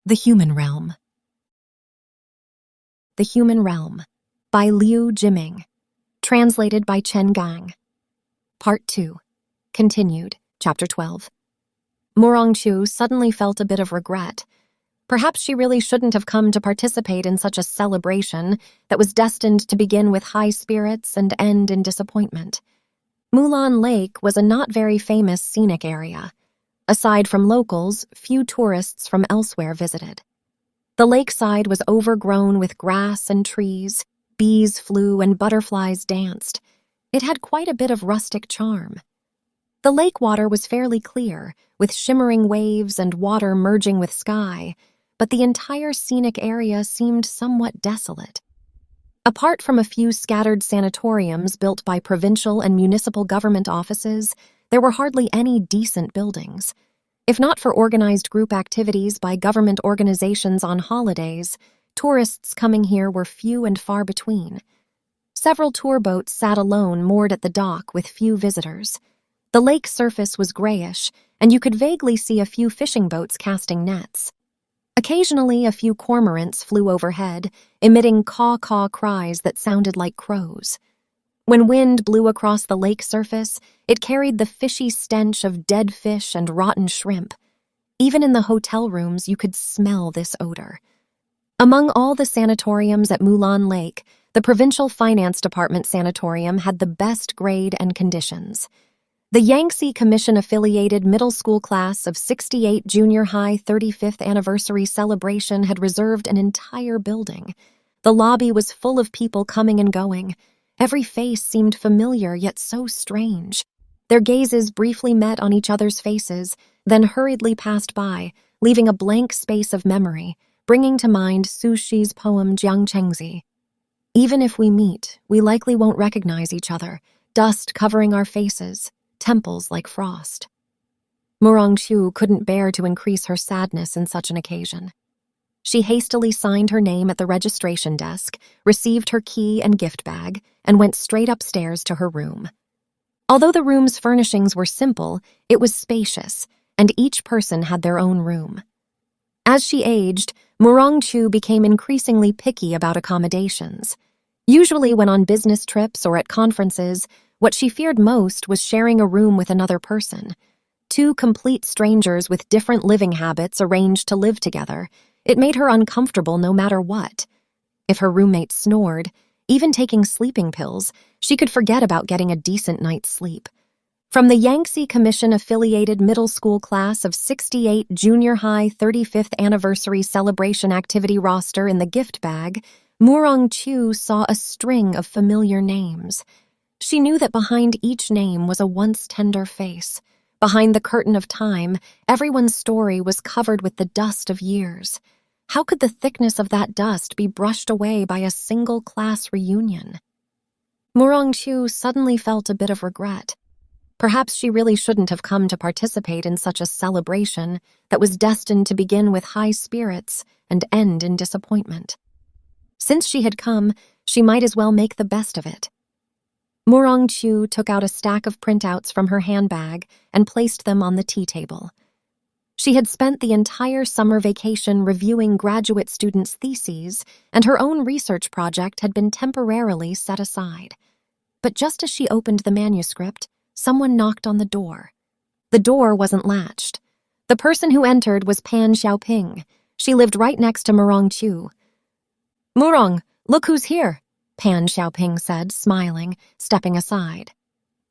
The Human Realm. The Human Realm, by Liu Jiming, translated by Chen. Part 2, continued, Chapter 12. Chu suddenly felt a bit of regret. Perhaps she really shouldn't have come to participate in such a celebration that was destined to begin with high spirits and end in disappointment. Mulan Lake was a not very famous scenic area. Aside from locals, few tourists from elsewhere visited. The lakeside was overgrown with grass and trees, bees flew and butterflies danced. It had quite a bit of rustic charm. The lake water was fairly clear, with shimmering waves and water merging with sky, but the entire scenic area seemed somewhat desolate. Apart from a few scattered sanatoriums built by provincial and municipal government offices, there were hardly any decent buildings. If not for organized group activities by government organizations on holidays, tourists coming here were few and far between. Several tour boats sat alone moored at the dock with few visitors. The lake surface was grayish, and you could vaguely see a few fishing boats casting nets. Occasionally, a few cormorants flew overhead, emitting caw-caw cries that sounded like crows. When wind blew across the lake surface, it carried the fishy stench of dead fish and rotten shrimp. Even in the hotel rooms, you could smell this odor. Among all the sanatoriums at Mulan Lake, the Provincial Finance Department Sanatorium had the best grade and conditions. The Yangtze Commission-affiliated middle school class of 68 junior high 35th anniversary celebration had reserved an entire building. The lobby was full of people coming and going. Every face seemed familiar yet so strange. Their gazes briefly met on each other's faces, then hurriedly passed by, leaving a blank space of memory, bringing to mind Su Shi's poem Jiangchengzi. Even if we meet, we likely won't recognize each other, dust covering our faces, temples like frost. Chu couldn't bear to increase her sadness in such an occasion. She hastily signed her name at the registration desk, received her key and gift bag, and went straight upstairs to her room. Although the room's furnishings were simple, it was spacious, and each person had their own room. As she aged, Chu became increasingly picky about accommodations. Usually when on business trips or at conferences, what she feared most was sharing a room with another person. Two complete strangers with different living habits arranged to live together. It made her uncomfortable no matter what. If her roommate snored, even taking sleeping pills, she could forget about getting a decent night's sleep. From the Yangtze Commission-affiliated middle school class of 68 junior high 35th anniversary celebration activity roster in the gift bag, Chu saw a string of familiar names. She knew that behind each name was a once tender face. Behind the curtain of time, everyone's story was covered with the dust of years. How could the thickness of that dust be brushed away by a single class reunion? Chu suddenly felt a bit of regret. Perhaps she really shouldn't have come to participate in such a celebration that was destined to begin with high spirits and end in disappointment. Since she had come, she might as well make the best of it. Chu took out a stack of printouts from her handbag and placed them on the tea table. She had spent the entire summer vacation reviewing graduate students' theses, and her own research project had been temporarily set aside. But just as she opened the manuscript, someone knocked on the door. The door wasn't latched. The person who entered was Pan Xiaoping. She lived right next to Chu. "Murong, look who's here," Pan Xiaoping said, smiling, stepping aside.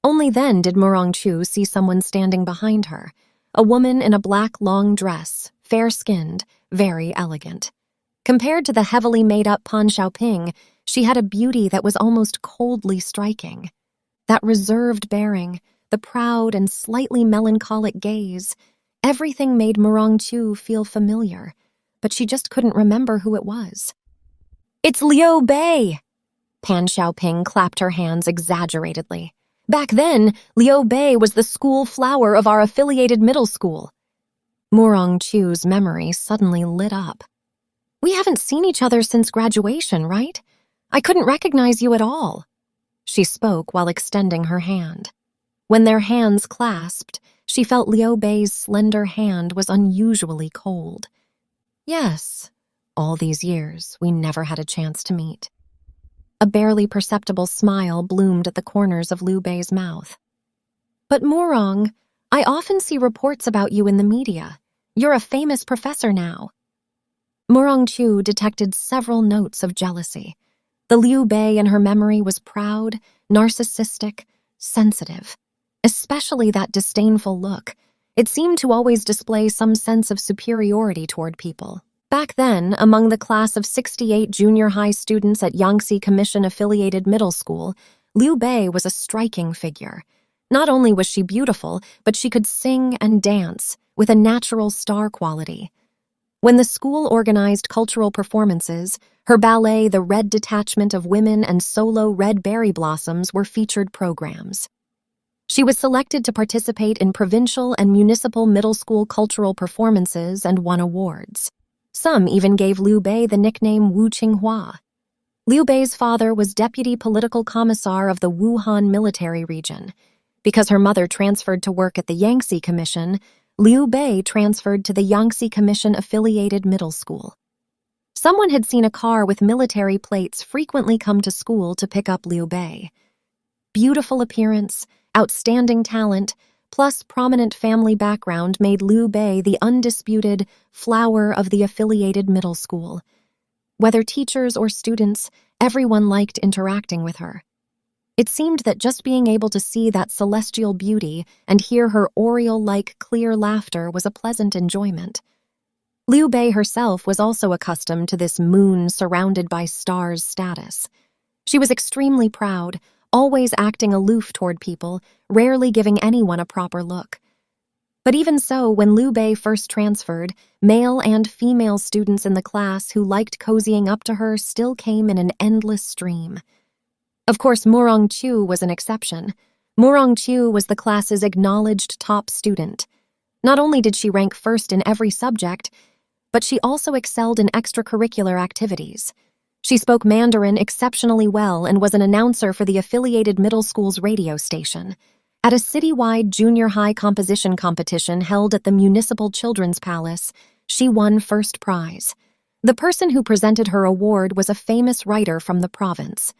Only then did Chu see someone standing behind her, a woman in a black long dress, fair-skinned, very elegant. Compared to the heavily made-up Pan Xiaoping, she had a beauty that was almost coldly striking. That reserved bearing, the proud and slightly melancholic gaze, everything made Chu feel familiar, but she just couldn't remember who it was. "It's Liu Bei!" Pan Xiaoping clapped her hands exaggeratedly. "Back then, Liu Bei was the school flower of our affiliated middle school." Chu's memory suddenly lit up. "We haven't seen each other since graduation, right? I couldn't recognize you at all." She spoke while extending her hand. When their hands clasped, she felt Liu Bei's slender hand was unusually cold. Yes, all these years we never had a chance to meet. A barely perceptible smile bloomed at the corners of Liu Bei's mouth. But Murong, I often see reports about you in the media. You're a famous professor now. Murong Chu detected several notes of jealousy. The Liu Bei in her memory was proud, narcissistic, sensitive. Especially that disdainful look. It seemed to always display some sense of superiority toward people. Back then, among the class of 68 junior high students at Yangtze Commission-affiliated middle school, Liu Bei was a striking figure. Not only was she beautiful, but she could sing and dance with a natural star quality. When the school organized cultural performances, her ballet The Red Detachment of Women and solo Red Berry Blossoms were featured programs. She was selected to participate in provincial and municipal middle school cultural performances and won awards. Some even gave Liu Bei the nickname Wu Qinghua. Liu Bei's father was deputy political commissar of the Wuhan military region. Because her mother transferred to work at the Yangtze Commission, Liu Bei transferred to the Yangtze Commission-affiliated middle school. Someone had seen a car with military plates frequently come to school to pick up Liu Bei. Beautiful appearance, outstanding talent, plus prominent family background made Liu Bei the undisputed flower of the affiliated middle school. Whether teachers or students, everyone liked interacting with her. It seemed that just being able to see that celestial beauty and hear her oriole-like clear laughter was a pleasant enjoyment. Liu Bei herself was also accustomed to this moon surrounded by stars status. She was extremely proud, always acting aloof toward people, rarely giving anyone a proper look. But even so, when Liu Bei first transferred, male and female students in the class who liked cozying up to her still came in an endless stream. Of course, Murong Chu was an exception. Murong Chu was the class's acknowledged top student. Not only did she rank first in every subject, but she also excelled in extracurricular activities. She spoke Mandarin exceptionally well and was an announcer for the affiliated middle school's radio station. At a citywide junior high composition competition held at the Municipal Children's Palace, she won first prize. The person who presented her award was a famous writer from the province.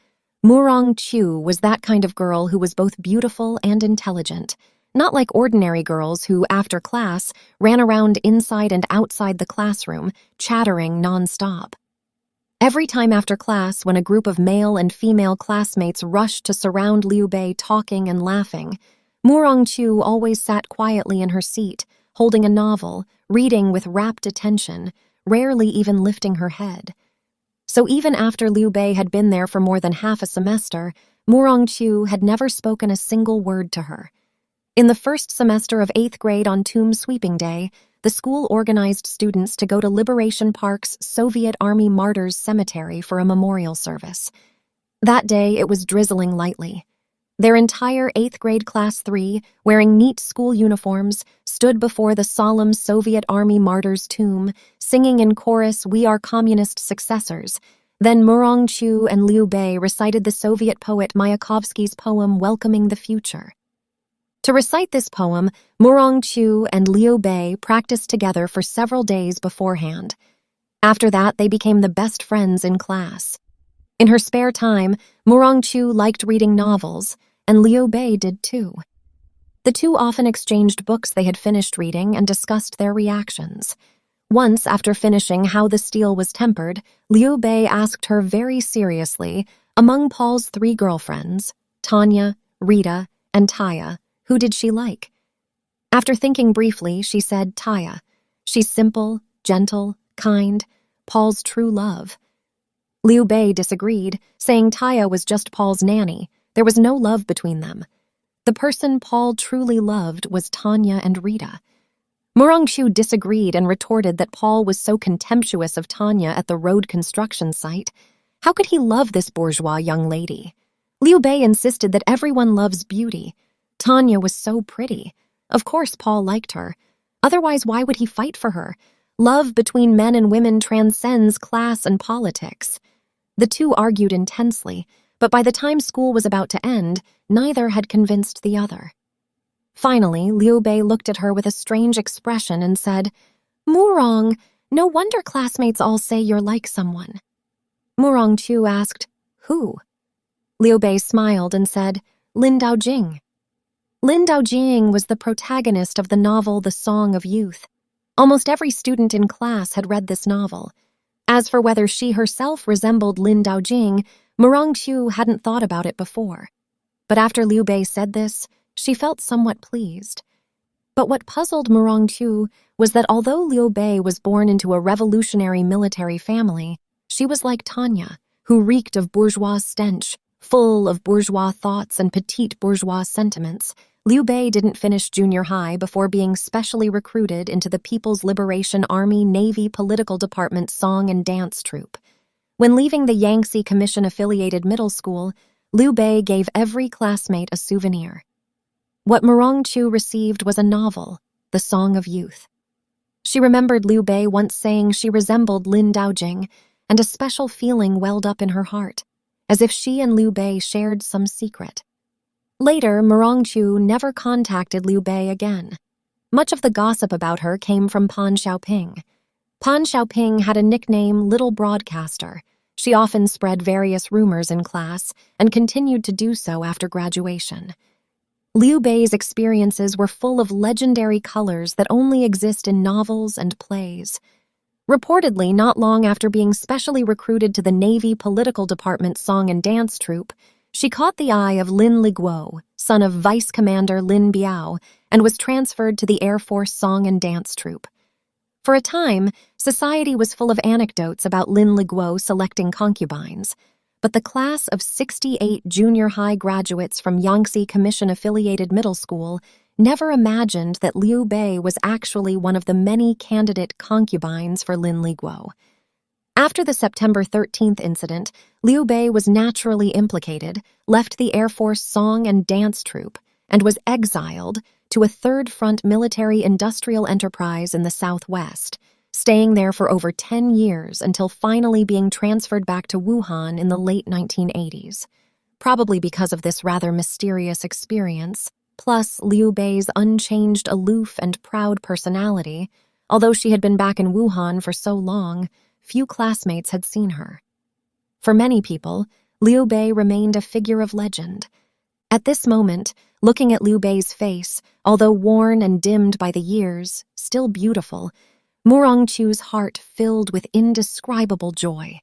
Murong Chu was that kind of girl who was both beautiful and intelligent, not like ordinary girls who, after class, ran around inside and outside the classroom, chattering nonstop. Every time after class, when a group of male and female classmates rushed to surround Liu Bei talking and laughing, Murong Chu always sat quietly in her seat, holding a novel, reading with rapt attention, rarely even lifting her head. So even after Liu Bei had been there for more than half a semester, Murong Chu had never spoken a single word to her. In the first semester of 8th grade on Tomb Sweeping Day, the school organized students to go to Liberation Park's Soviet Army Martyrs Cemetery for a memorial service. That day, it was drizzling lightly. Their entire 8th grade Class 3, wearing neat school uniforms, stood before the solemn Soviet Army Martyrs' tomb, singing in chorus, "We are communist successors." Then Murong Chu and Liu Bei recited the Soviet poet Mayakovsky's poem Welcoming the Future. To recite this poem, Murong Chu and Liu Bei practiced together for several days beforehand. After that, they became the best friends in class. In her spare time, Murong Chu liked reading novels, and Liu Bei did too. The two often exchanged books they had finished reading and discussed their reactions. Once, after finishing How the Steel Was Tempered, Liu Bei asked her very seriously, among Paul's 3 girlfriends, Tanya, Rita, and Taya, who did she like? After thinking briefly, she said Taya. She's simple, gentle, kind, Paul's true love. Liu Bei disagreed, saying Taya was just Paul's nanny. There was no love between them. The person Paul truly loved was Tanya and Rita. Murong Chu disagreed and retorted that Paul was so contemptuous of Tanya at the road construction site. How could he love this bourgeois young lady? Liu Bei insisted that everyone loves beauty. Tanya was so pretty. Of course Paul liked her. Otherwise, why would he fight for her? Love between men and women transcends class and politics. The two argued intensely, but by the time school was about to end, neither had convinced the other. Finally, Liu Bei looked at her with a strange expression and said, "Murong, No wonder classmates all say you're like someone." Murongchu asked, "Who?" Liu Bei smiled and said, "Lin Daojing." Lin Daojing was the protagonist of the novel The Song of Youth. Almost every student in class had read this novel. As for whether she herself resembled Lin Daojing, Murongchu hadn't thought about it before. But after Liu Bei said this, she felt somewhat pleased. But what puzzled Murongchu was that although Liu Bei was born into a revolutionary military family, she was like Tanya, who reeked of bourgeois stench, full of bourgeois thoughts and petite bourgeois sentiments. Liu Bei didn't finish junior high before being specially recruited into the People's Liberation Army Navy Political Department Song and Dance Troupe. When leaving the Yangtze Commission-affiliated middle school, Liu Bei gave every classmate a souvenir. What Murongchu received was a novel, The Song of Youth. She remembered Liu Bei once saying she resembled Lin Daojing, and a special feeling welled up in her heart, as if she and Liu Bei shared some secret. Later, Murongchu never contacted Liu Bei again. Much of the gossip about her came from Pan Xiaoping. Pan Xiaoping had a nickname Little Broadcaster. She often spread various rumors in class and continued to do so after graduation. Liu Bei's experiences were full of legendary colors that only exist in novels and plays. Reportedly, not long after being specially recruited to the Navy Political Department Song and Dance Troupe, she caught the eye of Lin Liguo, son of Vice Commander Lin Biao, and was transferred to the Air Force Song and Dance Troupe. For a time, society was full of anecdotes about Lin Liguo selecting concubines, but the class of 68 junior high graduates from Yangtze Commission-affiliated middle school never imagined that Liu Bei was actually one of the many candidate concubines for Lin Liguo. After the September 13th incident, Liu Bei was naturally implicated, left the Air Force Song and Dance Troupe, and was exiled to a Third Front military-industrial enterprise in the Southwest, staying there for over 10 years until finally being transferred back to Wuhan in the late 1980s. Probably because of this rather mysterious experience, plus Liu Bei's unchanged, aloof, and proud personality, although she had been back in Wuhan for so long, few classmates had seen her. For many people, Liu Bei remained a figure of legend. At this moment, looking at Liu Bei's face, although worn and dimmed by the years, still beautiful, Murongchu's heart filled with indescribable joy.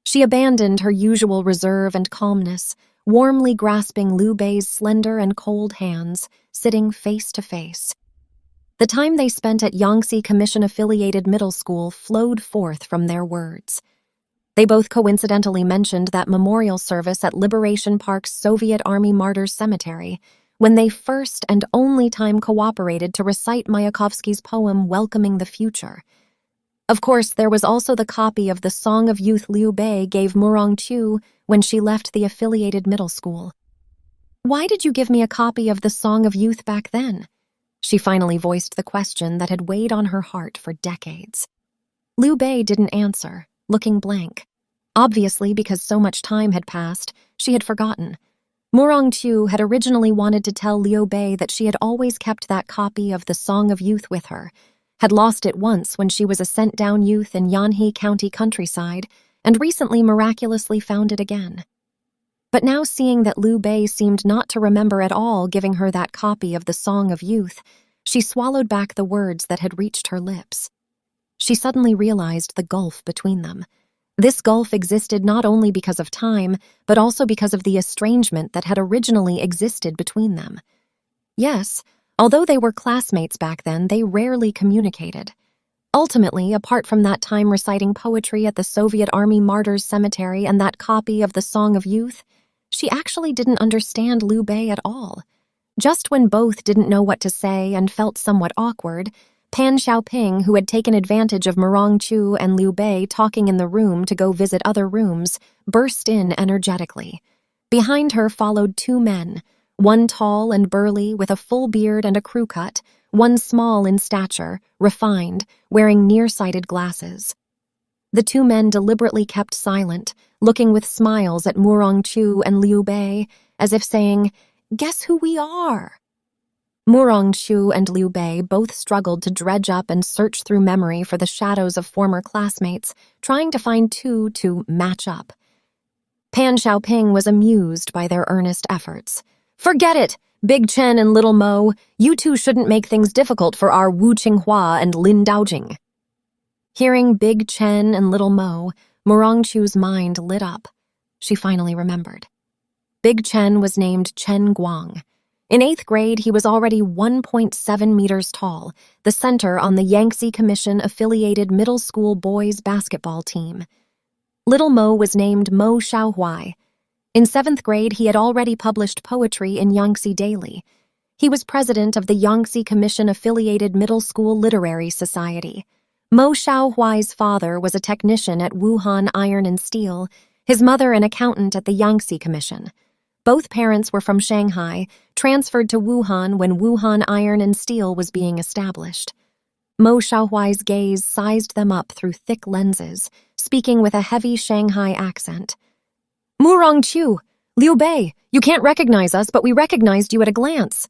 She abandoned her usual reserve and calmness, warmly grasping Liu Bei's slender and cold hands, sitting face to face. The time they spent at Yangtze Commission-affiliated middle school flowed forth from their words. They both coincidentally mentioned that memorial service at Liberation Park's Soviet Army Martyrs Cemetery, when they first and only time cooperated to recite Mayakovsky's poem Welcoming the Future. Of course, there was also the copy of the Song of Youth Liu Bei gave Murongchu when she left the affiliated middle school. "Why did you give me a copy of the Song of Youth back then?" She finally voiced the question that had weighed on her heart for decades. Liu Bei didn't answer, looking blank. Obviously, because so much time had passed, she had forgotten. Murongchu had originally wanted to tell Liu Bei that she had always kept that copy of the Song of Youth with her, had lost it once when she was a sent-down youth in Yanhe County countryside, and recently miraculously found it again. But now seeing that Liu Bei seemed not to remember at all giving her that copy of the Song of Youth, she swallowed back the words that had reached her lips. She suddenly realized the gulf between them. This gulf existed not only because of time, but also because of the estrangement that had originally existed between them. Yes, although they were classmates back then, they rarely communicated. Ultimately, apart from that time reciting poetry at the Soviet Army Martyrs Cemetery and that copy of the Song of Youth, she actually didn't understand Liu Bei at all. Just when both didn't know what to say and felt somewhat awkward, Pan Xiaoping, who had taken advantage of Murongchu and Liu Bei talking in the room to go visit other rooms, burst in energetically. Behind her followed two men, one tall and burly with a full beard and a crew cut, one small in stature, refined, wearing nearsighted glasses. The two men deliberately kept silent, looking with smiles at Murongchu and Liu Bei, as if saying, "Guess who we are?" Murongchu and Liu Bei both struggled to dredge up and search through memory for the shadows of former classmates, trying to find two to match up. Pan Xiaoping was amused by their earnest efforts. "Forget it! Big Chen and Little Mo, you two shouldn't make things difficult for our Wu Qinghua and Lin Daojing." Hearing Big Chen and Little Mo, Murongchu's mind lit up. She finally remembered. Big Chen was named Chen Guang. In 8th grade, he was already 1.7 meters tall, the center on the Yangtze Commission-affiliated middle school boys basketball team. Little Mo was named Mo Xiaohuai. In 7th grade, he had already published poetry in Yangtze Daily. He was president of the Yangtze Commission-affiliated Middle School Literary Society. Mo Xiaohuai's father was a technician at Wuhan Iron and Steel, his mother an accountant at the Yangtze Commission. Both parents were from Shanghai, transferred to Wuhan when Wuhan Iron and Steel was being established. Mo Xiaohuai's gaze sized them up through thick lenses, speaking with a heavy Shanghai accent. "Murongchu, Liu Bei, you can't recognize us, but we recognized you at a glance."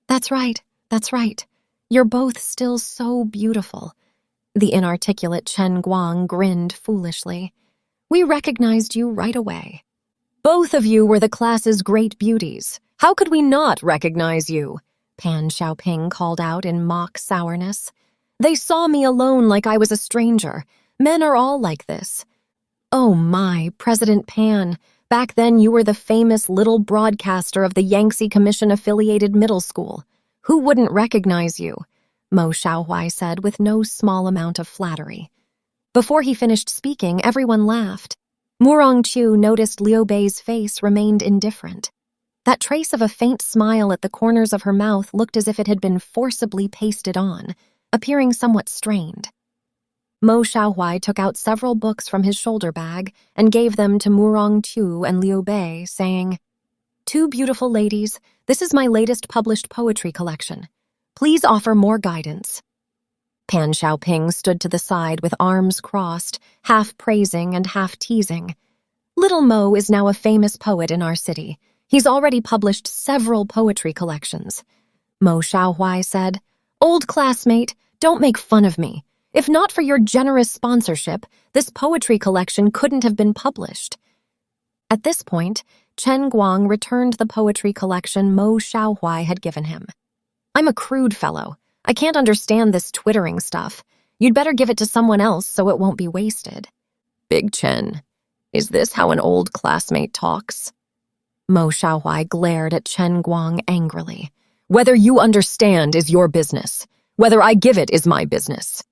That's right. You're both still so beautiful." The inarticulate Chen Guang grinned foolishly. "We recognized you right away. Both of you were the class's great beauties. How could we not recognize you?" Pan Xiaoping called out in mock sourness. "They saw me alone like I was a stranger. Men are all like this." "Oh my, President Pan, back then you were the famous little broadcaster of the Yangtze Commission-affiliated middle school. Who wouldn't recognize you?" Mo Xiaohuai said with no small amount of flattery. Before he finished speaking, everyone laughed. Murongchu noticed Liu Bei's face remained indifferent. That trace of a faint smile at the corners of her mouth looked as if it had been forcibly pasted on, appearing somewhat strained. Mo Xiaohuai took out several books from his shoulder bag and gave them to Murongchu and Liu Bei, saying, "Two beautiful ladies, this is my latest published poetry collection. Please offer more guidance." Pan Xiaoping stood to the side with arms crossed, half praising and half teasing. "Little Mo is now a famous poet in our city. He's already published several poetry collections." Mo Xiaohuai said, "Old classmate, don't make fun of me. If not for your generous sponsorship, this poetry collection couldn't have been published." At this point, Chen Guang returned the poetry collection Mo Xiaohuai had given him. "I'm a crude fellow. I can't understand this twittering stuff. You'd better give it to someone else so it won't be wasted." "Big Chen, is this how an old classmate talks?" Mo Xiaohuai glared at Chen Guang angrily. "Whether you understand is your business. Whether I give it is my business."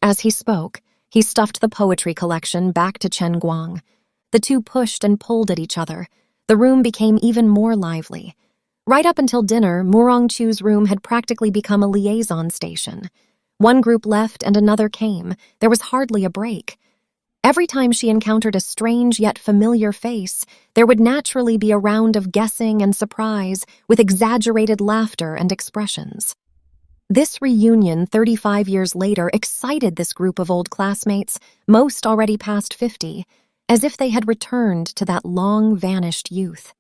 As he spoke, he stuffed the poetry collection back to Chen Guang. The two pushed and pulled at each other. The room became even more lively. Right up until dinner, Murongchu's room had practically become a liaison station. One group left and another came. There was hardly a break. Every time she encountered a strange yet familiar face, there would naturally be a round of guessing and surprise, with exaggerated laughter and expressions. This reunion 35 years later excited this group of old classmates, most already past 50, as if they had returned to that long-vanished youth.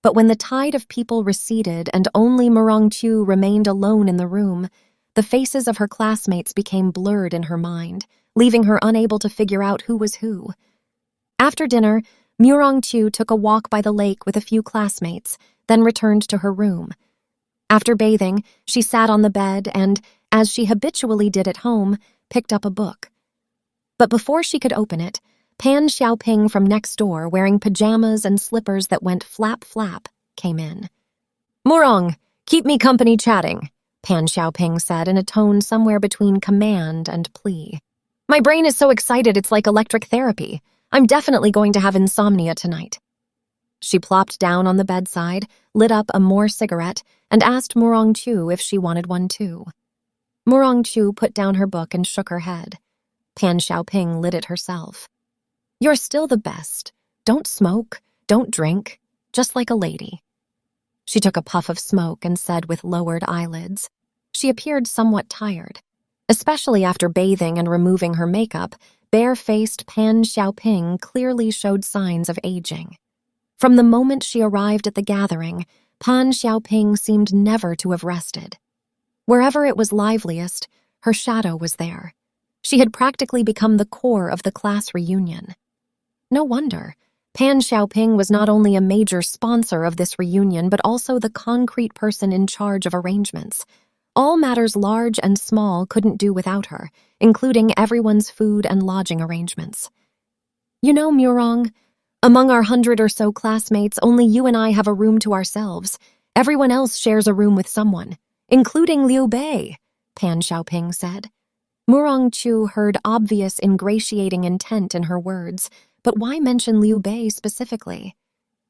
But when the tide of people receded and only Murongchu remained alone in the room, the faces of her classmates became blurred in her mind, leaving her unable to figure out who was who. After dinner, Murongchu took a walk by the lake with a few classmates, then returned to her room. After bathing, she sat on the bed and, as she habitually did at home, picked up a book. But before she could open it, Pan Xiaoping from next door, wearing pajamas and slippers that went flap-flap, came in. "Murong, keep me company chatting," Pan Xiaoping said in a tone somewhere between command and plea. "My brain is so excited it's like electric therapy. I'm definitely going to have insomnia tonight." She plopped down on the bedside, lit up a more cigarette, and asked Murongchu if she wanted one too. Murongchu put down her book and shook her head. Pan Xiaoping lit it herself. "You're still the best. Don't smoke, don't drink, just like a lady." She took a puff of smoke and said with lowered eyelids. She appeared somewhat tired. Especially after bathing and removing her makeup, bare-faced Pan Xiaoping clearly showed signs of aging. From the moment she arrived at the gathering, Pan Xiaoping seemed never to have rested. Wherever it was liveliest, her shadow was there. She had practically become the core of the class reunion. No wonder. Pan Xiaoping was not only a major sponsor of this reunion, but also the concrete person in charge of arrangements. All matters large and small couldn't do without her, including everyone's food and lodging arrangements. You know, Murong, among our 100 or so classmates, only you and I have a room to ourselves. Everyone else shares a room with someone, including Liu Bei, Pan Xiaoping said. Murong Chu heard obvious ingratiating intent in her words, but why mention Liu Bei specifically?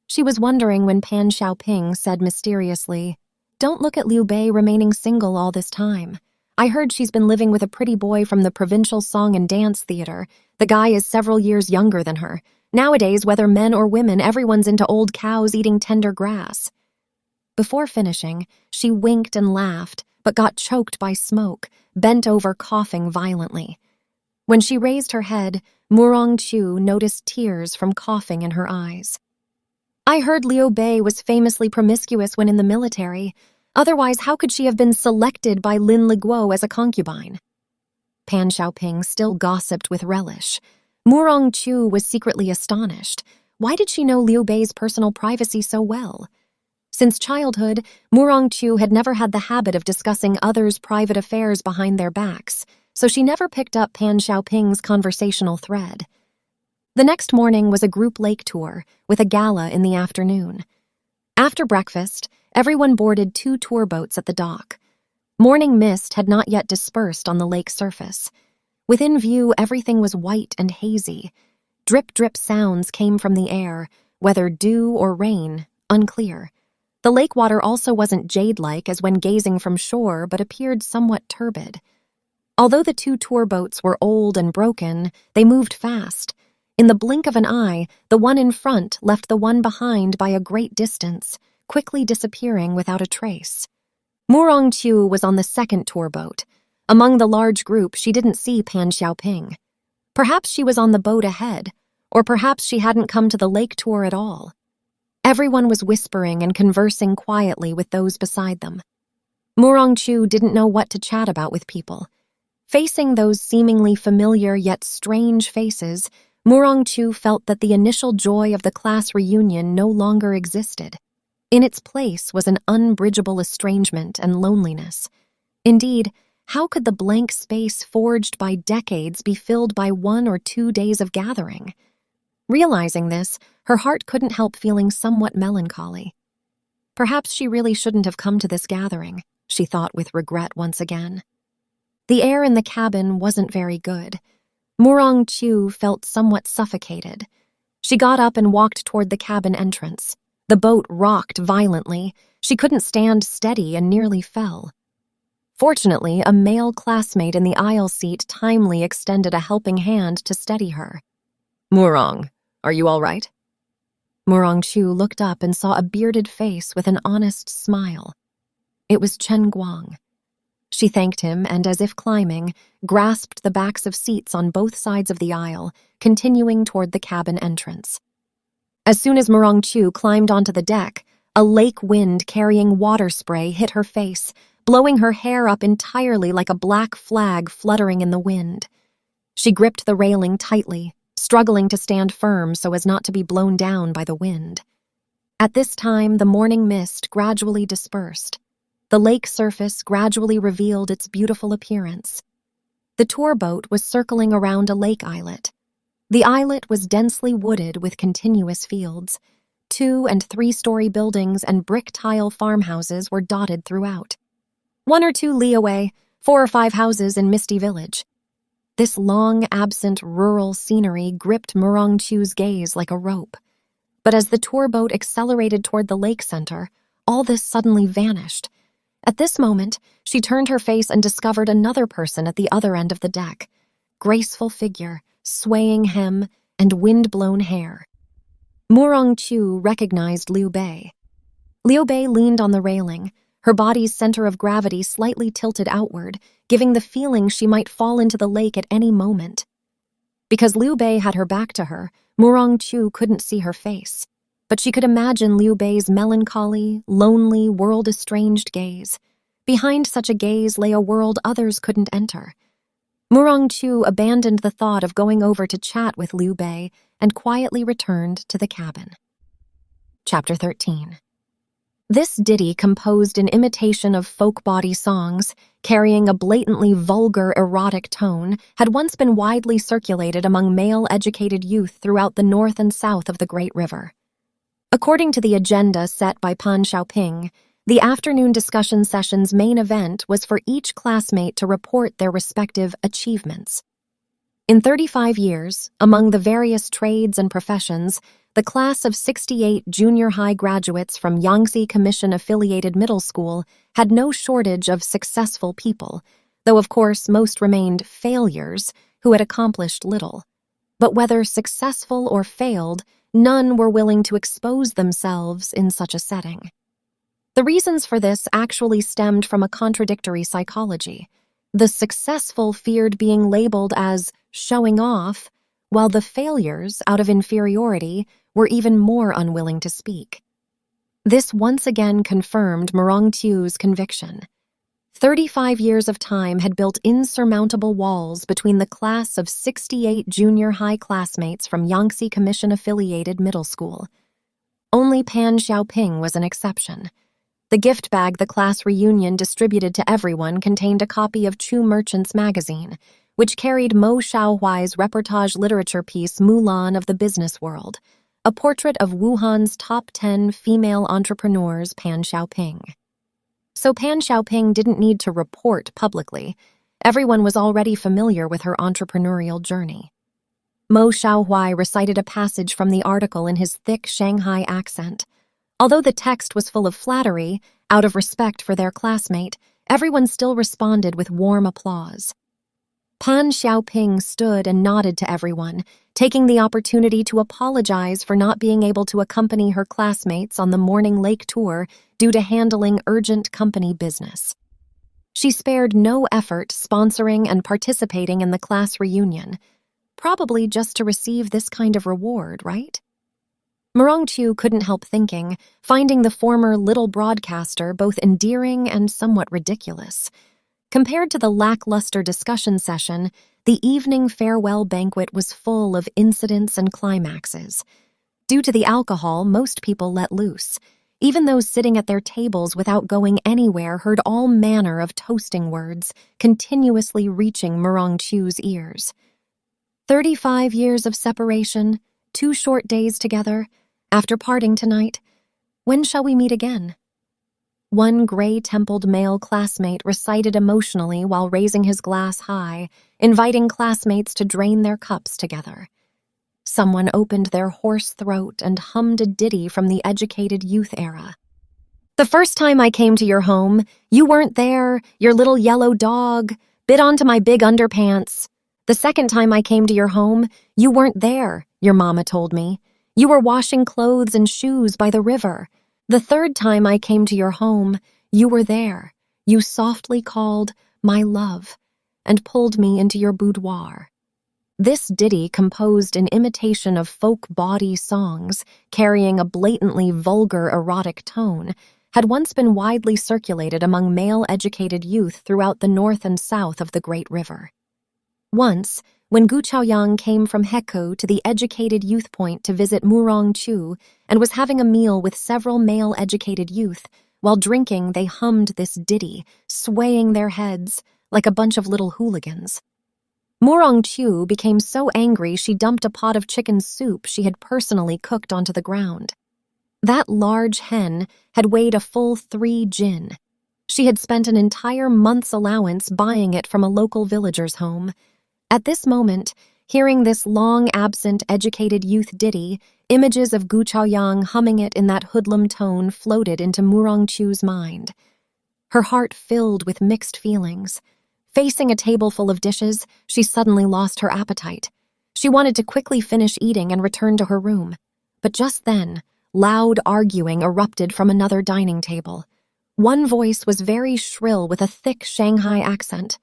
She was wondering when Pan Xiaoping said mysteriously, "Don't look at Liu Bei remaining single all this time. I heard she's been living with a pretty boy from the provincial song and dance theater. The guy is several years younger than her. Nowadays, whether men or women, everyone's into old cows eating tender grass." Before finishing, she winked and laughed, but got choked by smoke, bent over coughing violently. When she raised her head, Murong Chu noticed tears from coughing in her eyes. "I heard Liu Bei was famously promiscuous when in the military. Otherwise, how could she have been selected by Lin Liguo as a concubine?" Pan Xiaoping still gossiped with relish. Murong Chu was secretly astonished. Why did she know Liu Bei's personal privacy so well? Since childhood, Murong Chu had never had the habit of discussing others' private affairs behind their backs, so she never picked up Pan Xiaoping's conversational thread. The next morning was a group lake tour, with a gala in the afternoon. After breakfast, everyone boarded 2 tour boats at the dock. Morning mist had not yet dispersed on the lake surface. Within view, everything was white and hazy. Drip-drip sounds came from the air, whether dew or rain, unclear. The lake water also wasn't jade-like as when gazing from shore, but appeared somewhat turbid. Although the 2 tour boats were old and broken, they moved fast. In the blink of an eye, the one in front left the one behind by a great distance, quickly disappearing without a trace. Murong Chu was on the second tour boat. Among the large group, she didn't see Pan Xiaoping. Perhaps she was on the boat ahead, or perhaps she hadn't come to the lake tour at all. Everyone was whispering and conversing quietly with those beside them. Murong Chu didn't know what to chat about with people. Facing those seemingly familiar yet strange faces, Murong Chu felt that the initial joy of the class reunion no longer existed. In its place was an unbridgeable estrangement and loneliness. Indeed, how could the blank space forged by decades be filled by 1 or 2 days of gathering? Realizing this, her heart couldn't help feeling somewhat melancholy. Perhaps she really shouldn't have come to this gathering, she thought with regret once again. The air in the cabin wasn't very good. Murong Chu felt somewhat suffocated. She got up and walked toward the cabin entrance. The boat rocked violently. She couldn't stand steady and nearly fell. Fortunately, a male classmate in the aisle seat timely extended a helping hand to steady her. "Murong, are you all right?" Murong Chu looked up and saw a bearded face with an honest smile. It was Chen Guang. She thanked him and, as if climbing, grasped the backs of seats on both sides of the aisle, continuing toward the cabin entrance. As soon as Murong Chu climbed onto the deck, a lake wind carrying water spray hit her face, blowing her hair up entirely like a black flag fluttering in the wind. She gripped the railing tightly, struggling to stand firm so as not to be blown down by the wind. At this time, the morning mist gradually dispersed. The lake surface gradually revealed its beautiful appearance. The tour boat was circling around a lake islet. The islet was densely wooded with continuous fields. 2- and 3-story buildings and brick tile farmhouses were dotted throughout. 1 or 2 li away, 4 or 5 houses in Misty Village. This long-absent rural scenery gripped Murong Chu's gaze like a rope. But as the tour boat accelerated toward the lake center, all this suddenly vanished. At this moment, she turned her face and discovered another person at the other end of the deck. Graceful figure, swaying hem, and wind-blown hair. Murong Chu recognized Liu Bei. Liu Bei leaned on the railing, her body's center of gravity slightly tilted outward, giving the feeling she might fall into the lake at any moment. Because Liu Bei had her back to her, Murong Chu couldn't see her face. but she could imagine Liu Bei's melancholy, lonely, world-estranged gaze. Behind such a gaze lay a world others couldn't enter. Murong Chu abandoned the thought of going over to chat with Liu Bei and quietly returned to the cabin. Chapter 13. This ditty, composed in imitation of folk body songs, carrying a blatantly vulgar, erotic tone, had once been widely circulated among male-educated youth throughout the north and south of the Great River. According to the agenda set by Pan Xiaoping, the afternoon discussion session's main event was for each classmate to report their respective achievements. In 35 years, among the various trades and professions, the class of 68 junior high graduates from Yangtze Commission-affiliated middle school had no shortage of successful people, though of course most remained failures who had accomplished little. But whether successful or failed, none were willing to expose themselves in such a setting. The reasons for this actually stemmed from a contradictory psychology. The successful feared being labeled as showing off, while the failures, out of inferiority, were even more unwilling to speak. This once again confirmed Murong Chu's conviction. 35 years of time had built insurmountable walls between the class of 68 junior high classmates from Yangtze Commission-affiliated middle school. Only Pan Xiaoping was an exception. The gift bag the class reunion distributed to everyone contained a copy of Chu Merchant's magazine, which carried Mo Xiaohuai's reportage literature piece Mulan of the Business World, a portrait of Wuhan's top 10 female entrepreneurs, Pan Xiaoping. So Pan Xiaoping didn't need to report publicly. Everyone was already familiar with her entrepreneurial journey. Mo Xiaohuai recited a passage from the article in his thick Shanghai accent. Although the text was full of flattery, out of respect for their classmate, everyone still responded with warm applause. Pan Xiaoping stood and nodded to everyone, taking the opportunity to apologize for not being able to accompany her classmates on the morning lake tour due to handling urgent company business. She spared no effort sponsoring and participating in the class reunion, probably just to receive this kind of reward, right? Murong Chu couldn't help thinking, finding the former little broadcaster both endearing and somewhat ridiculous. Compared to the lackluster discussion session, the evening farewell banquet was full of incidents and climaxes. Due to the alcohol, most people let loose. Even those sitting at their tables without going anywhere heard all manner of toasting words, continuously reaching Murong Chu's ears. 35 years of separation, 2 short days together. After parting tonight, when shall we meet again? One gray-templed male classmate recited emotionally while raising his glass high, inviting classmates to drain their cups together. Someone opened their hoarse throat and hummed a ditty from the educated youth era. The first time I came to your home, you weren't there, your little yellow dog, bit onto my big underpants. The second time I came to your home, you weren't there, your mama told me. You were washing clothes and shoes by the river. The third time I came to your home, you were there. You softly called, my love, and pulled me into your boudoir. This ditty, composed in imitation of folk body songs, carrying a blatantly vulgar erotic tone, had once been widely circulated among male-educated youth throughout the north and south of the Great River. Once, when Gu Chaoyang came from Hekou to the educated youth point to visit Murong Chu and was having a meal with several male-educated youth, while drinking they hummed this ditty, swaying their heads like a bunch of little hooligans. Murong Chu became so angry she dumped a pot of chicken soup she had personally cooked onto the ground. That large hen had weighed a full 3 jin. She had spent an entire month's allowance buying it from a local villager's home. At this moment, hearing this long-absent educated youth ditty, images of Gu Chaoyang humming it in that hoodlum tone floated into Murong Chu's mind. Her heart filled with mixed feelings. Facing a table full of dishes, she suddenly lost her appetite. She wanted to quickly finish eating and return to her room. But just then, loud arguing erupted from another dining table. One voice was very shrill with a thick Shanghai accent,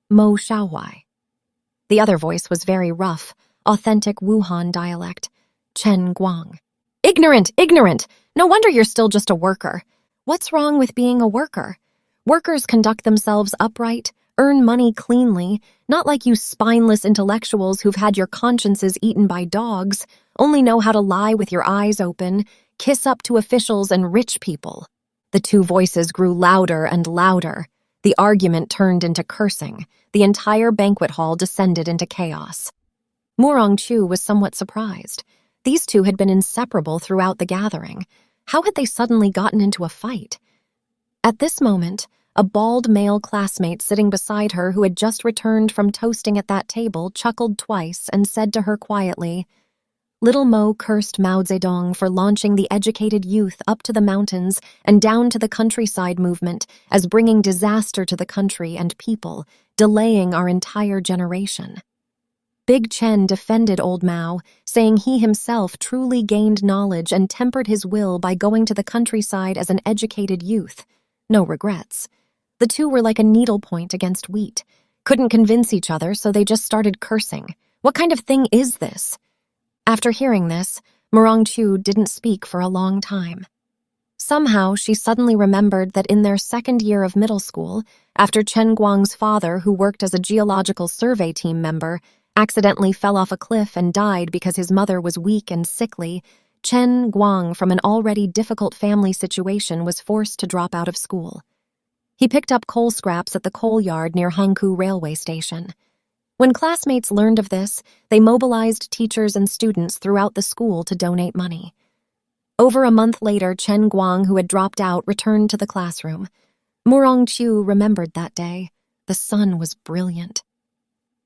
Mo Xiaohuai. The other voice was very rough, authentic Wuhan dialect, Chen Guang. Ignorant, ignorant! No wonder you're still just a worker. What's wrong with being a worker? Workers conduct themselves upright, earn money cleanly, not like you spineless intellectuals who've had your consciences eaten by dogs, only know how to lie with your eyes open, kiss up to officials and rich people. The two voices grew louder and louder. The argument turned into cursing. The entire banquet hall descended into chaos. Murong Chu was somewhat surprised. These two had been inseparable throughout the gathering. How had they suddenly gotten into a fight? At this moment, a bald male classmate sitting beside her who had just returned from toasting at that table chuckled twice and said to her quietly, "Little Mo cursed Mao Zedong for launching the educated youth up to the mountains and down to the countryside movement as bringing disaster to the country and people, delaying our entire generation." Big Chen defended old Mao, saying he himself truly gained knowledge and tempered his will by going to the countryside as an educated youth. No regrets. The two were like a needlepoint against wheat. Couldn't convince each other, so they just started cursing. What kind of thing is this? After hearing this, Murong Chu didn't speak for a long time. Somehow, she suddenly remembered that in their second year of middle school, after Chen Guang's father, who worked as a geological survey team member, accidentally fell off a cliff and died because his mother was weak and sickly, Chen Guang, from an already difficult family situation, was forced to drop out of school. He picked up coal scraps at the coal yard near Hangkou railway station. When classmates learned of this, they mobilized teachers and students throughout the school to donate money. Over a month later, Chen Guang, who had dropped out, returned to the classroom. Murong Chu remembered that day. The sun was brilliant.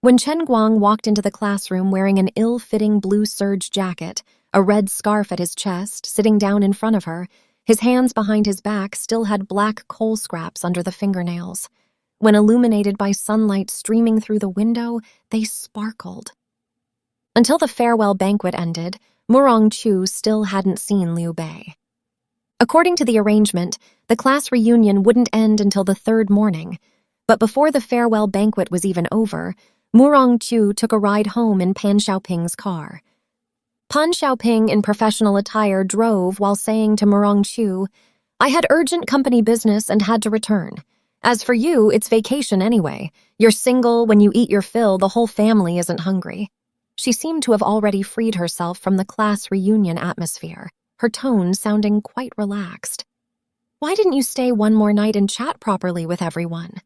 When Chen Guang walked into the classroom wearing an ill-fitting blue serge jacket, a red scarf at his chest, sitting down in front of her, his hands behind his back still had black coal scraps under the fingernails. When illuminated by sunlight streaming through the window, they sparkled. Until the farewell banquet ended, Murong Chu still hadn't seen Liu Bei. According to the arrangement, the class reunion wouldn't end until the third morning, but before the farewell banquet was even over, Murong Chu took a ride home in Pan Xiaoping's car. Pan Xiaoping, in professional attire, drove while saying to Murong Chu, "I had urgent company business and had to return. As for you, it's vacation anyway. You're single, when you eat your fill, the whole family isn't hungry." She seemed to have already freed herself from the class reunion atmosphere, her tone sounding quite relaxed. "Why didn't you stay one more night and chat properly with everyone?"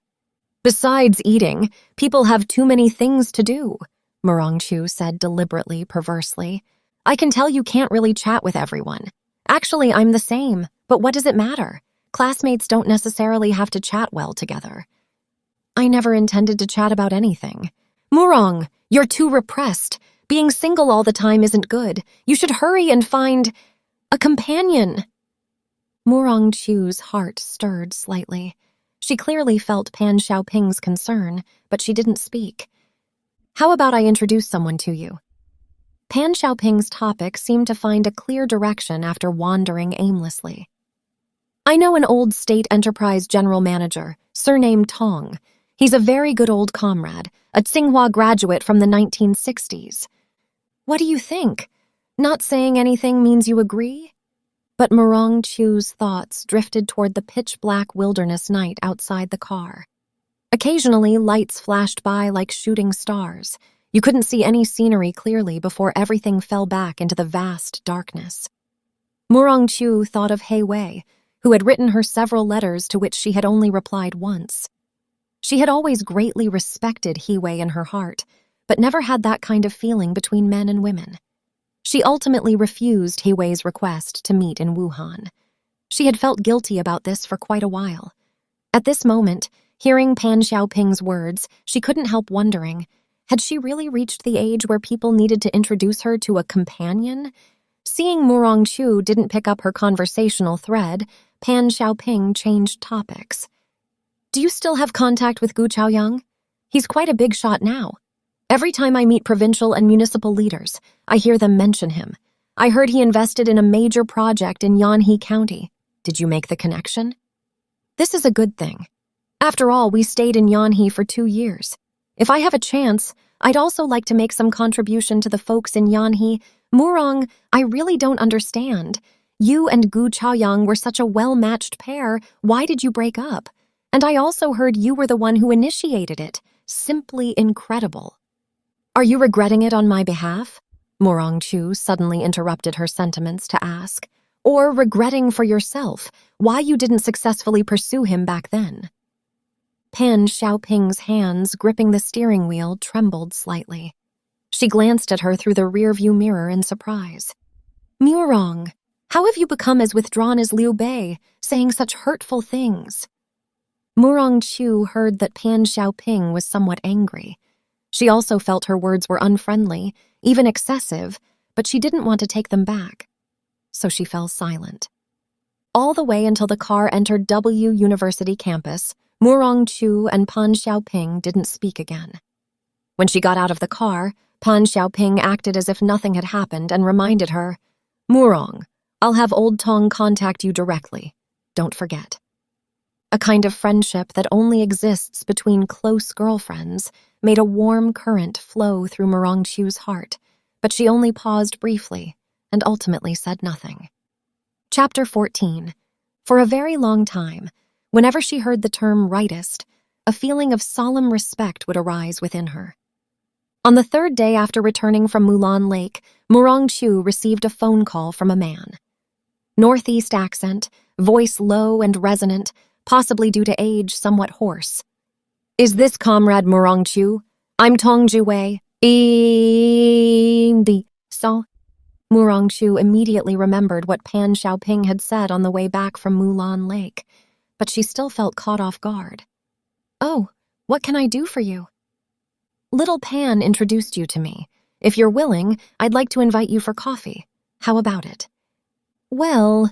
"Besides eating, people have too many things to do," Murong Chu said deliberately, perversely. "I can tell you can't really chat with everyone. Actually, I'm the same, but what does it matter? Classmates don't necessarily have to chat well together." "I never intended to chat about anything." "Murong, you're too repressed. Being single all the time isn't good. You should hurry and find a companion." Murong Chu's heart stirred slightly. She clearly felt Pan Xiaoping's concern, but she didn't speak. "How about I introduce someone to you?" Pan Xiaoping's topic seemed to find a clear direction after wandering aimlessly. "I know an old state enterprise general manager, surnamed Tong. He's a very good old comrade, a Tsinghua graduate from the 1960s. What do you think? Not saying anything means you agree?" But Murong Chu's thoughts drifted toward the pitch-black wilderness night outside the car. Occasionally, lights flashed by like shooting stars. You couldn't see any scenery clearly before everything fell back into the vast darkness. Murong Chu thought of He Wei, who had written her several letters to which she had only replied once. She had always greatly respected He Wei in her heart, but never had that kind of feeling between men and women. She ultimately refused He Wei's request to meet in Wuhan. She had felt guilty about this for quite a while. At this moment, hearing Pan Xiaoping's words, she couldn't help wondering, had she really reached the age where people needed to introduce her to a companion? Seeing Murong Chu didn't pick up her conversational thread, Pan Xiaoping changed topics. "Do you still have contact with Gu Chaoyang? He's quite a big shot now. Every time I meet provincial and municipal leaders, I hear them mention him. I heard he invested in a major project in Yanhe County. Did you make the connection?" "This is a good thing. After all, we stayed in Yanhe for 2 years. If I have a chance, I'd also like to make some contribution to the folks in Yanhe Murong, I really don't understand. You and Gu Chaoyang were such a well-matched pair. Why did you break up? And I also heard you were the one who initiated it. Simply incredible. Are you regretting it on my behalf? Murong Chu suddenly interrupted her sentiments to ask. Or regretting for yourself why you didn't successfully pursue him back then? Pan Xiaoping's hands gripping the steering wheel trembled slightly. She glanced at her through the rearview mirror in surprise. Murong, how have you become as withdrawn as Liu Bei, saying such hurtful things? Murong Chu heard that Pan Xiaoping was somewhat angry. She also felt her words were unfriendly, even excessive, but she didn't want to take them back. So she fell silent. All the way until the car entered W University campus, Murong Chu and Pan Xiaoping didn't speak again. When she got out of the car, Pan Xiaoping acted as if nothing had happened and reminded her, Murong, I'll have Old Tong contact you directly. Don't forget. A kind of friendship that only exists between close girlfriends made a warm current flow through Murong Chu's heart, but she only paused briefly and ultimately said nothing. Chapter 14. For a very long time, whenever she heard the term rightist, a feeling of solemn respect would arise within her. On the third day after returning from Mulan Lake, Murong Chu received a phone call from a man. Northeast accent, voice low and resonant, possibly due to age somewhat hoarse. Is this Comrade Murong Chu? I'm Tong Juwei. So, Murong Chu immediately remembered what Pan Xiaoping had said on the way back from Mulan Lake, but she still felt caught off guard. Oh, what can I do for you? Little Pan introduced you to me. If you're willing, I'd like to invite you for coffee. How about it? Well,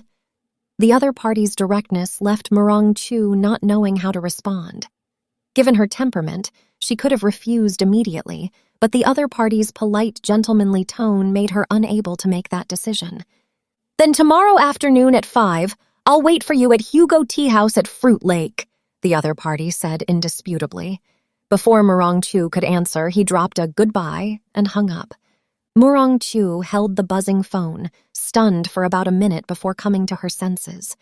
the other party's directness left Murong Chu not knowing how to respond. Given her temperament, she could have refused immediately, but the other party's polite, gentlemanly tone made her unable to make that decision. Then tomorrow afternoon at 5, I'll wait for you at Hugo Tea House at Fruit Lake, the other party said indisputably. Before Murong Chu could answer, he dropped a goodbye and hung up. Murong Chu held the buzzing phone, stunned for about a minute before coming to her senses.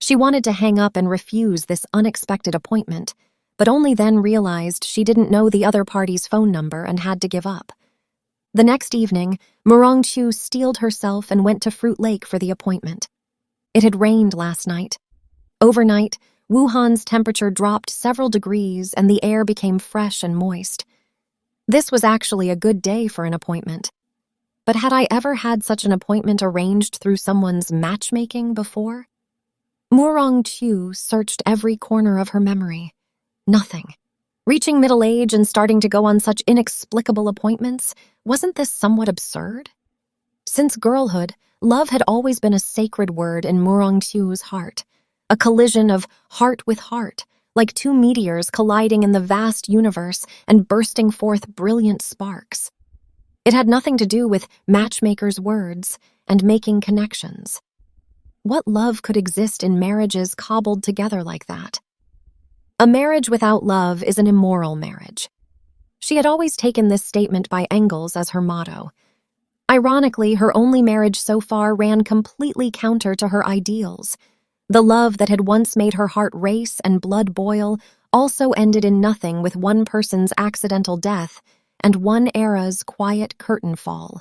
She wanted to hang up and refuse this unexpected appointment, but only then realized she didn't know the other party's phone number and had to give up. The next evening, Murong Chu steeled herself and went to Fruit Lake for the appointment. It had rained last night. Overnight, Wuhan's temperature dropped several degrees and the air became fresh and moist. This was actually a good day for an appointment. But had I ever had such an appointment arranged through someone's matchmaking before? Murong Chu searched every corner of her memory. Nothing. Reaching middle age and starting to go on such inexplicable appointments, wasn't this somewhat absurd? Since girlhood, love had always been a sacred word in Murong Chu's heart, a collision of heart with heart, like two meteors colliding in the vast universe and bursting forth brilliant sparks. It had nothing to do with matchmakers' words and making connections. What love could exist in marriages cobbled together like that? A marriage without love is an immoral marriage. She had always taken this statement by Engels as her motto. Ironically, her only marriage so far ran completely counter to her ideals. The love that had once made her heart race and blood boil also ended in nothing with one person's accidental death and one era's quiet curtain fall.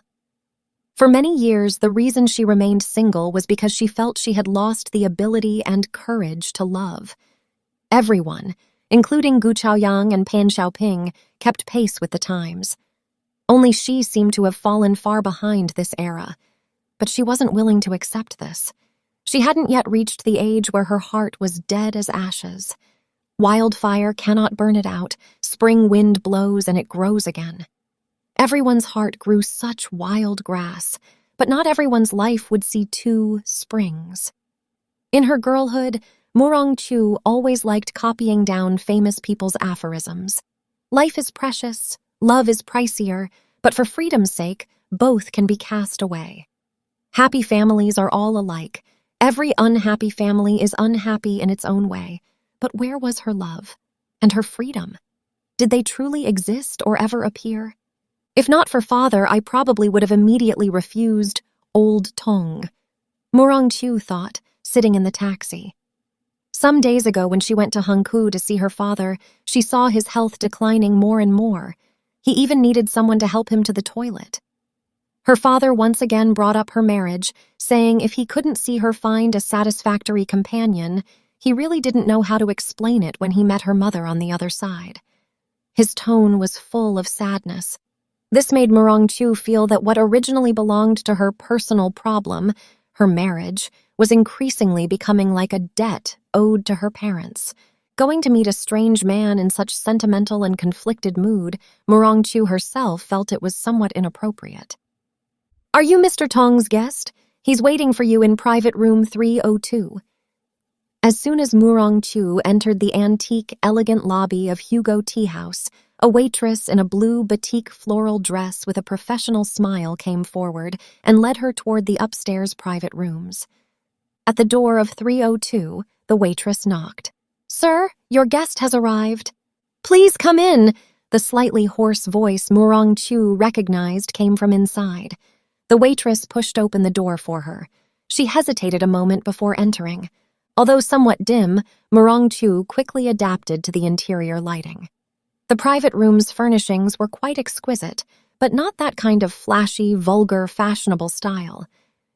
For many years, the reason she remained single was because she felt she had lost the ability and courage to love. Everyone, including Gu Chaoyang and Pan Xiaoping, kept pace with the times. Only she seemed to have fallen far behind this era, but she wasn't willing to accept this. She hadn't yet reached the age where her heart was dead as ashes. Wildfire cannot burn it out, spring wind blows and it grows again. Everyone's heart grew such wild grass, but not everyone's life would see two springs. In her girlhood, Murong Chu always liked copying down famous people's aphorisms. Life is precious, love is pricier, but for freedom's sake, both can be cast away. Happy families are all alike. Every unhappy family is unhappy in its own way. But where was her love? And her freedom? Did they truly exist or ever appear? If not for father, I probably would have immediately refused Old Tong. Murong Chu thought, sitting in the taxi. Some days ago, when she went to Hangkou to see her father, she saw his health declining more and more. He even needed someone to help him to the toilet. Her father once again brought up her marriage, saying if he couldn't see her find a satisfactory companion, he really didn't know how to explain it when he met her mother on the other side. His tone was full of sadness. This made Murong Chu feel that what originally belonged to her personal problem, her marriage, was increasingly becoming like a debt owed to her parents. Going to meet a strange man in such sentimental and conflicted mood, Murong Chu herself felt it was somewhat inappropriate. "Are you Mr. Tong's guest? He's waiting for you in private room 302. As soon as Murong Chu entered the antique, elegant lobby of Hugo Tea House, a waitress in a blue batik floral dress with a professional smile came forward and led her toward the upstairs private rooms. At the door of 302, the waitress knocked. "Sir, your guest has arrived." "Please come in," the slightly hoarse voice Murong Chu recognized came from inside. The waitress pushed open the door for her. She hesitated a moment before entering. Although somewhat dim, Murong Chu quickly adapted to the interior lighting. The private room's furnishings were quite exquisite, but not that kind of flashy, vulgar, fashionable style.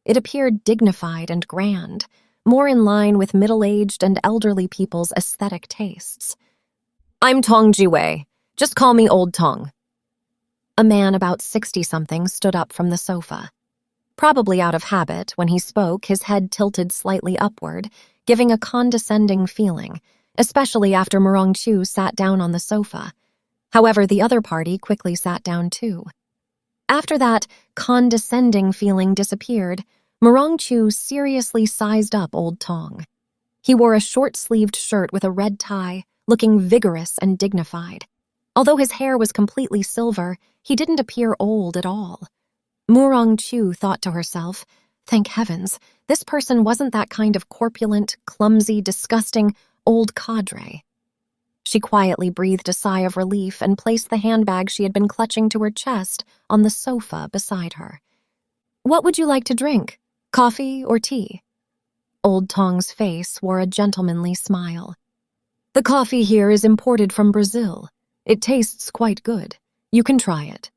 It appeared dignified and grand, more in line with middle-aged and elderly people's aesthetic tastes. "I'm Tong Jiwei. Just call me Old Tong." A man about 60-something stood up from the sofa. Probably out of habit, when he spoke, his head tilted slightly upward, giving a condescending feeling, especially after Murong Chu sat down on the sofa. However, the other party quickly sat down too. After that condescending feeling disappeared, Murong Chu seriously sized up Old Tong. He wore a short-sleeved shirt with a red tie, looking vigorous and dignified. Although his hair was completely silver, he didn't appear old at all. Murong Chu thought to herself, thank heavens, this person wasn't that kind of corpulent, clumsy, disgusting old cadre. She quietly breathed a sigh of relief and placed the handbag she had been clutching to her chest on the sofa beside her. "What would you like to drink? Coffee or tea?" Old Tong's face wore a gentlemanly smile. "The coffee here is imported from Brazil. It tastes quite good. You can try it."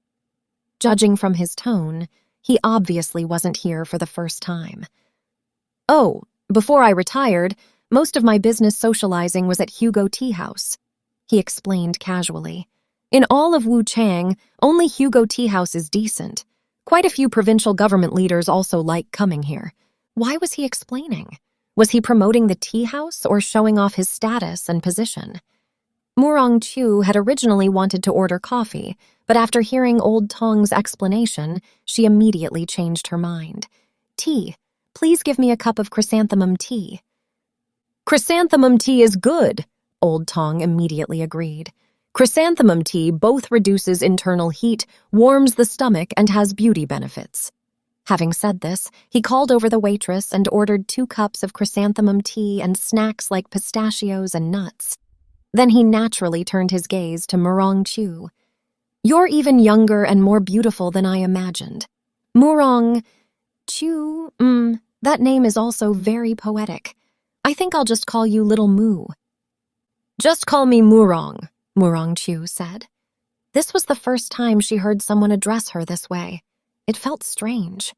Judging from his tone, he obviously wasn't here for the first time. "Oh, before I retired, most of my business socializing was at Hugo Tea House," he explained casually. "In all of Wuchang, only Hugo Tea House is decent. Quite a few provincial government leaders also like coming here." Why was he explaining? Was he promoting the tea house or showing off his status and position? Murong Chu had originally wanted to order coffee, but after hearing Old Tong's explanation, she immediately changed her mind. "Tea. Please give me a cup of chrysanthemum tea." "Chrysanthemum tea is good," Old Tong immediately agreed. "Chrysanthemum tea both reduces internal heat, warms the stomach, and has beauty benefits." Having said this, he called over the waitress and ordered 2 cups of chrysanthemum tea and snacks like pistachios and nuts. Then he naturally turned his gaze to Murong Chu. "You're even younger and more beautiful than I imagined. Murong Chu, that name is also very poetic. I think I'll just call you Little Moo." "Just call me Murong," Murong Chu said. This was the first time she heard someone address her this way. It felt strange.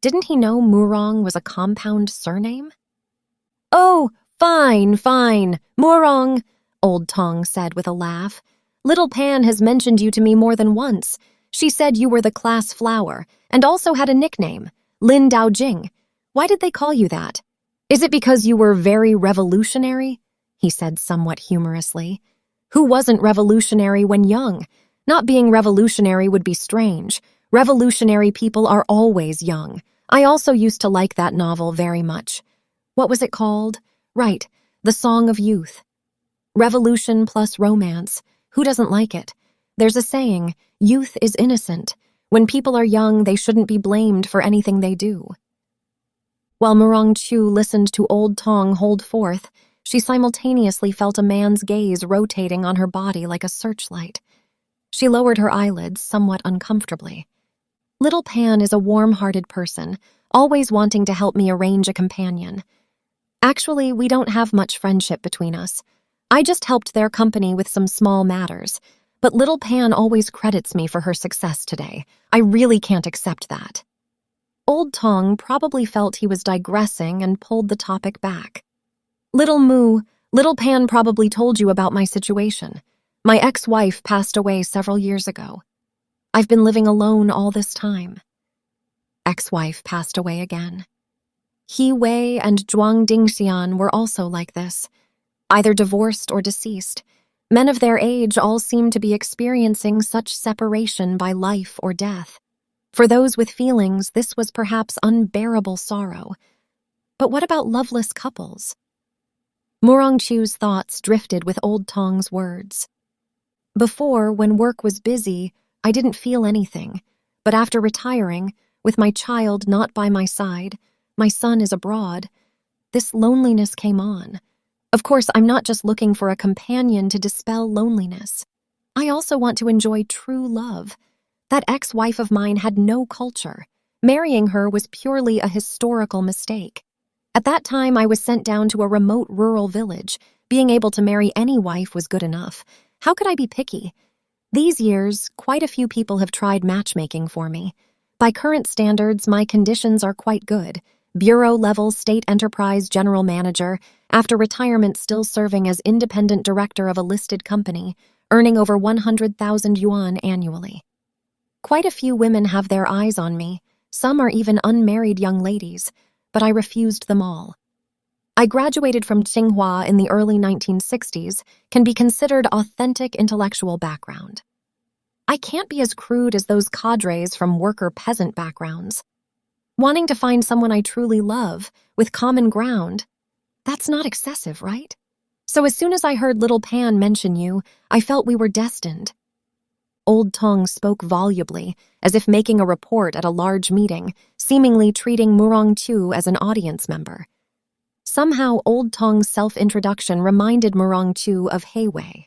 Didn't he know Murong was a compound surname? "Oh, fine, Murong," Old Tong said with a laugh. "Little Pan has mentioned you to me more than once. She said you were the class flower, and also had a nickname, Lin Daojing. Why did they call you that? Is it because you were very revolutionary?" he said somewhat humorously. "Who wasn't revolutionary when young? Not being revolutionary would be strange. Revolutionary people are always young. I also used to like that novel very much. What was it called? Right, The Song of Youth. Revolution plus romance. Who doesn't like it? There's a saying, youth is innocent. When people are young, they shouldn't be blamed for anything they do." While Murong Chu listened to Old Tong hold forth, she simultaneously felt a man's gaze rotating on her body like a searchlight. She lowered her eyelids somewhat uncomfortably. Little Pan is a warm-hearted person, always wanting to help me arrange a companion. Actually, we don't have much friendship between us. I just helped their company with some small matters, but Little Pan always credits me for her success today. I really can't accept that. Old Tong probably felt he was digressing and pulled the topic back. Little Moo, Little Pan probably told you about my situation. My ex-wife passed away several years ago. I've been living alone all this time. Ex-wife passed away again. He Wei and Zhuang Dingxian were also like this, either divorced or deceased. Men of their age all seem to be experiencing such separation by life or death. For those with feelings, this was perhaps unbearable sorrow. But what about loveless couples? Murongchu's thoughts drifted with Old Tong's words. Before, when work was busy, I didn't feel anything. But after retiring, with my child not by my side, my son is abroad, this loneliness came on. Of course, I'm not just looking for a companion to dispel loneliness. I also want to enjoy true love. That ex-wife of mine had no culture. Marrying her was purely a historical mistake. At that time, I was sent down to a remote rural village. Being able to marry any wife was good enough. How could I be picky? These years, quite a few people have tried matchmaking for me. By current standards, my conditions are quite good. Bureau-level state enterprise general manager, after retirement still serving as independent director of a listed company, earning over 100,000 yuan annually. Quite a few women have their eyes on me. Some are even unmarried young ladies, but I refused them all. I graduated from Tsinghua in the early 1960s, can be considered authentic intellectual background. I can't be as crude as those cadres from worker-peasant backgrounds. Wanting to find someone I truly love, with common ground, that's not excessive, right? So as soon as I heard Little Pan mention you, I felt we were destined. Old Tong spoke volubly, as if making a report at a large meeting, seemingly treating Murongchu as an audience member. Somehow, Old Tong's self-introduction reminded Murongchu of Heiwei.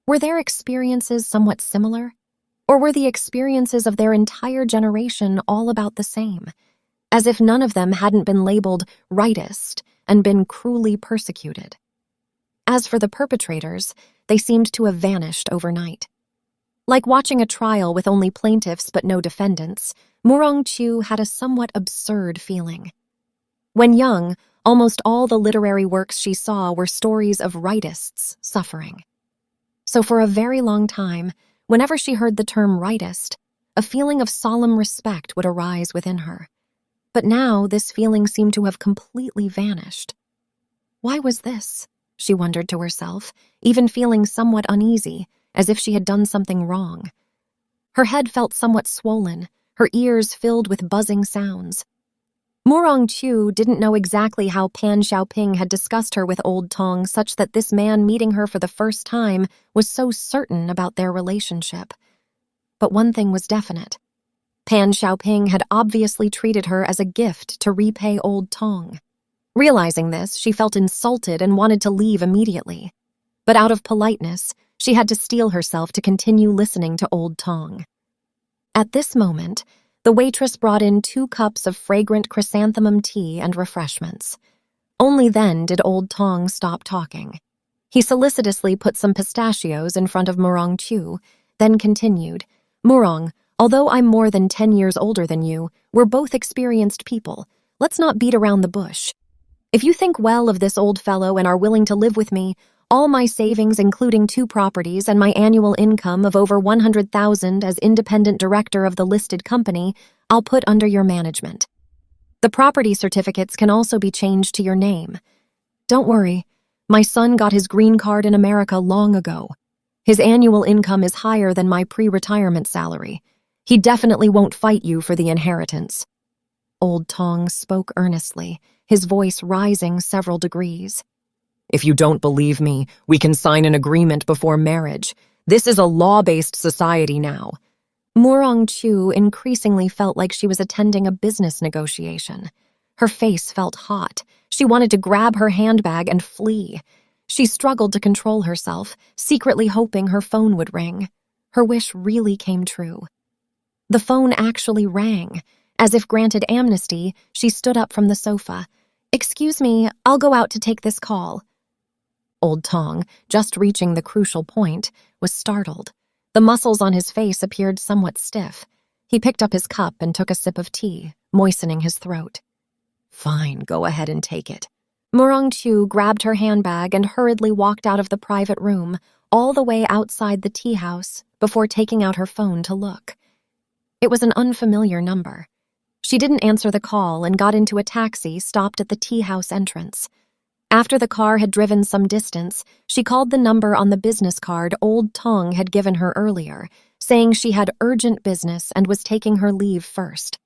Were their experiences somewhat similar? Or were the experiences of their entire generation all about the same? As if none of them hadn't been labeled rightist and been cruelly persecuted. As for the perpetrators, they seemed to have vanished overnight. Like watching a trial with only plaintiffs but no defendants, Murongchu had a somewhat absurd feeling. When young, almost all the literary works she saw were stories of rightists suffering. So for a very long time, whenever she heard the term rightist, a feeling of solemn respect would arise within her. But now this feeling seemed to have completely vanished. Why was this? She wondered to herself, even feeling somewhat uneasy, as if she had done something wrong. Her head felt somewhat swollen, her ears filled with buzzing sounds. Murongchu didn't know exactly how Pan Xiaoping had discussed her with Old Tong such that this man meeting her for the first time was so certain about their relationship. But one thing was definite. Pan Xiaoping had obviously treated her as a gift to repay Old Tong. Realizing this, she felt insulted and wanted to leave immediately. But out of politeness, she had to steel herself to continue listening to Old Tong. At this moment, the waitress brought in 2 cups of fragrant chrysanthemum tea and refreshments. Only then did Old Tong stop talking. He solicitously put some pistachios in front of Murongchu, then continued, "Murong, although I'm more than 10 years older than you, we're both experienced people. Let's not beat around the bush. If you think well of this old fellow and are willing to live with me, all my savings, including 2 properties and my annual income of over 100,000 as independent director of the listed company, I'll put under your management. The property certificates can also be changed to your name. Don't worry, my son got his green card in America long ago. His annual income is higher than my pre-retirement salary. He definitely won't fight you for the inheritance." Old Tong spoke earnestly, his voice rising several degrees. "If you don't believe me, we can sign an agreement before marriage. This is a law-based society now." Murongchu increasingly felt like she was attending a business negotiation. Her face felt hot. She wanted to grab her handbag and flee. She struggled to control herself, secretly hoping her phone would ring. Her wish really came true. The phone actually rang. As if granted amnesty, she stood up from the sofa. "Excuse me, I'll go out to take this call." Old Tong, just reaching the crucial point, was startled. The muscles on his face appeared somewhat stiff. He picked up his cup and took a sip of tea, moistening his throat. "Fine, go ahead and take it." Murong Chu grabbed her handbag and hurriedly walked out of the private room, all the way outside the tea house, before taking out her phone to look. It was an unfamiliar number. She didn't answer the call and got into a taxi stopped at the tea house entrance. After the car had driven some distance, she called the number on the business card Old Tong had given her earlier, saying she had urgent business and was taking her leave first.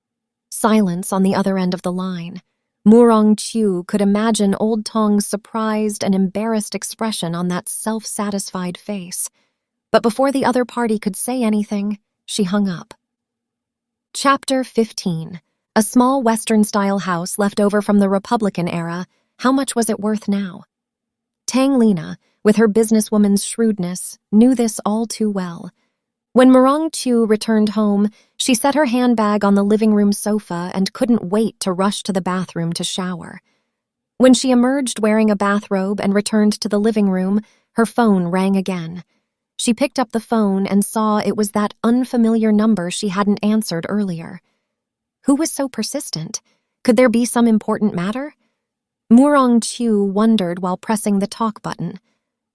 Silence on the other end of the line. Murong Chu could imagine Old Tong's surprised and embarrassed expression on that self-satisfied face. But before the other party could say anything, she hung up. Chapter 15. A small Western-style house left over from the Republican era. How much was it worth now? Tang Lina, with her businesswoman's shrewdness, knew this all too well. When Murong Chu returned home, she set her handbag on the living room sofa and couldn't wait to rush to the bathroom to shower. When she emerged wearing a bathrobe and returned to the living room, her phone rang again. She picked up the phone and saw it was that unfamiliar number she hadn't answered earlier. Who was so persistent? Could there be some important matter? Murong Chu wondered while pressing the talk button.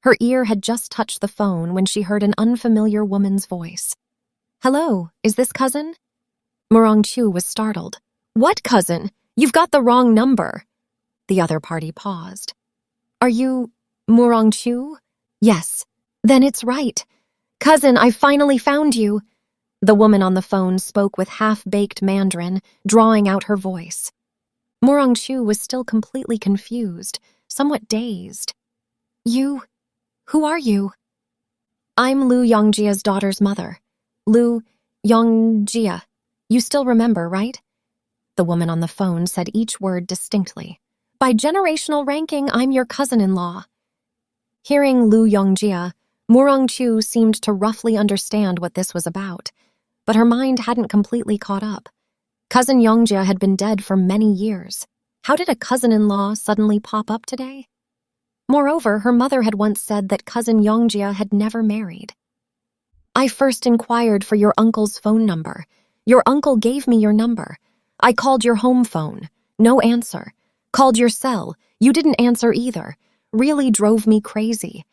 Her ear had just touched the phone when she heard an unfamiliar woman's voice. "Hello, is this cousin?" Murong Chu was startled. "What cousin? You've got the wrong number." The other party paused. "Are you Murong Chu?" "Yes." "Then it's right. Cousin, I finally found you." The woman on the phone spoke with half-baked Mandarin, drawing out her voice. Murong Chu was still completely confused, somewhat dazed. Who are you?" "I'm Liu Yongjia's daughter's mother. Liu Yongjia. You still remember, right?" The woman on the phone said each word distinctly. "By generational ranking, I'm your cousin-in-law." Hearing Liu Yongjia, Murong Chu seemed to roughly understand what this was about, but her mind hadn't completely caught up. Cousin Yongjia had been dead for many years. How did a cousin-in-law suddenly pop up today? Moreover, her mother had once said that cousin Yongjia had never married. "I first inquired for your uncle's phone number. Your uncle gave me your number. I called your home phone. No answer. Called your cell. You didn't answer either. Really drove me crazy.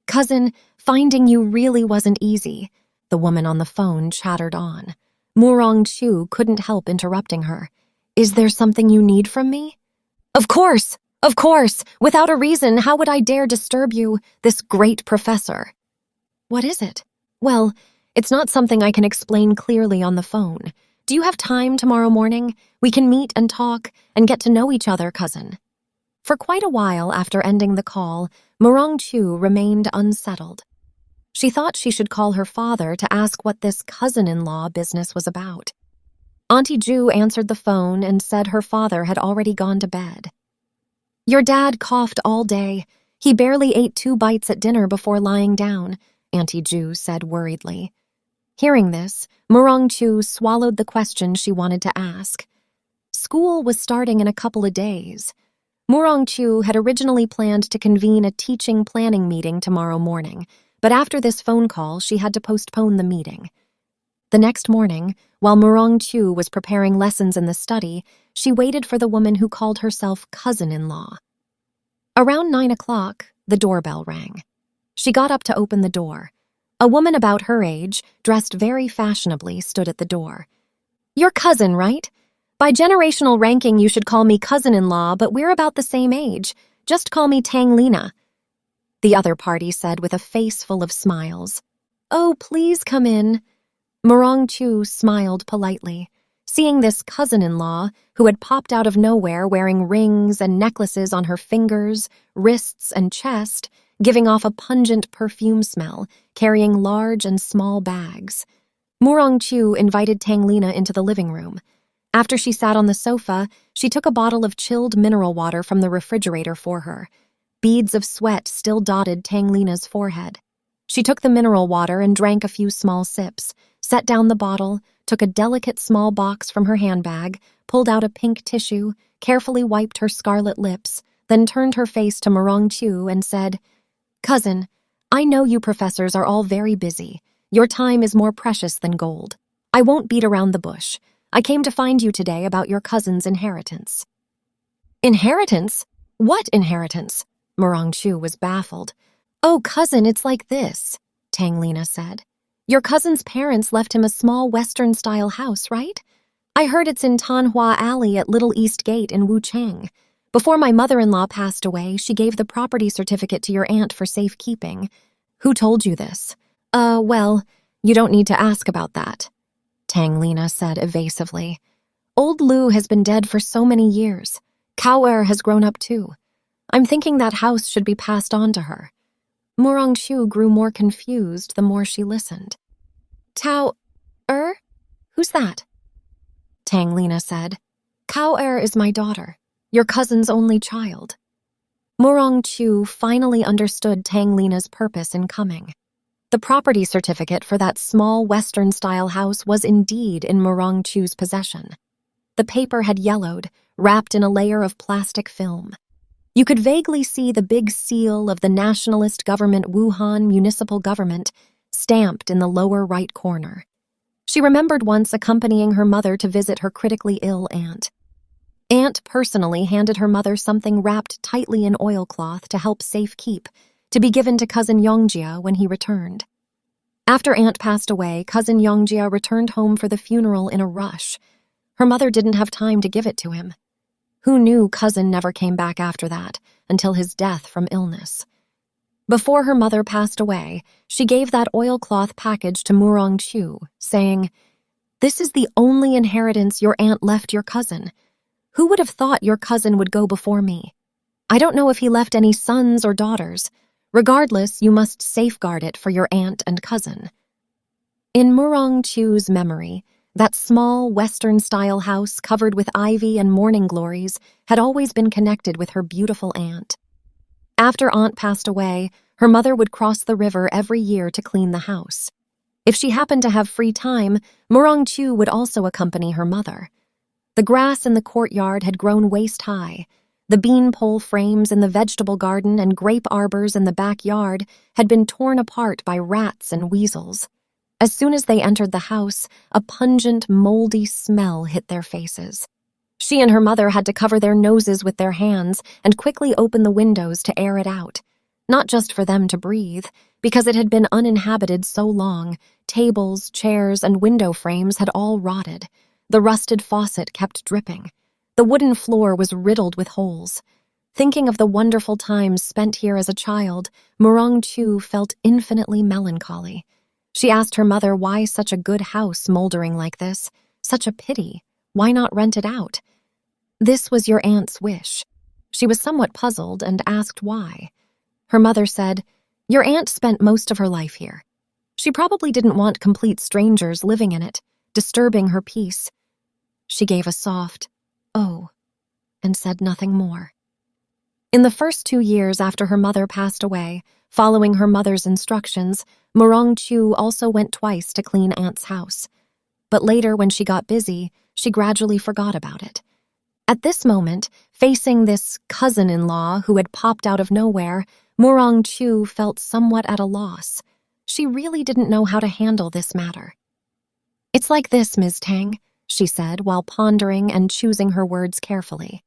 Cousin, finding you really wasn't easy." The woman on the phone chattered on. Murong Chu couldn't help interrupting her. "Is there something you need from me?" Of course! Without a reason, how would I dare disturb you, this great professor?" "What is it?" "Well, it's not something I can explain clearly on the phone. Do you have time tomorrow morning? We can meet and talk and get to know each other, cousin." For quite a while after ending the call, Murong Chu remained unsettled. She thought she should call her father to ask what this cousin-in-law business was about. Auntie Ju answered the phone and said her father had already gone to bed. "Your dad coughed all day. He barely ate 2 bites at dinner before lying down," Auntie Ju said worriedly. Hearing this, Murong Chu swallowed the question she wanted to ask. School was starting in a couple of days. Murong Chu had originally planned to convene a teaching planning meeting tomorrow morning, but after this phone call, she had to postpone the meeting. The next morning, while Murong Chu was preparing lessons in the study, she waited for the woman who called herself cousin-in-law. Around 9 o'clock, the doorbell rang. She got up to open the door. A woman about her age, dressed very fashionably, stood at the door. "Your cousin, right? By generational ranking, you should call me cousin-in-law, but we're about the same age. Just call me Tang Lina," the other party said with a face full of smiles. "Oh, please come in." Murong Chu smiled politely. Seeing this cousin-in-law, who had popped out of nowhere wearing rings and necklaces on her fingers, wrists, and chest, giving off a pungent perfume smell, carrying large and small bags. Murong Chu invited Tang Lina into the living room. After she sat on the sofa, she took a bottle of chilled mineral water from the refrigerator for her. Beads of sweat still dotted Tang Lina's forehead. She took the mineral water and drank a few small sips, set down the bottle, took a delicate small box from her handbag, pulled out a pink tissue, carefully wiped her scarlet lips, then turned her face to Morong-Chu and said, "Cousin, I know you professors are all very busy. Your time is more precious than gold. I won't beat around the bush. I came to find you today about your cousin's inheritance." "Inheritance? What inheritance?" Morong-Chu was baffled. "Oh, cousin, it's like this," Tang Lina said. "Your cousin's parents left him a small Western-style house, right? I heard it's in Tanhua Alley at Little East Gate in Wuchang. Before my mother-in-law passed away, she gave the property certificate to your aunt for safekeeping. Who told you this?" Well, you don't need to ask about that," Tang Lina said evasively. "Old Liu has been dead for so many years. Kao has grown up too. I'm thinking that house should be passed on to her." Morong-Chu grew more confused the more she listened. "Tao Who's that?" Tang Lina said. "Kao is my daughter, your cousin's only child." Morong-Chu finally understood Tang Lina's purpose in coming. The property certificate for that small Western-style house was indeed in Morong-Chu's possession. The paper had yellowed, wrapped in a layer of plastic film. You could vaguely see the big seal of the nationalist government Wuhan municipal government stamped in the lower right corner. She remembered once accompanying her mother to visit her critically ill aunt. Aunt personally handed her mother something wrapped tightly in oilcloth to help safekeep, to be given to cousin Yongjia when he returned. After Aunt passed away, cousin Yongjia returned home for the funeral in a rush. Her mother didn't have time to give it to him. Who knew cousin never came back after that, until his death from illness. Before her mother passed away, she gave that oilcloth package to Morong-Chu, saying, "This is the only inheritance your aunt left your cousin. Who would have thought your cousin would go before me? I don't know if he left any sons or daughters. Regardless, you must safeguard it for your aunt and cousin." In Morong-Chu's memory, that small Western-style house covered with ivy and morning glories had always been connected with her beautiful aunt. After Aunt passed away, her mother would cross the river every year to clean the house. If she happened to have free time, Morong-Chu would also accompany her mother. The grass in the courtyard had grown waist-high. The beanpole frames in the vegetable garden and grape arbors in the backyard had been torn apart by rats and weasels. As soon as they entered the house, a pungent, moldy smell hit their faces. She and her mother had to cover their noses with their hands and quickly open the windows to air it out. Not just for them to breathe, because it had been uninhabited so long. Tables, chairs, and window frames had all rotted. The rusted faucet kept dripping. The wooden floor was riddled with holes. Thinking of the wonderful times spent here as a child, Morong-Chu felt infinitely melancholy. She asked her mother why such a good house moldering like this. Such a pity. Why not rent it out? This was your aunt's wish. She was somewhat puzzled and asked why. Her mother said, "Your aunt spent most of her life here. She probably didn't want complete strangers living in it, disturbing her peace." She gave a soft, "Oh," and said nothing more. In the first 2 years after her mother passed away, following her mother's instructions, Morong-Chu also went twice to clean Aunt's house. But later, when she got busy, she gradually forgot about it. At this moment, facing this cousin-in-law who had popped out of nowhere, Morong-Chu felt somewhat at a loss. She really didn't know how to handle this matter. "It's like this, Ms. Tang," she said while pondering and choosing her words carefully.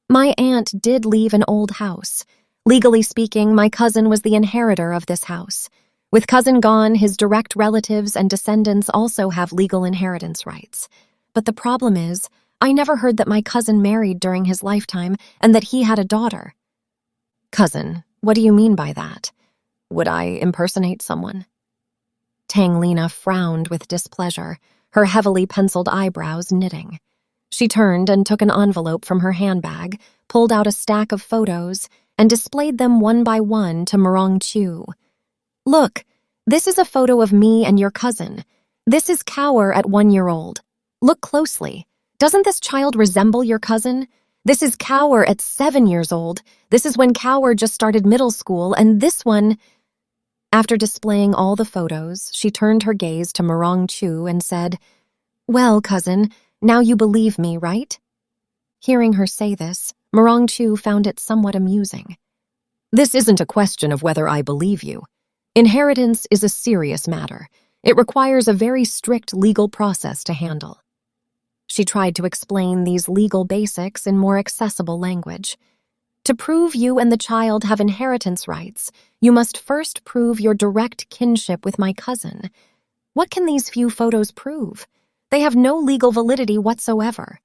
"My aunt did leave an old house. Legally speaking, my cousin was the inheritor of this house. With cousin gone, his direct relatives and descendants also have legal inheritance rights. But the problem is, I never heard that my cousin married during his lifetime and that he had a daughter." "Cousin, what do you mean by that? Would I impersonate someone?" Tang Lina frowned with displeasure, her heavily penciled eyebrows knitting. She turned and took an envelope from her handbag, pulled out a stack of photos, and displayed them one by one to Morong-Chu. "Look, this is a photo of me and your cousin. This is Kao at 1 year old. Look closely. Doesn't this child resemble your cousin? This is Kao at 7 years old. This is when Kao just started middle school, and this one..." After displaying all the photos, she turned her gaze to Murong Chu and said, "Well, cousin, now you believe me, right?" Hearing her say this, Murong Chu found it somewhat amusing. "This isn't a question of whether I believe you. Inheritance is a serious matter. It requires a very strict legal process to handle." She tried to explain these legal basics in more accessible language. "To prove you and the child have inheritance rights, you must first prove your direct kinship with my cousin. What can these few photos prove? They have no legal validity whatsoever."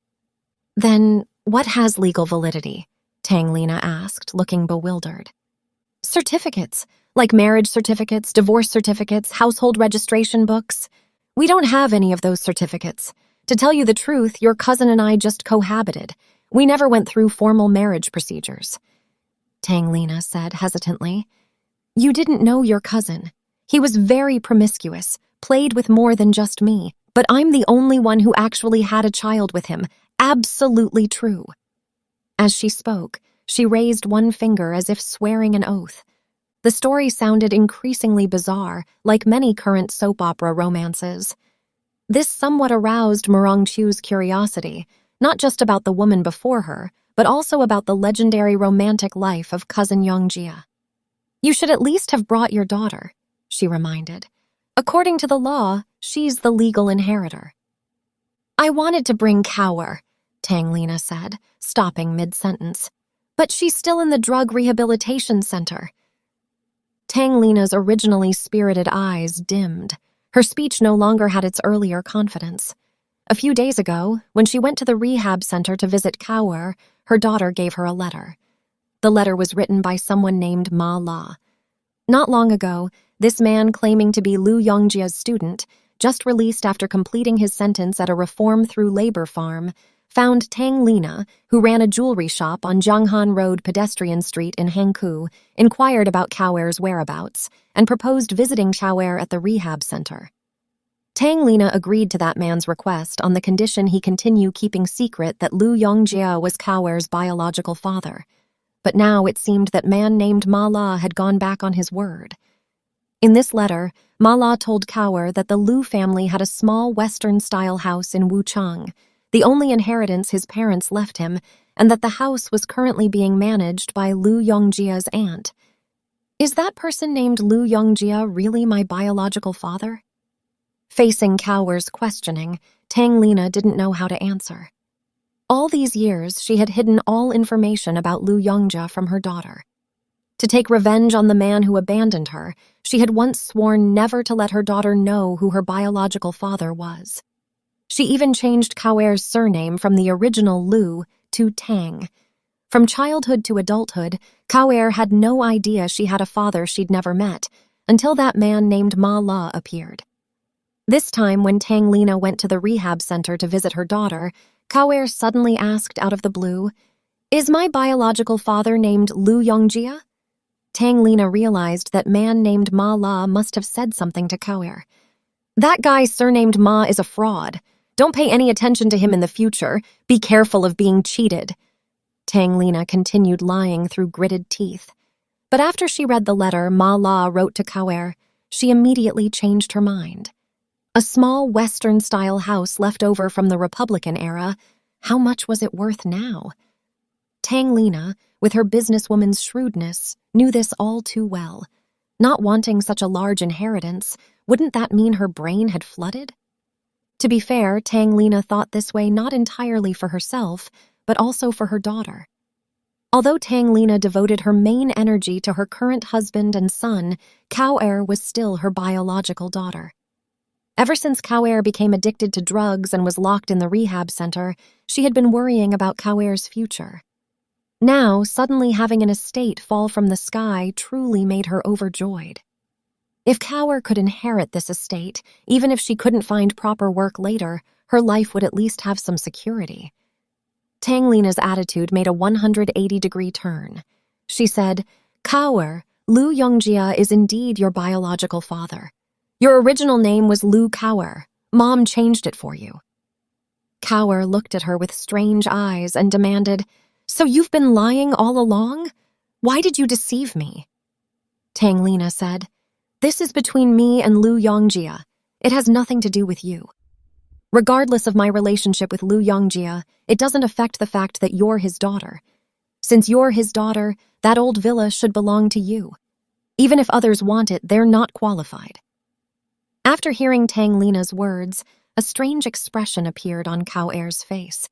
"Then what has legal validity?" Tang Lina asked, looking bewildered. "Certificates, like marriage certificates, divorce certificates, household registration books. We don't have any of those certificates. To tell you the truth, your cousin and I just cohabited. We never went through formal marriage procedures." Tang Lina said hesitantly. "You didn't know your cousin. He was very promiscuous, played with more than just me, but I'm the only one who actually had a child with him. Absolutely true." As she spoke, she raised one finger as if swearing an oath. The story sounded increasingly bizarre, like many current soap opera romances. This somewhat aroused Murong Chu's curiosity, not just about the woman before her, but also about the legendary romantic life of cousin Yongjia. "You should at least have brought your daughter," she reminded. "According to the law, she's the legal inheritor." "I wanted to bring Kaur," Tang Lina said, stopping mid-sentence. "But she's still in the drug rehabilitation center." Tang Lina's originally spirited eyes dimmed. Her speech no longer had its earlier confidence. A few days ago, when she went to the rehab center to visit Kaur, her daughter gave her a letter. The letter was written by someone named Ma La. Not long ago, this man claiming to be Liu Yongjia's student, just released after completing his sentence at a reform-through-labor farm, found Tang Lina, who ran a jewelry shop on Jianghan Road Pedestrian Street in Hangkou, inquired about Kaur's whereabouts, and proposed visiting Kaur at the rehab center. Tang Lina agreed to that man's request on the condition he continue keeping secret that Liu Yongjia was Kaur's biological father. But now it seemed that man named Ma La had gone back on his word. In this letter, Ma La told Kaur that the Liu family had a small Western-style house in Wuchang, the only inheritance his parents left him, and that the house was currently being managed by Liu Yongjia's aunt. Is that person named Liu Yongjia really my biological father? Facing Kaur's questioning, Tang Lina didn't know how to answer. All these years, she had hidden all information about Liu Yongjia from her daughter. To take revenge on the man who abandoned her, she had once sworn never to let her daughter know who her biological father was. She even changed Kaur's surname from the original Liu to Tang. From childhood to adulthood, Kaur had no idea she had a father she'd never met, until that man named Ma La appeared. This time, when Tang Lina went to the rehab center to visit her daughter, Kaur suddenly asked out of the blue, "Is my biological father named Liu Yongjia?" Tang Lina realized that man named Ma La must have said something to Kaur. "That guy surnamed Ma is a fraud. Don't pay any attention to him in the future. Be careful of being cheated." Tang Lina continued lying through gritted teeth. But after she read the letter Ma La wrote to Kaur, she immediately changed her mind. A small Western-style house left over from the Republican era, how much was it worth now? Tang Lina, with her businesswoman's shrewdness, knew this all too well. Not wanting such a large inheritance, wouldn't that mean her brain had flooded? To be fair, Tang Lina thought this way not entirely for herself, but also for her daughter. Although Tang Lina devoted her main energy to her current husband and son, Kaur was still her biological daughter. Ever since Kaur became addicted to drugs and was locked in the rehab center, she had been worrying about Kaur's future. Now, suddenly having an estate fall from the sky truly made her overjoyed. If Kaur could inherit this estate, even if she couldn't find proper work later, her life would at least have some security. Tang Lina's attitude made a 180-degree turn. She said, "Kaur, Liu Yongjia is indeed your biological father. Your original name was Liu Kaur. Mom changed it for you." Kaur looked at her with strange eyes and demanded, "So you've been lying all along? Why did you deceive me?" Tang Lina said, This is between me and Liu Yongjia. It has nothing to do with you. Regardless of my relationship with Liu Yongjia, it doesn't affect the fact that you're his daughter. Since you're his daughter, that old villa should belong to you. Even if others want it, they're not qualified. After hearing Tang Lina's words, a strange expression appeared on Cao Er's face.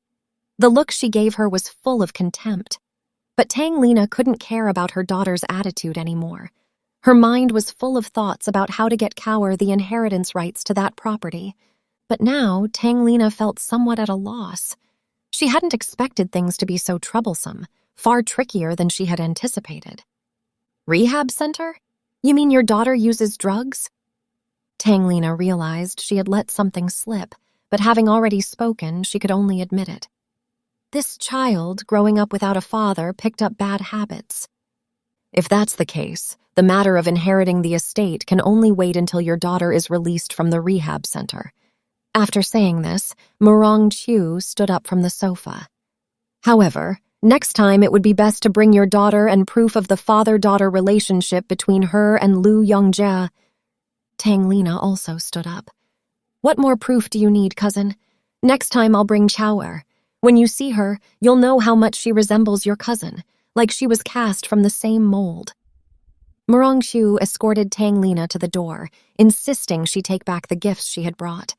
The look she gave her was full of contempt. But Tang Lina couldn't care about her daughter's attitude anymore. Her mind was full of thoughts about how to get Cao Er the inheritance rights to that property. But now, Tang Lina felt somewhat at a loss. She hadn't expected things to be so troublesome, far trickier than she had anticipated. Rehab center? You mean your daughter uses drugs? Tang Lina realized she had let something slip, but having already spoken, she could only admit it. This child, growing up without a father, picked up bad habits. If that's the case, the matter of inheriting the estate can only wait until your daughter is released from the rehab center. After saying this, Murong Chu stood up from the sofa. However, next time it would be best to bring your daughter and proof of the father-daughter relationship between her and Liu Yongjia. Tang Lina also stood up. What more proof do you need, cousin? Next time I'll bring Cao Er. When you see her, you'll know how much she resembles your cousin, like she was cast from the same mold. Murong Chu escorted Tang Lina to the door, insisting she take back the gifts she had brought.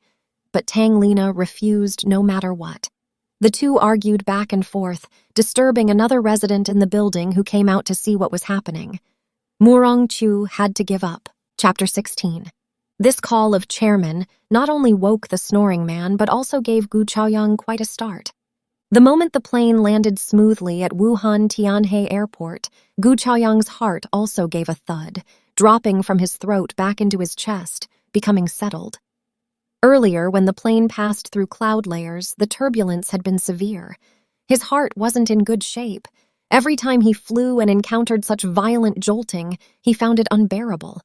But Tang Lina refused no matter what. The two argued back and forth, disturbing another resident in the building who came out to see what was happening. Murong Chu had to give up. Chapter 16. This call of chairman not only woke the snoring man, but also gave Gu Chaoyang quite a start. The moment the plane landed smoothly at Wuhan Tianhe Airport, Gu Chaoyang's heart also gave a thud, dropping from his throat back into his chest, becoming settled. Earlier, when the plane passed through cloud layers, the turbulence had been severe. His heart wasn't in good shape. Every time he flew and encountered such violent jolting, he found it unbearable.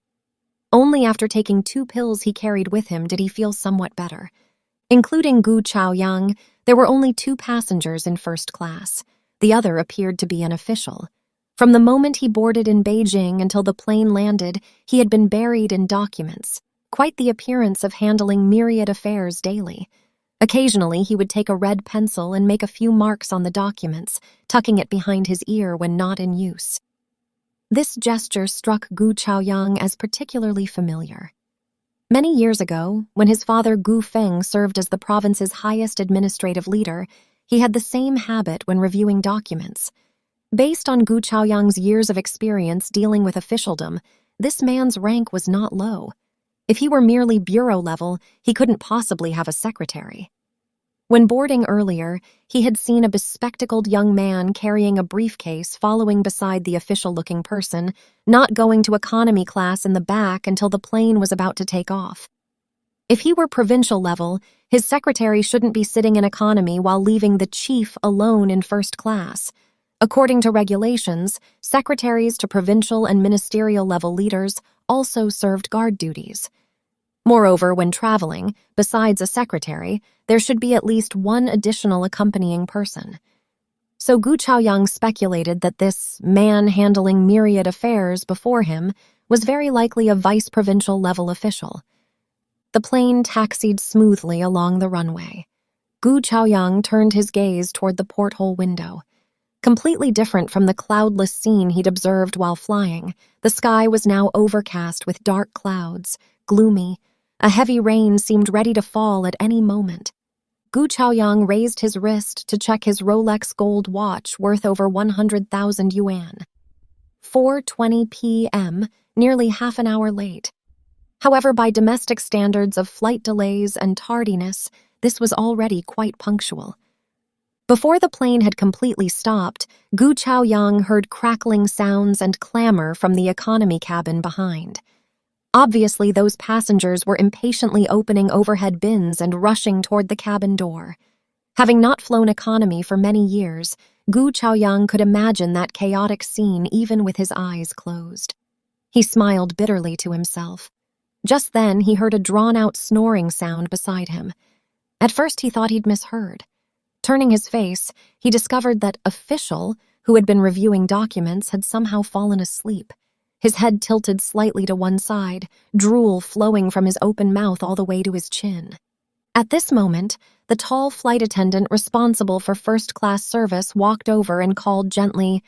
Only after taking 2 pills he carried with him did he feel somewhat better. Including Gu Chaoyang, there were only 2 passengers in first class. The other appeared to be an official. From the moment he boarded in Beijing until the plane landed, he had been buried in documents, quite the appearance of handling myriad affairs daily. Occasionally, he would take a red pencil and make a few marks on the documents, tucking it behind his ear when not in use. This gesture struck Gu Chaoyang as particularly familiar. Many years ago, when his father Gu Feng served as the province's highest administrative leader, he had the same habit when reviewing documents. Based on Gu Chaoyang's years of experience dealing with officialdom, this man's rank was not low. If he were merely bureau level, he couldn't possibly have a secretary. When boarding earlier, he had seen a bespectacled young man carrying a briefcase following beside the official-looking person, not going to economy class in the back until the plane was about to take off. If he were provincial level, his secretary shouldn't be sitting in economy while leaving the chief alone in first class. According to regulations, secretaries to provincial and ministerial level leaders also served guard duties. Moreover, when traveling, besides a secretary, there should be at least 1 additional accompanying person. So Gu Chaoyang speculated that this man handling myriad affairs before him was very likely a vice-provincial level official. The plane taxied smoothly along the runway. Gu Chaoyang turned his gaze toward the porthole window. Completely different from the cloudless scene he'd observed while flying, the sky was now overcast with dark clouds, gloomy. A heavy rain seemed ready to fall at any moment. Gu Chaoyang raised his wrist to check his Rolex gold watch worth over 100,000 yuan. 4:20 p.m., nearly half an hour late. However, by domestic standards of flight delays and tardiness, this was already quite punctual. Before the plane had completely stopped, Gu Chaoyang heard crackling sounds and clamor from the economy cabin behind. Obviously, those passengers were impatiently opening overhead bins and rushing toward the cabin door. Having not flown economy for many years, Gu Chaoyang could imagine that chaotic scene even with his eyes closed. He smiled bitterly to himself. Just then, he heard a drawn-out snoring sound beside him. At first, he thought he'd misheard. Turning his face, he discovered that official, who had been reviewing documents, had somehow fallen asleep. his head tilted slightly to one side, drool flowing from his open mouth all the way to his chin. At this moment, the tall flight attendant responsible for first-class service walked over and called gently,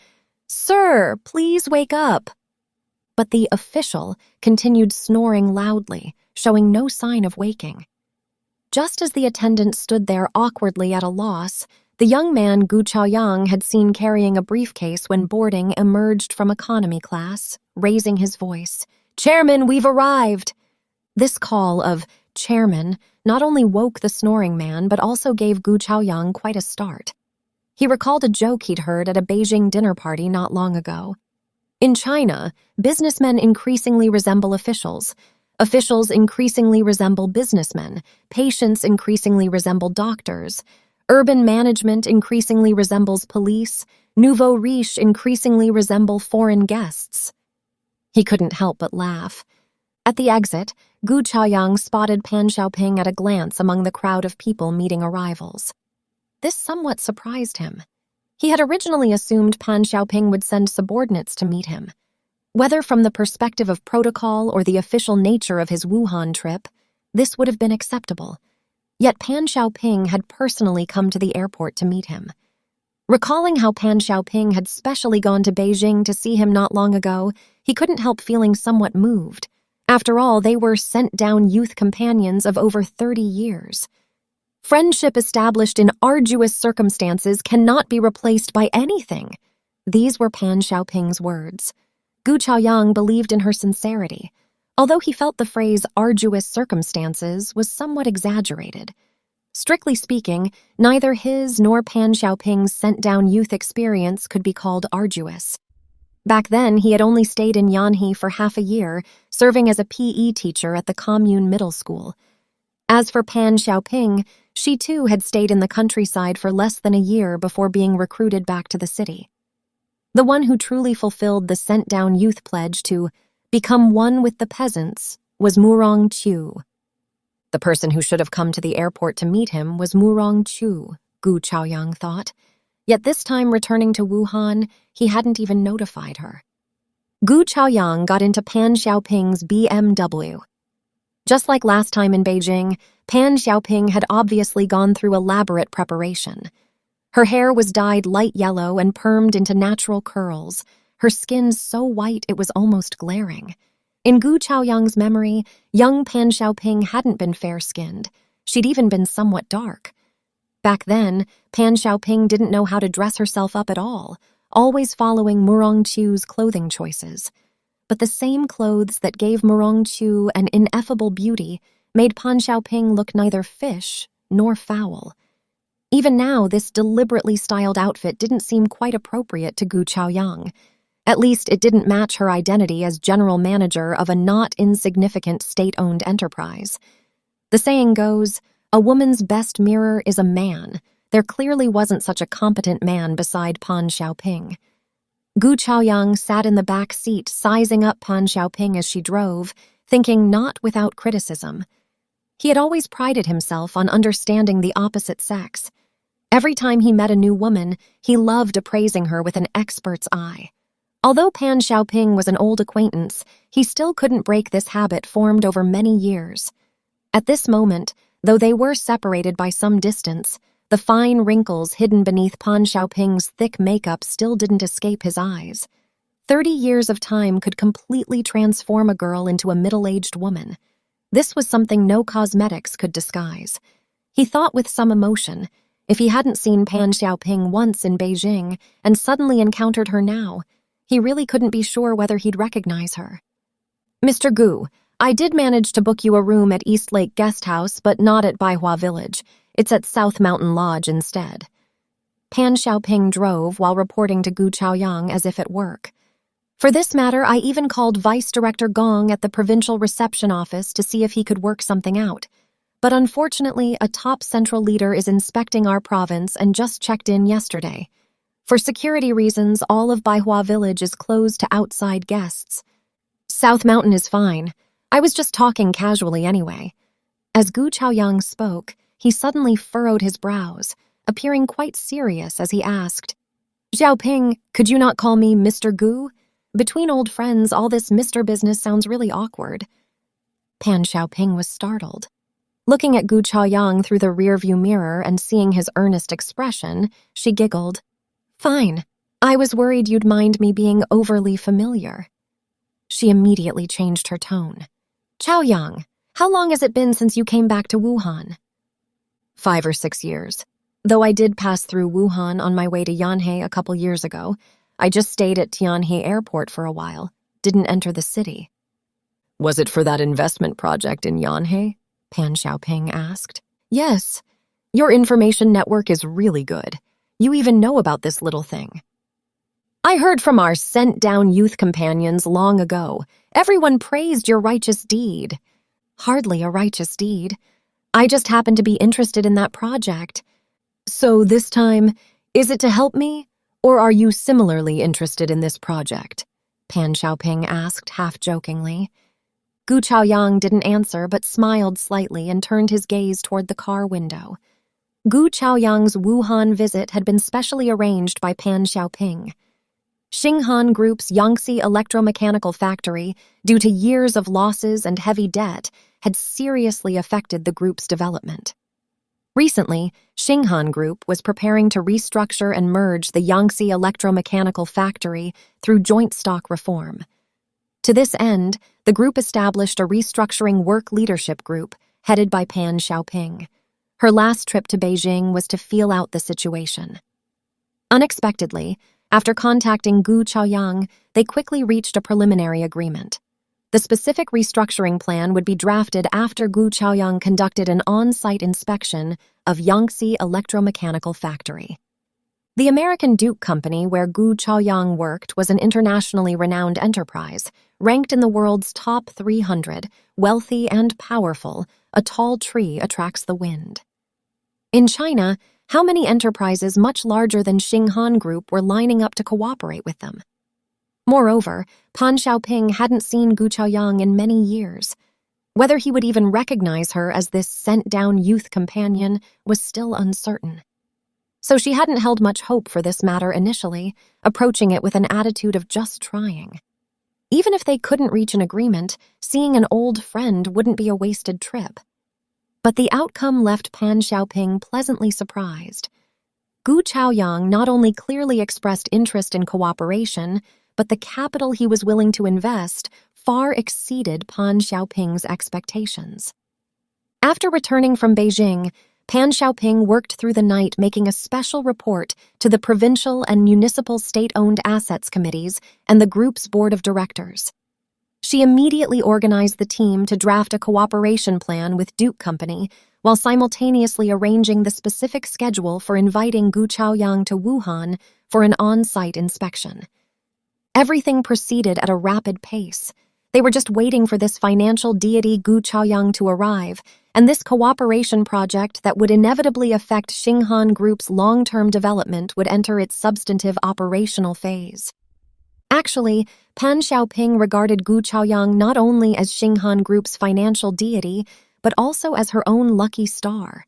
"Sir, please wake up." But the official continued snoring loudly, showing no sign of waking. Just as the attendant stood there awkwardly at a loss, the young man Gu Chaoyang had seen carrying a briefcase when boarding emerged from economy class, raising his voice. "Chairman, we've arrived!" This call of "Chairman" not only woke the snoring man but also gave Gu Chaoyang quite a start. He recalled a joke he'd heard at a Beijing dinner party not long ago. In China, businessmen increasingly resemble officials. Officials increasingly resemble businessmen. Patients increasingly resemble doctors. Urban management increasingly resembles police. Nouveau riche increasingly resemble foreign guests. He couldn't help but laugh. At the exit, Gu Chaoyang spotted Pan Xiaoping at a glance among the crowd of people meeting arrivals. This somewhat surprised him. He had originally assumed Pan Xiaoping would send subordinates to meet him. Whether from the perspective of protocol or the official nature of his Wuhan trip, this would have been acceptable. Yet Pan Xiaoping had personally come to the airport to meet him. Recalling how Pan Xiaoping had specially gone to Beijing to see him not long ago, he couldn't help feeling somewhat moved. After all, they were sent-down youth companions of over 30 years. Friendship established in arduous circumstances cannot be replaced by anything. These were Pan Xiaoping's words. Gu Chaoyang believed in her sincerity, although he felt the phrase arduous circumstances was somewhat exaggerated. Strictly speaking, neither his nor Pan Xiaoping's sent-down youth experience could be called arduous. Back then, he had only stayed in Yanhe for half a year, serving as a PE teacher at the commune middle school. As for Pan Xiaoping, she too had stayed in the countryside for less than a year before being recruited back to the city. The one who truly fulfilled the sent-down youth pledge to become one with the peasants was Murong Chu. The person who should have come to the airport to meet him was Murong Chu, Gu Chaoyang thought. Yet this time returning to Wuhan, he hadn't even notified her. Gu Chaoyang got into Pan Xiaoping's BMW. Just like last time in Beijing, Pan Xiaoping had obviously gone through elaborate preparation. Her hair was dyed light yellow and permed into natural curls, her skin so white it was almost glaring. In Gu Chaoyang's memory, young Pan Xiaoping hadn't been fair-skinned. She'd even been somewhat dark. Back then, Pan Xiaoping didn't know how to dress herself up at all, always following Murong Chu's clothing choices. But the same clothes that gave Murong Chu an ineffable beauty made Pan Xiaoping look neither fish nor foul. Even now, this deliberately styled outfit didn't seem quite appropriate to Gu Chaoyang. At least it didn't match her identity as general manager of a not insignificant state-owned enterprise. The saying goes, "A woman's best mirror is a man." There clearly wasn't such a competent man beside Pan Xiaoping. Gu Chaoyang sat in the back seat, sizing up Pan Xiaoping as she drove, thinking not without criticism. He had always prided himself on understanding the opposite sex. Every time he met a new woman, he loved appraising her with an expert's eye. Although Pan Xiaoping was an old acquaintance, he still couldn't break this habit formed over many years. At this moment, though they were separated by some distance, the fine wrinkles hidden beneath Pan Xiaoping's thick makeup still didn't escape his eyes. 30 years of time could completely transform a girl into a middle-aged woman. This was something no cosmetics could disguise. He thought with some emotion, if he hadn't seen Pan Xiaoping once in Beijing and suddenly encountered her now, he really couldn't be sure whether he'd recognize her. "Mr. Gu, I did manage to book you a room at East Lake Guest House, but not at Baihua Village. It's at South Mountain Lodge instead." Pan Xiaoping drove while reporting to Gu Chaoyang as if at work. "For this matter, I even called Vice Director Gong at the provincial reception office to see if he could work something out. But unfortunately, a top central leader is inspecting our province and just checked in yesterday. For security reasons, all of Baihua Village is closed to outside guests. South Mountain is fine. I was just talking casually anyway." As Gu Chaoyang spoke, he suddenly furrowed his brows, appearing quite serious as he asked, "Xiaoping, could you not call me Mr. Gu?" Between old friends, all this Mr. Business sounds really awkward. Pan Xiaoping was startled. Looking at Gu Chaoyang through the rearview mirror and seeing his earnest expression, she giggled. Fine. I was worried you'd mind me being overly familiar. She immediately changed her tone. Chaoyang, how long has it been since you came back to Wuhan? 5 or 6 years. Though I did pass through Wuhan on my way to Yanhe a couple years ago, I just stayed at Tianhe Airport for a while, didn't enter the city. Was it for that investment project in Yanhe? Pan Xiaoping asked. Yes. Your information network is really good. You even know about this little thing. I heard from our sent-down youth companions long ago. Everyone praised your righteous deed. Hardly a righteous deed. I just happened to be interested in that project. So this time, is it to help me, or are you similarly interested in this project? Pan Xiaoping asked half-jokingly. Gu Chaoyang didn't answer but smiled slightly and turned his gaze toward the car window. Gu Chaoyang's Wuhan visit had been specially arranged by Pan Xiaoping. Xinghan Group's Yangtze electromechanical factory, due to years of losses and heavy debt, had seriously affected the group's development. Recently, Xinghan Group was preparing to restructure and merge the Yangtze electromechanical factory through joint stock reform. To this end, the group established a restructuring work leadership group headed by Pan Xiaoping. Her last trip to Beijing was to feel out the situation. Unexpectedly, after contacting Gu Chaoyang, they quickly reached a preliminary agreement. The specific restructuring plan would be drafted after Gu Chaoyang conducted an on-site inspection of Yangtze electromechanical factory. The American Duke Company where Gu Chaoyang worked was an internationally renowned enterprise, ranked in the world's top 300, wealthy and powerful. A tall tree attracts the wind. In China, how many enterprises much larger than Xinghan Group were lining up to cooperate with them? Moreover, Pan Xiaoping hadn't seen Gu Chaoyang in many years. Whether he would even recognize her as this sent-down youth companion was still uncertain. So she hadn't held much hope for this matter initially, approaching it with an attitude of just trying. Even if they couldn't reach an agreement, seeing an old friend wouldn't be a wasted trip. But the outcome left Pan Xiaoping pleasantly surprised. Gu Chaoyang not only clearly expressed interest in cooperation, but the capital he was willing to invest far exceeded Pan Xiaoping's expectations. After returning from Beijing, Pan Xiaoping worked through the night making a special report to the provincial and municipal state-owned assets committees and the group's board of directors. She immediately organized the team to draft a cooperation plan with Duke Company while simultaneously arranging the specific schedule for inviting Gu Chaoyang to Wuhan for an on-site inspection. Everything proceeded at a rapid pace. They were just waiting for this financial deity Gu Chaoyang to arrive, and this cooperation project that would inevitably affect Xinghan Group's long-term development would enter its substantive operational phase. Actually, Pan Xiaoping regarded Gu Chaoyang not only as Xinghan Group's financial deity, but also as her own lucky star.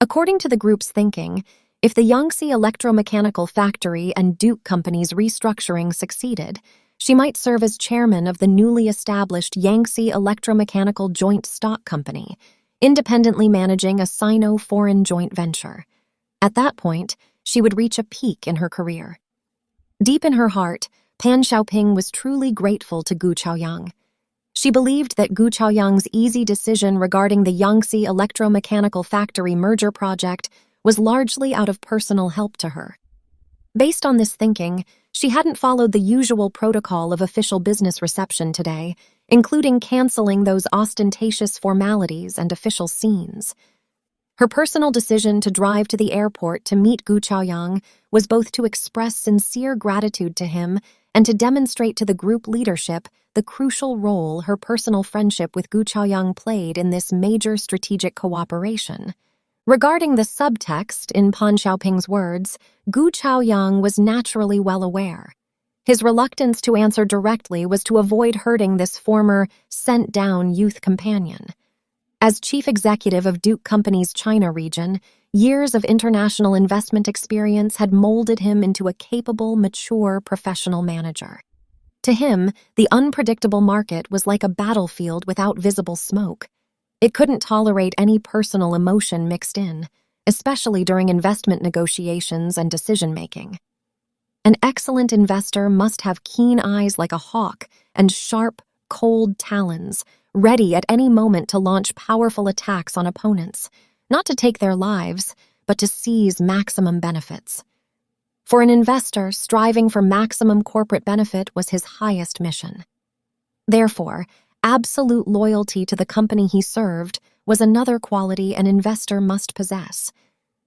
According to the group's thinking, if the Yangtze electromechanical factory and Duke Company's restructuring succeeded, she might serve as chairman of the newly established Yangtze Electromechanical Joint Stock Company, independently managing a Sino-foreign joint venture. At that point, she would reach a peak in her career. Deep in her heart, Pan Xiaoping was truly grateful to Gu Chaoyang. She believed that Gu Chaoyang's easy decision regarding the Yangtze Electromechanical Factory merger project was largely out of personal help to her. Based on this thinking, she hadn't followed the usual protocol of official business reception today, including canceling those ostentatious formalities and official scenes. Her personal decision to drive to the airport to meet Gu Chaoyang was both to express sincere gratitude to him and to demonstrate to the group leadership the crucial role her personal friendship with Gu Chaoyang played in this major strategic cooperation. Regarding the subtext in Pan Xiaoping's words, Gu Chaoyang was naturally well aware. His reluctance to answer directly was to avoid hurting this former sent-down youth companion. As chief executive of Duke Company's China region, years of international investment experience had molded him into a capable, mature professional manager. To him, the unpredictable market was like a battlefield without visible smoke. It couldn't tolerate any personal emotion mixed in, especially during investment negotiations and decision-making. An excellent investor must have keen eyes like a hawk and sharp, cold talons, ready at any moment to launch powerful attacks on opponents, not to take their lives, but to seize maximum benefits. For an investor, striving for maximum corporate benefit was his highest mission. Therefore, absolute loyalty to the company he served was another quality an investor must possess.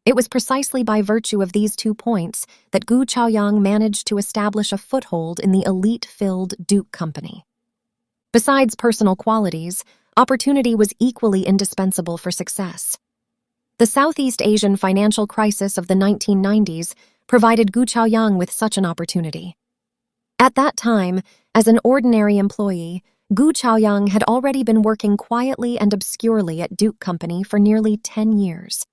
It was precisely by virtue of these 2 points that Gu Chaoyang managed to establish a foothold in the elite-filled Duke Company. Besides personal qualities, opportunity was equally indispensable for success. The Southeast Asian financial crisis of the 1990s provided Gu Chaoyang with such an opportunity. At that time, as an ordinary employee, Gu Chaoyang had already been working quietly and obscurely at Duke Company for nearly 10 years.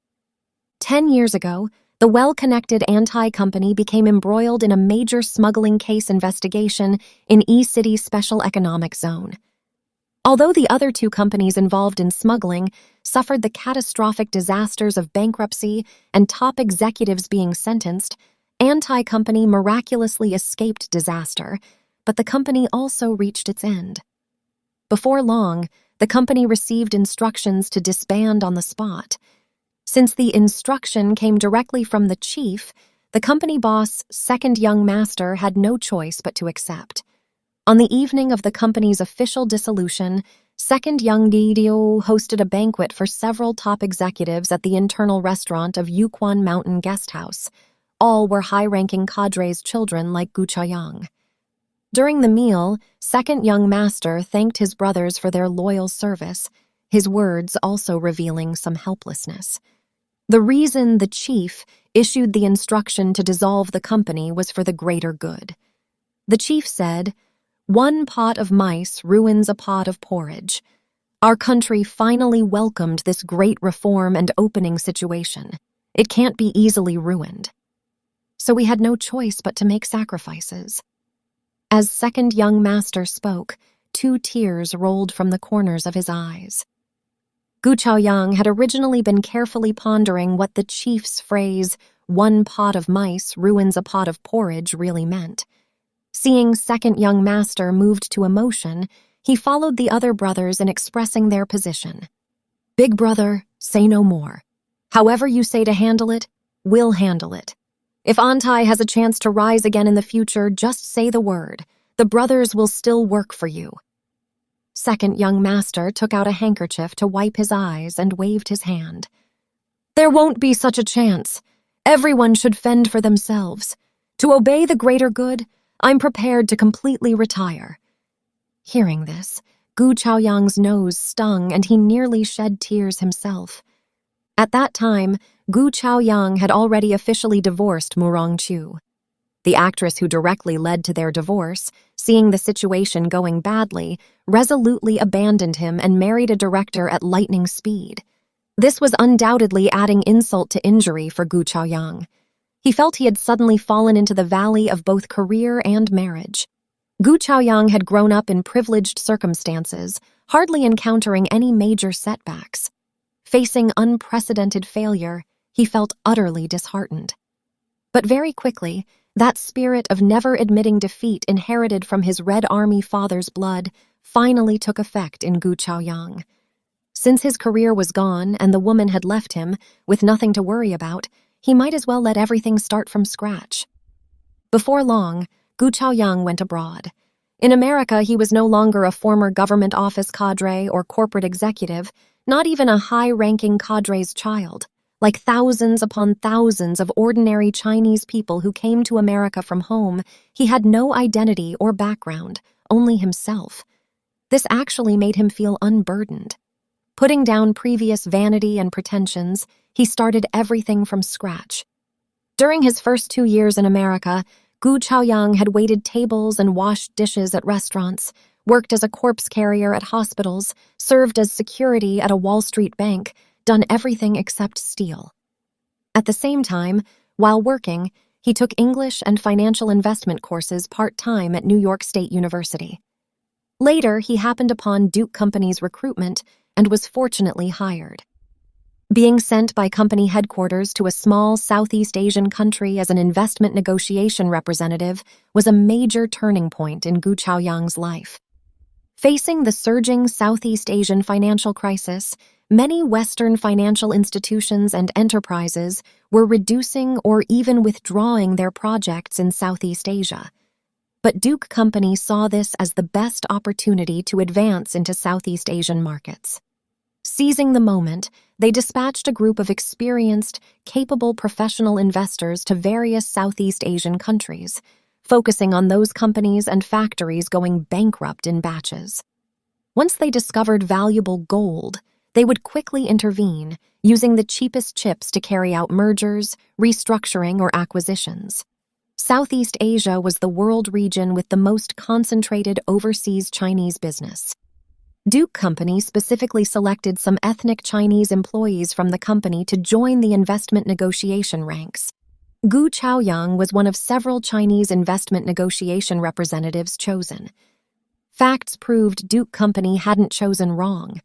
10 years ago, the well-connected anti-company became embroiled in a major smuggling case investigation in E-City's Special Economic Zone. Although the other 2 companies involved in smuggling suffered the catastrophic disasters of bankruptcy and top executives being sentenced, anti-company miraculously escaped disaster, but the company also reached its end. Before long, the company received instructions to disband on the spot. Since the instruction came directly from the chief, the company boss, second young master, had no choice but to accept. On the evening of the company's official dissolution, second young Dio hosted a banquet for several top executives at the internal restaurant of Yukon Mountain Guest House. All were high-ranking cadres' children like Gu Chaoyang. During the meal, second young master thanked his brothers for their loyal service, his words also revealing some helplessness. The reason the chief issued the instruction to dissolve the company was for the greater good. The chief said, "One pot of mice ruins a pot of porridge. Our country finally welcomed this great reform and opening situation. It can't be easily ruined." So we had no choice but to make sacrifices. As second young master spoke, 2 tears rolled from the corners of his eyes. Gu Chaoyang had originally been carefully pondering what the chief's phrase, "one pot of mice ruins a pot of porridge," really meant. Seeing second young master moved to emotion, he followed the other brothers in expressing their position. "Big brother, say no more. However you say to handle it, we'll handle it. If Antai has a chance to rise again in the future, just say the word. The brothers will still work for you." Second young master took out a handkerchief to wipe his eyes and waved his hand. "There won't be such a chance. Everyone should fend for themselves. To obey the greater good, I'm prepared to completely retire." Hearing this, Gu Chaoyang's nose stung and he nearly shed tears himself. At that time, Gu Chaoyang had already officially divorced Murong Chu. The actress who directly led to their divorce, seeing the situation going badly, resolutely abandoned him and married a director at lightning speed. This was undoubtedly adding insult to injury for Gu Chaoyang. He felt he had suddenly fallen into the valley of both career and marriage. Gu Chaoyang had grown up in privileged circumstances, hardly encountering any major setbacks. Facing unprecedented failure, he felt utterly disheartened. But very quickly, that spirit of never admitting defeat inherited from his Red Army father's blood finally took effect in Gu Chaoyang. Since his career was gone and the woman had left him, with nothing to worry about, he might as well let everything start from scratch. Before long, Gu Chaoyang went abroad. In America, he was no longer a former government office cadre or corporate executive, not even a high-ranking cadre's child. Like thousands upon thousands of ordinary Chinese people who came to America from home, he had no identity or background, only himself. This actually made him feel unburdened. Putting down previous vanity and pretensions, he started everything from scratch. During his first 2 years in America, Gu Chaoyang had waited tables and washed dishes at restaurants, worked as a corpse carrier at hospitals, served as security at a Wall Street bank, done everything except steal. At the same time, while working, he took English and financial investment courses part-time at New York State University. Later, he happened upon Duke Company's recruitment and was fortunately hired. Being sent by company headquarters to a small Southeast Asian country as an investment negotiation representative was a major turning point in Gu Chaoyang's life. Facing the surging Southeast Asian financial crisis, many Western financial institutions and enterprises were reducing or even withdrawing their projects in Southeast Asia. But Duke Company saw this as the best opportunity to advance into Southeast Asian markets. Seizing the moment, they dispatched a group of experienced, capable professional investors to various Southeast Asian countries, focusing on those companies and factories going bankrupt in batches. Once they discovered valuable gold, they would quickly intervene, using the cheapest chips to carry out mergers, restructuring, or acquisitions. Southeast Asia was the world region with the most concentrated overseas Chinese business. Duke Company specifically selected some ethnic Chinese employees from the company to join the investment negotiation ranks. Gu Chaoyang was one of several Chinese investment negotiation representatives chosen. Facts proved Duke Company hadn't chosen wrong.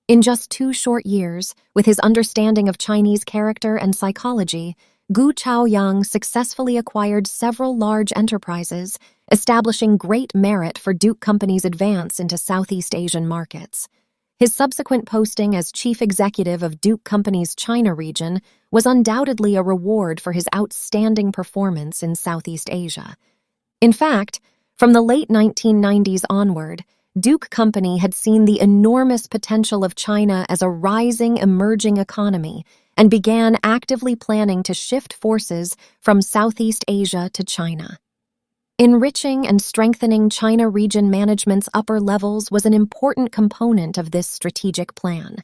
In just 2 short years, with his understanding of Chinese character and psychology, Gu Chaoyang successfully acquired several large enterprises, establishing great merit for Duke Company's advance into Southeast Asian markets. His subsequent posting as chief executive of Duke Company's China region was undoubtedly a reward for his outstanding performance in Southeast Asia. In fact, from the late 1990s onward, Duke Company had seen the enormous potential of China as a rising, emerging economy and began actively planning to shift forces from Southeast Asia to China. Enriching and strengthening China region management's upper levels was an important component of this strategic plan.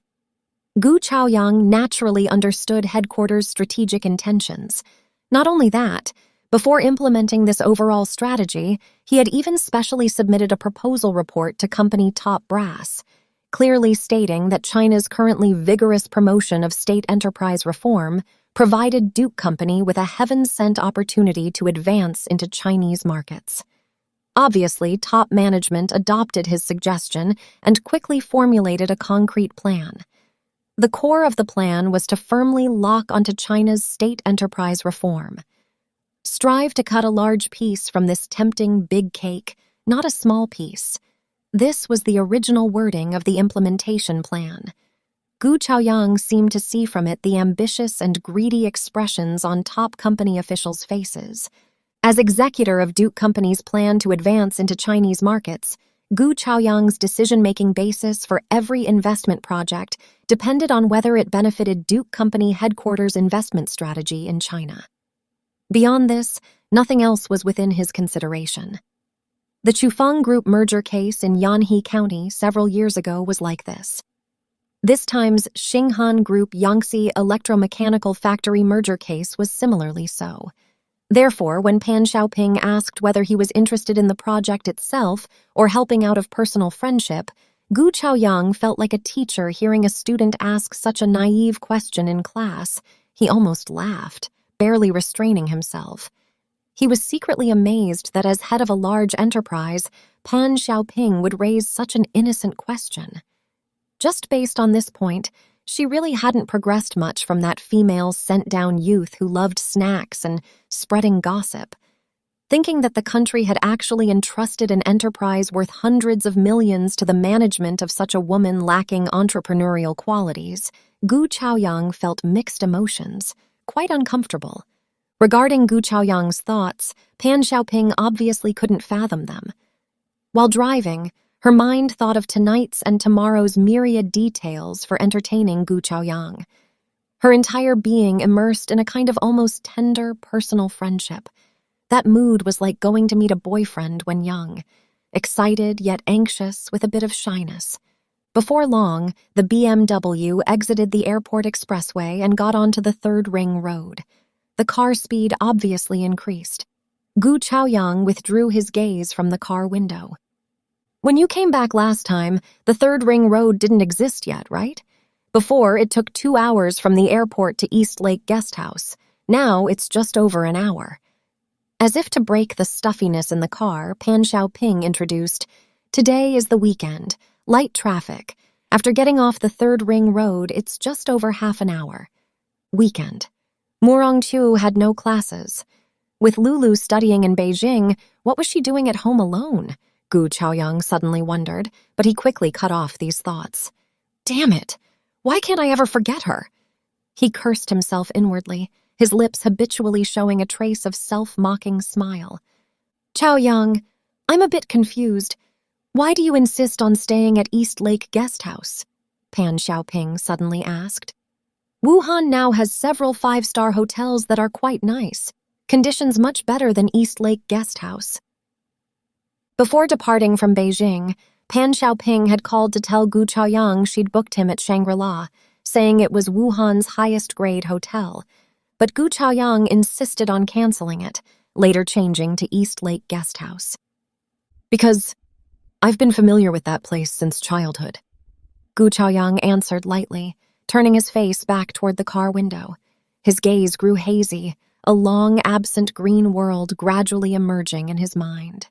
Gu Chaoyang naturally understood headquarters' strategic intentions. Not only that, before implementing this overall strategy, he had even specially submitted a proposal report to company top brass, clearly stating that China's currently vigorous promotion of state enterprise reform provided Duke Company with a heaven-sent opportunity to advance into Chinese markets. Obviously, top management adopted his suggestion and quickly formulated a concrete plan. The core of the plan was to firmly lock onto China's state enterprise reform. Strive to cut a large piece from this tempting big cake, not a small piece. This was the original wording of the implementation plan. Gu Chaoyang seemed to see from it the ambitious and greedy expressions on top company officials' faces. As executor of Duke Company's plan to advance into Chinese markets, Gu Chaoyang's decision-making basis for every investment project depended on whether it benefited Duke Company headquarters' investment strategy in China. Beyond this, nothing else was within his consideration. The Chufeng Group merger case in Yanhe County several years ago was like this. This time's Xinghan Group Yangtze electromechanical factory merger case was similarly so. Therefore, when Pan Xiaoping asked whether he was interested in the project itself or helping out of personal friendship, Gu Chaoyang felt like a teacher hearing a student ask such a naive question in class. He almost laughed, barely restraining himself. He was secretly amazed that as head of a large enterprise, Pan Xiaoping would raise such an innocent question. Just based on this point, she really hadn't progressed much from that female sent-down youth who loved snacks and spreading gossip. Thinking that the country had actually entrusted an enterprise worth hundreds of millions to the management of such a woman lacking entrepreneurial qualities, Gu Chaoyang felt mixed emotions, quite uncomfortable. Regarding Gu Chaoyang's thoughts, Pan Xiaoping obviously couldn't fathom them. While driving, her mind thought of tonight's and tomorrow's myriad details for entertaining Gu Chaoyang. Her entire being immersed in a kind of almost tender, personal friendship. That mood was like going to meet a boyfriend when young, excited yet anxious with a bit of shyness. Before long, the BMW exited the airport expressway and got onto the third ring road. The car speed obviously increased. Gu Chaoyang withdrew his gaze from the car window. When you came back last time, the third ring road didn't exist yet, right? Before, it took 2 hours from the airport to East Lake Guest House. Now it's just over an hour. As if to break the stuffiness in the car, Pan Xiaoping introduced, "Today is the weekend. Light traffic. After getting off the third ring road, it's just over half an hour." Weekend. Murongqiu had no classes. With Lulu studying in Beijing, what was she doing at home alone? Gu Chaoyang suddenly wondered, but he quickly cut off these thoughts. Damn it! Why can't I ever forget her? He cursed himself inwardly, his lips habitually showing a trace of self-mocking smile. Chaoyang, I'm a bit confused. Why do you insist on staying at East Lake Guest House? Pan Xiaoping suddenly asked. Wuhan now has several five-star hotels that are quite nice. Conditions much better than East Lake Guest House. Before departing from Beijing, Pan Xiaoping had called to tell Gu Chaoyang she'd booked him at Shangri-La, saying it was Wuhan's highest-grade hotel. But Gu Chaoyang insisted on canceling it, later changing to East Lake Guest House. Because I've been familiar with that place since childhood. Gu Chaoyang answered lightly, turning his face back toward the car window. His gaze grew hazy, a long, absent green world gradually emerging in his mind.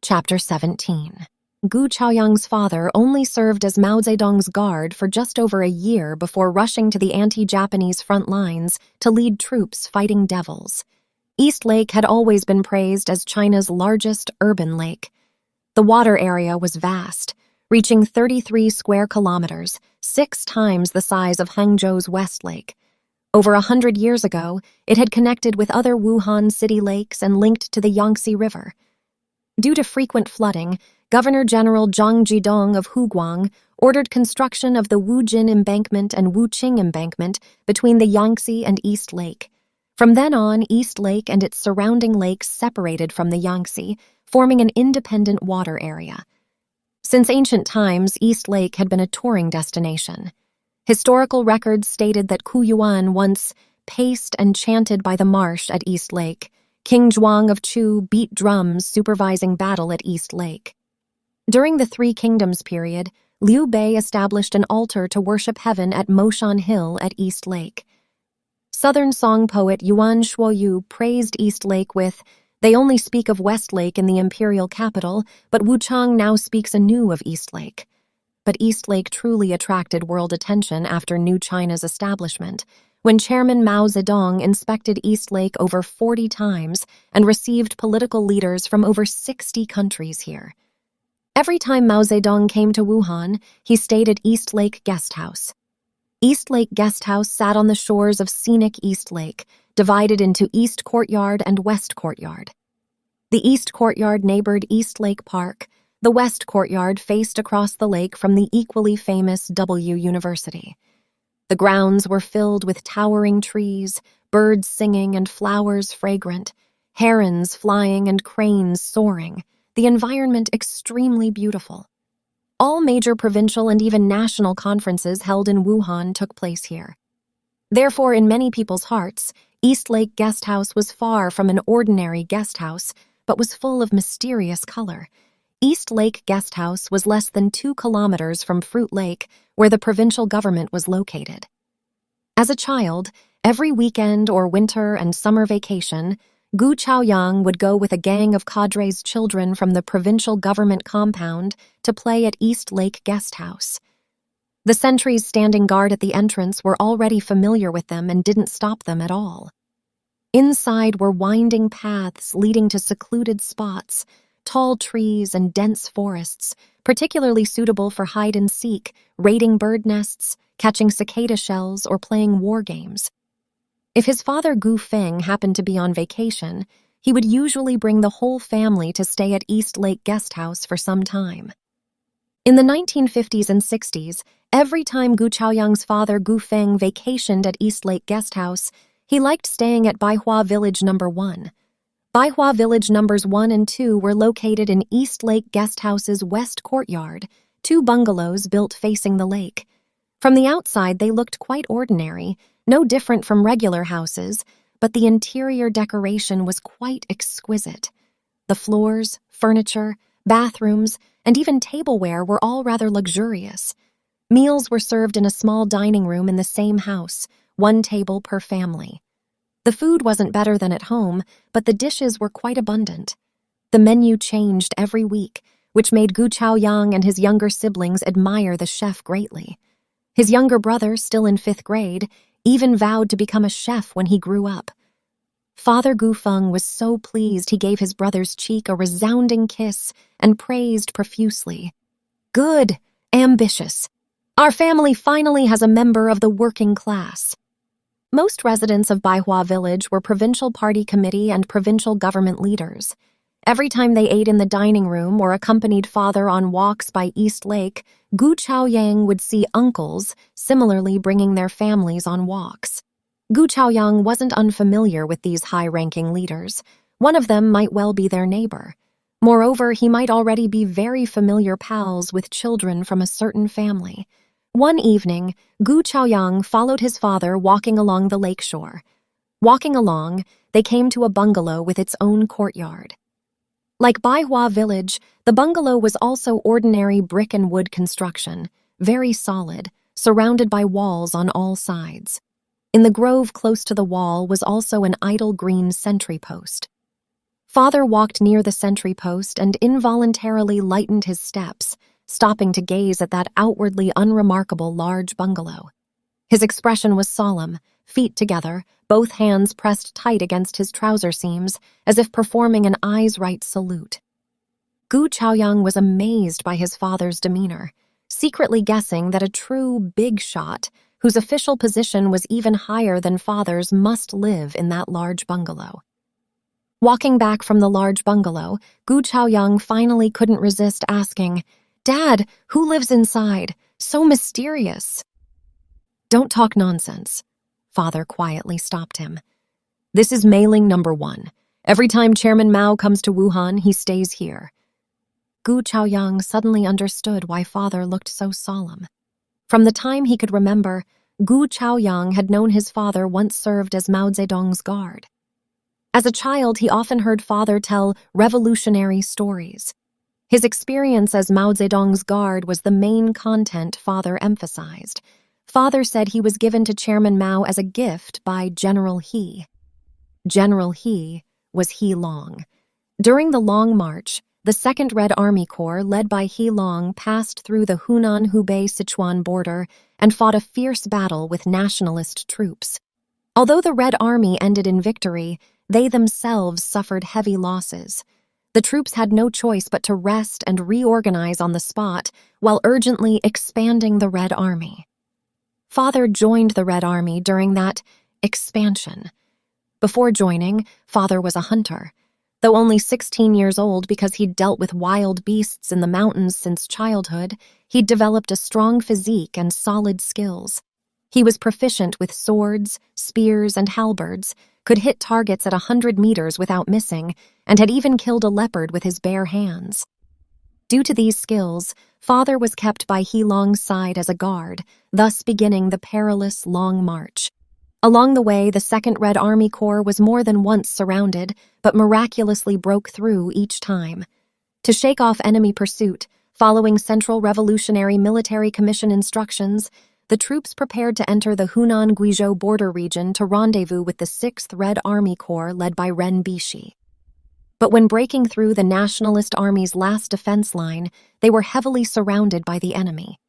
Chapter 17. Gu Chaoyang's father only served as Mao Zedong's guard for just over a year before rushing to the anti-Japanese front lines to lead troops fighting devils. East Lake had always been praised as China's largest urban lake. The water area was vast, reaching 33 square kilometers, 6 times the size of Hangzhou's West Lake. Over 100 years ago, it had connected with other Wuhan city lakes and linked to the Yangtze River. Due to frequent flooding, Governor General Zhang Jidong of Huguang ordered construction of the Wujin Embankment and Wuqing Embankment between the Yangtze and East Lake. From then on, East Lake and its surrounding lakes separated from the Yangtze, forming an independent water area. Since ancient times, East Lake had been a touring destination. Historical records stated that Ku Yuan once paced and chanted by the marsh at East Lake. King Zhuang of Chu beat drums supervising battle at East Lake. During the Three Kingdoms period, Liu Bei established an altar to worship heaven at Moshan Hill at East Lake. Southern song poet Yuan Shuoyu praised East Lake with, "They only speak of West Lake in the imperial capital, but Wuchang now speaks anew of East Lake." But East Lake truly attracted world attention after New China's establishment, when Chairman Mao Zedong inspected East Lake over 40 times and received political leaders from over 60 countries here. Every time Mao Zedong came to Wuhan, he stayed at East Lake Guest House. East Lake Guest House sat on the shores of scenic East Lake, divided into East Courtyard and West Courtyard. The East Courtyard neighbored East Lake Park. The West Courtyard faced across the lake from the equally famous W University. The grounds were filled with towering trees, birds singing and flowers fragrant, herons flying and cranes soaring, the environment extremely beautiful. All major provincial and even national conferences held in Wuhan took place here. Therefore, in many people's hearts, East Lake Guest House was far from an ordinary guest house, but was full of mysterious color. East Lake Guest House was less than 2 kilometers from Fruit Lake, where the provincial government was located. As a child, every weekend or winter and summer vacation, Gu Chaoyang would go with a gang of cadres children from the provincial government compound to play at East Lake Guest House. The sentries standing guard at the entrance were already familiar with them and didn't stop them at all. Inside were winding paths leading to secluded spots, tall trees and dense forests, particularly suitable for hide-and-seek, raiding bird nests, catching cicada shells, or playing war games. If his father Gu Feng happened to be on vacation, he would usually bring the whole family to stay at East Lake Guest House for some time. In the 1950s and 60s, every time Gu Chaoyang's father Gu Feng vacationed at East Lake Guest House, he liked staying at Baihua Village No. 1. Baihua Village Numbers 1 and 2 were located in East Lake Guest House's West Courtyard, 2 bungalows built facing the lake. From the outside, they looked quite ordinary, no different from regular houses, but the interior decoration was quite exquisite. The floors, furniture, bathrooms, and even tableware were all rather luxurious. Meals were served in a small dining room in the same house, 1 table per family. The food wasn't better than at home, but the dishes were quite abundant. The menu changed every week, which made Gu Chaoyang and his younger siblings admire the chef greatly. His younger brother, still in 5th grade, even vowed to become a chef when he grew up. Father Gu Feng was so pleased he gave his brother's cheek a resounding kiss and praised profusely. "Good, ambitious. Our family finally has a member of the working class." Most residents of Baihua Village were provincial party committee and provincial government leaders. Every time they ate in the dining room or accompanied father on walks by East Lake, Gu Chaoyang would see uncles similarly bringing their families on walks. Gu Chaoyang wasn't unfamiliar with these high-ranking leaders. One of them might well be their neighbor. Moreover, he might already be very familiar pals with children from a certain family. One evening, Gu Chaoyang followed his father walking along the lakeshore. Walking along, they came to a bungalow with its own courtyard. Like Baihua Village, the bungalow was also ordinary brick and wood construction, very solid, surrounded by walls on all sides. In the grove close to the wall was also an idle green sentry post. Father walked near the sentry post and involuntarily lightened his steps, stopping to gaze at that outwardly unremarkable large bungalow. His expression was solemn, feet together, both hands pressed tight against his trouser seams, as if performing an eyes-right salute. Gu Chaoyang was amazed by his father's demeanor, secretly guessing that a true big shot, whose official position was even higher than father's, must live in that large bungalow. Walking back from the large bungalow, Gu Chaoyang finally couldn't resist asking, "Dad, who lives inside? So mysterious." "Don't talk nonsense." Father quietly stopped him. "This is mailing number 1. Every time Chairman Mao comes to Wuhan, he stays here." Gu Chaoyang suddenly understood why father looked so solemn. From the time he could remember, Gu Chaoyang had known his father once served as Mao Zedong's guard. As a child, he often heard father tell revolutionary stories. His experience as Mao Zedong's guard was the main content father emphasized. Father said he was given to Chairman Mao as a gift by General He. General He was He Long. During the Long March, the 2nd Red Army Corps, led by He Long, passed through the Hunan-Hubei-Sichuan border and fought a fierce battle with nationalist troops. Although the Red Army ended in victory, they themselves suffered heavy losses. The troops had no choice but to rest and reorganize on the spot while urgently expanding the Red Army. Father joined the Red Army during that expansion. Before joining, father was a hunter. Though only 16 years old because he'd dealt with wild beasts in the mountains since childhood, he'd developed a strong physique and solid skills. He was proficient with swords, spears, and halberds, could hit targets at 100 meters without missing, and had even killed a leopard with his bare hands. Due to these skills, father was kept by He Long's side as a guard, thus beginning the perilous Long March. Along the way, the 2nd Red Army Corps was more than once surrounded, but miraculously broke through each time. To shake off enemy pursuit, following Central Revolutionary Military Commission instructions, the troops prepared to enter the Hunan-Guizhou border region to rendezvous with the 6th Red Army Corps led by Ren Bishi. But when breaking through the Nationalist Army's last defense line, they were heavily surrounded by the enemy.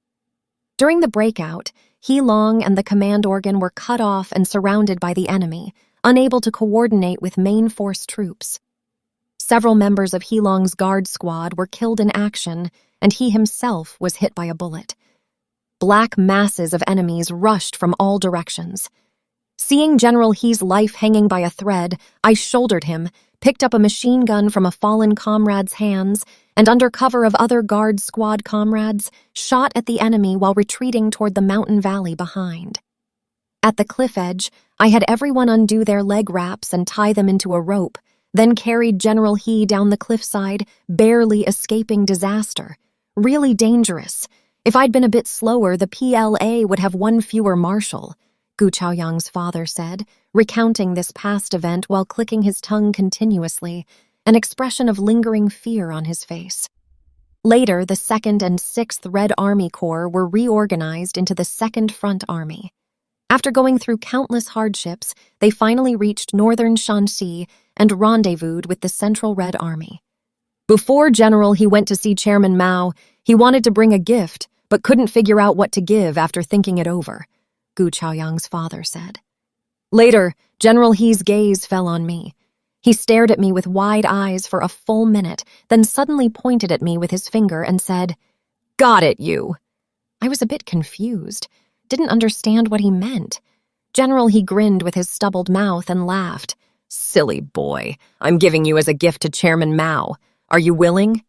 During the breakout, He Long and the command organ were cut off and surrounded by the enemy, unable to coordinate with main force troops. Several members of He Long's guard squad were killed in action, and he himself was hit by a bullet. Black masses of enemies rushed from all directions. Seeing General He's life hanging by a thread, I shouldered him, picked up a machine gun from a fallen comrade's hands, and under cover of other guard squad comrades, shot at the enemy while retreating toward the mountain valley behind. At the cliff edge, I had everyone undo their leg wraps and tie them into a rope, then carried General He down the cliffside, barely escaping disaster. Really dangerous. If I'd been a bit slower, the PLA would have one fewer marshal, Gu Chaoyang's father said, recounting this past event while clicking his tongue continuously, an expression of lingering fear on his face. Later, the 2nd and 6th Red Army Corps were reorganized into the 2nd Front Army. After going through countless hardships, they finally reached northern Shanxi and rendezvoused with the Central Red Army. Before General, he went to see Chairman Mao. He wanted to bring a gift, but couldn't figure out what to give after thinking it over, Gu Chaoyang's father said. Later, General He's gaze fell on me. He stared at me with wide eyes for a full minute, then suddenly pointed at me with his finger and said, "Got it, you." I was a bit confused, didn't understand what he meant. General He grinned with his stubbled mouth and laughed. "Silly boy, I'm giving you as a gift to Chairman Mao. Are you willing?"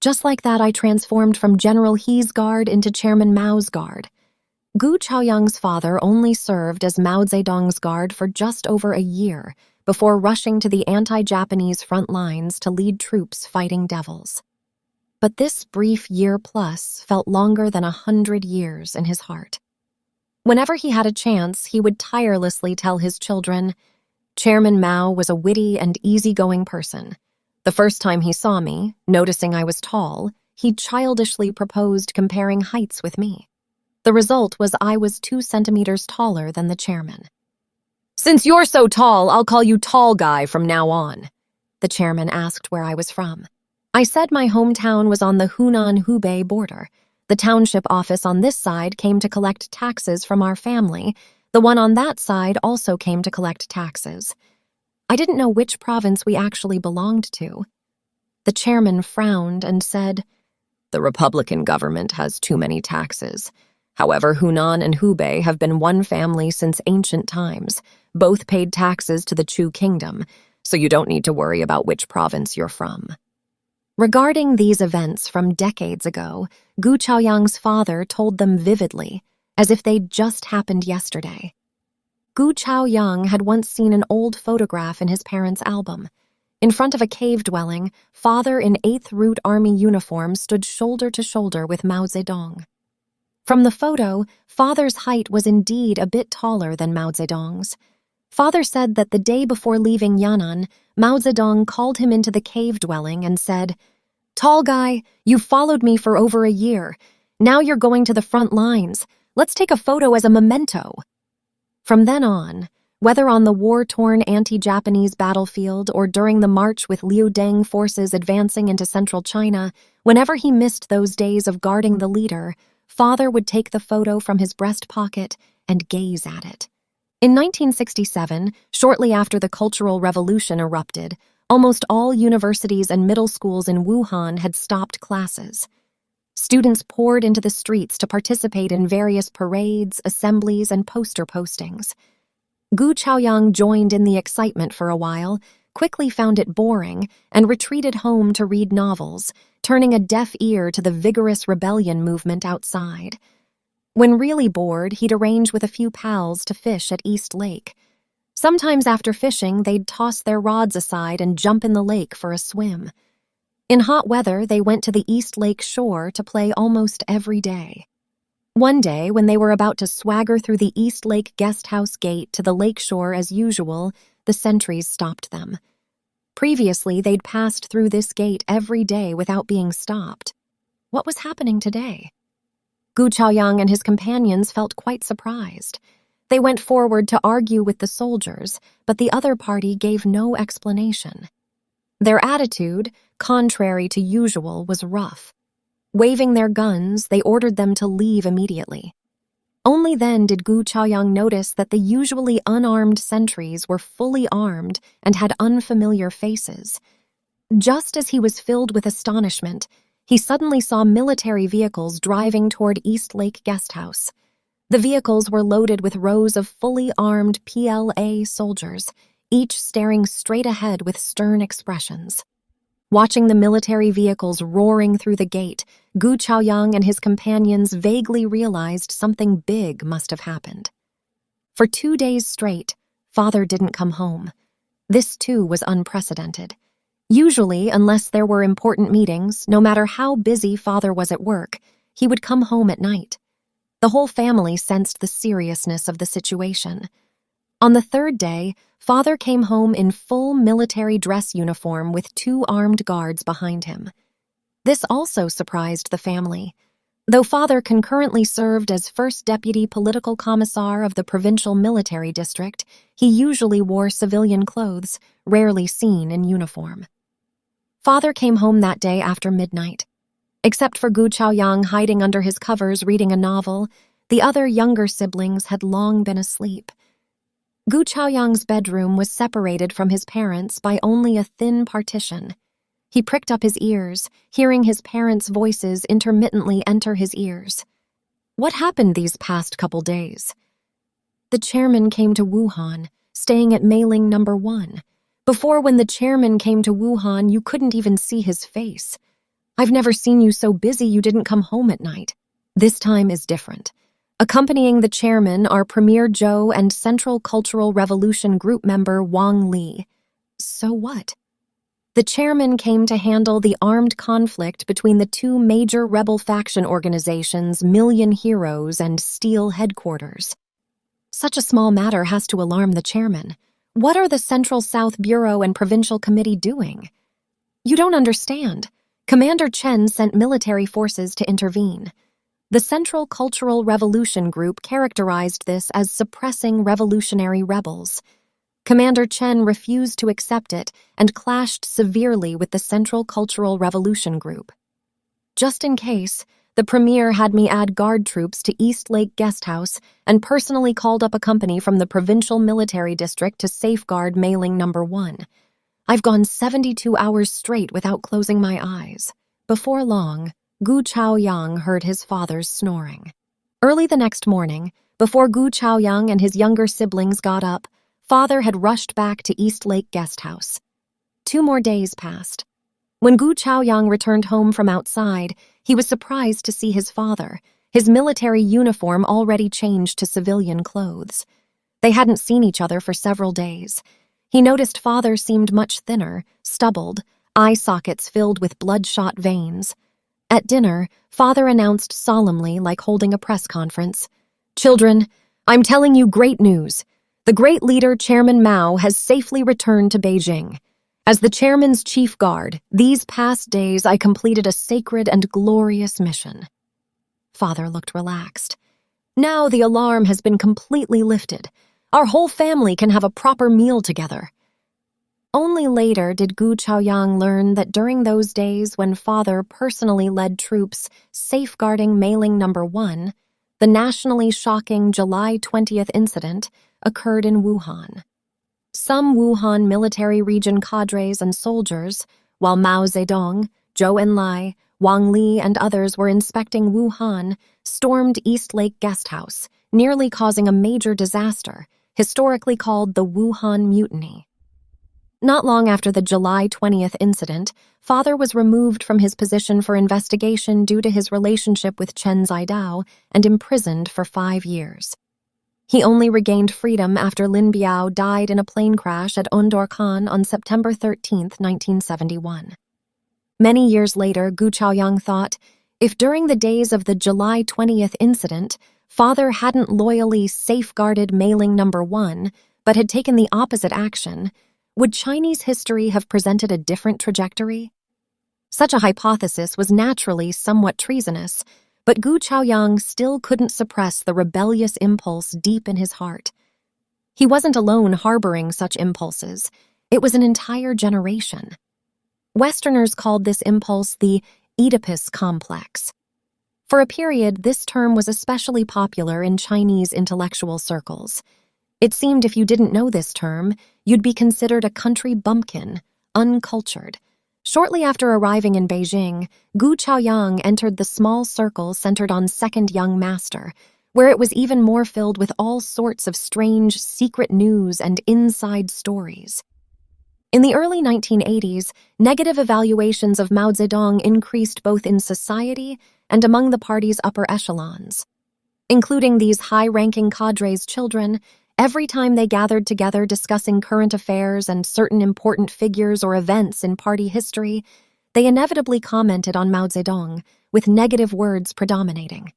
Just like that, I transformed from General He's guard into Chairman Mao's guard. Gu Chaoyang's father only served as Mao Zedong's guard for just over a year before rushing to the anti-Japanese front lines to lead troops fighting devils. But this brief year-plus felt longer than 100 years in his heart. Whenever he had a chance, he would tirelessly tell his children, Chairman Mao was a witty and easygoing person. The first time he saw me, noticing I was tall, he childishly proposed comparing heights with me. The result was I was 2 centimeters taller than the chairman. "Since you're so tall, I'll call you Tall Guy from now on," the chairman asked where I was from. I said my hometown was on the Hunan-Hubei border. The township office on this side came to collect taxes from our family. The one on that side also came to collect taxes. I didn't know which province we actually belonged to. The chairman frowned and said, "The Republican government has too many taxes. However, Hunan and Hubei have been one family since ancient times. Both paid taxes to the Chu kingdom, so you don't need to worry about which province you're from." Regarding these events from decades ago, Gu Chaoyang's father told them vividly, as if they'd just happened yesterday. Gu Chaoyang had once seen an old photograph in his parents' album. In front of a cave dwelling, father in 8th Route Army uniform stood shoulder to shoulder with Mao Zedong. From the photo, father's height was indeed a bit taller than Mao Zedong's. Father said that the day before leaving Yan'an, Mao Zedong called him into the cave dwelling and said, "Tall guy, you've followed me for over a year. Now you're going to the front lines. Let's take a photo as a memento." From then on, whether on the war-torn anti-Japanese battlefield or during the march with Liu Deng forces advancing into central China, whenever he missed those days of guarding the leader, father would take the photo from his breast pocket and gaze at it. In 1967, shortly after the Cultural Revolution erupted, almost all universities and middle schools in Wuhan had stopped classes. Students poured into the streets to participate in various parades, assemblies, and poster postings. Gu Chaoyang joined in the excitement for a while, quickly found it boring, and retreated home to read novels, turning a deaf ear to the vigorous rebellion movement outside. When really bored, he'd arrange with a few pals to fish at East Lake. Sometimes after fishing, they'd toss their rods aside and jump in the lake for a swim. In hot weather, they went to the East Lake shore to play almost every day. One day, when they were about to swagger through the East Lake guest house gate to the lake shore as usual, the sentries stopped them. Previously, they'd passed through this gate every day without being stopped. What was happening today? Gu Chaoyang and his companions felt quite surprised. They went forward to argue with the soldiers, but the other party gave no explanation. Their attitude, contrary to usual, was rough. Waving their guns, they ordered them to leave immediately. Only then did Gu Chaoyang notice that the usually unarmed sentries were fully armed and had unfamiliar faces. Just as he was filled with astonishment, he suddenly saw military vehicles driving toward East Lake Guest House. The vehicles were loaded with rows of fully armed PLA soldiers, each staring straight ahead with stern expressions. Watching the military vehicles roaring through the gate, Gu Chaoyang and his companions vaguely realized something big must have happened. For 2 days straight, father didn't come home. This, too, was unprecedented. Usually, unless there were important meetings, no matter how busy father was at work, he would come home at night. The whole family sensed the seriousness of the situation. On the 3rd day, father came home in full military dress uniform with 2 armed guards behind him. This also surprised the family. Though father concurrently served as first deputy political commissar of the provincial military district, he usually wore civilian clothes, rarely seen in uniform. Father came home that day after midnight. Except for Gu Chaoyang hiding under his covers reading a novel, the other younger siblings had long been asleep. Gu Chaoyang's bedroom was separated from his parents by only a thin partition. He pricked up his ears, hearing his parents' voices intermittently enter his ears. What happened these past couple days? The chairman came to Wuhan, staying at mailing number 1. Before, when the chairman came to Wuhan, you couldn't even see his face. I've never seen you so busy you didn't come home at night. This time is different. Accompanying the chairman are Premier Zhou and Central Cultural Revolution group member Wang Li. So what? The chairman came to handle the armed conflict between the two major rebel faction organizations, Million Heroes and Steel Headquarters. Such a small matter has to alarm the chairman. What are the Central South Bureau and Provincial Committee doing? You don't understand. Commander Chen sent military forces to intervene. The Central Cultural Revolution Group characterized this as suppressing revolutionary rebels. Commander Chen refused to accept it and clashed severely with the Central Cultural Revolution Group. Just in case, the premier had me add guard troops to East Lake Guest House and personally called up a company from the provincial military district to safeguard mailing number 1. I've gone 72 hours straight without closing my eyes. Before long, Gu Chaoyang heard his father's snoring. Early the next morning, before Gu Chaoyang and his younger siblings got up, father had rushed back to East Lake Guest House. 2 more days passed. When Gu Chaoyang returned home from outside, he was surprised to see his father, his military uniform already changed to civilian clothes. They hadn't seen each other for several days. He noticed father seemed much thinner, stubbled, eye sockets filled with bloodshot veins. At dinner, father announced solemnly, like holding a press conference, "Children, I'm telling you great news. The great leader, Chairman Mao, has safely returned to Beijing. As the chairman's chief guard, these past days I completed a sacred and glorious mission." Father looked relaxed. Now the alarm has been completely lifted. Our whole family can have a proper meal together. Only later did Gu Chaoyang learn that during those days when father personally led troops safeguarding mailing number 1, the nationally shocking July 20th incident occurred in Wuhan. Some Wuhan military region cadres and soldiers, while Mao Zedong, Zhou Enlai, Wang Li, and others were inspecting Wuhan, stormed East Lake Guest House, nearly causing a major disaster, historically called the Wuhan Mutiny. Not long after the July 20th incident, father was removed from his position for investigation due to his relationship with Chen Zidao and imprisoned for 5 years. He only regained freedom after Lin Biao died in a plane crash at Ondorkan on September 13, 1971. Many years later, Gu Chaoyang thought, if during the days of the July 20th incident, father hadn't loyally safeguarded mailing number 1, but had taken the opposite action, would Chinese history have presented a different trajectory? Such a hypothesis was naturally somewhat treasonous, but Gu Chaoyang still couldn't suppress the rebellious impulse deep in his heart. He wasn't alone harboring such impulses. It was an entire generation. Westerners called this impulse the Oedipus complex. For a period, this term was especially popular in Chinese intellectual circles. It seemed if you didn't know this term, you'd be considered a country bumpkin, uncultured. Shortly after arriving in Beijing, Gu Chaoyang entered the small circle centered on Second Young Master, where it was even more filled with all sorts of strange, secret news and inside stories. In the early 1980s, negative evaluations of Mao Zedong increased both in society and among the party's upper echelons. Including these high-ranking cadres' children, every time they gathered together discussing current affairs and certain important figures or events in party history, they inevitably commented on Mao Zedong, with negative words predominating.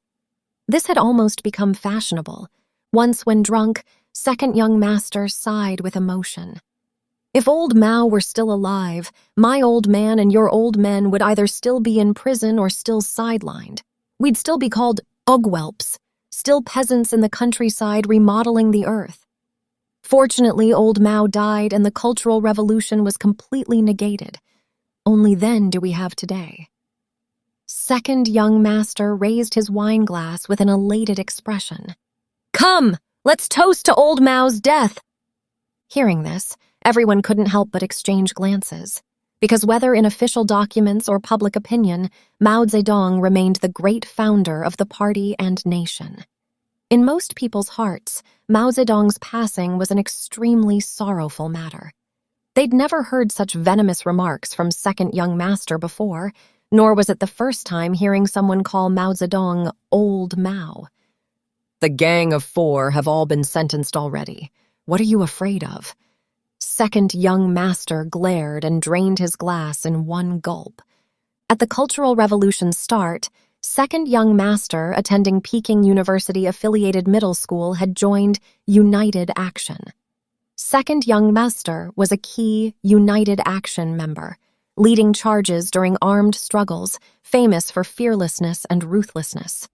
This had almost become fashionable. Once when drunk, Second Young Master sighed with emotion. If old Mao were still alive, my old man and your old men would either still be in prison or still sidelined. We'd still be called Ugwelps, still peasants in the countryside remodeling the earth. Fortunately, old Mao died and the Cultural Revolution was completely negated. Only then do we have today. Second young master raised his wine glass with an elated expression. Come, let's toast to old Mao's death. Hearing this, everyone couldn't help but exchange glances, because whether in official documents or public opinion, Mao Zedong remained the great founder of the party and nation. In most people's hearts, Mao Zedong's passing was an extremely sorrowful matter. They'd never heard such venomous remarks from second young master before, nor was it the first time hearing someone call Mao Zedong Old Mao. The gang of 4 have all been sentenced already. What are you afraid of? Second young master glared and drained his glass in one gulp. At the Cultural Revolution's start, second young master attending Peking University-affiliated middle school had joined United Action. Second young master was a key United Action member, leading charges during armed struggles, famous for fearlessness and ruthlessness.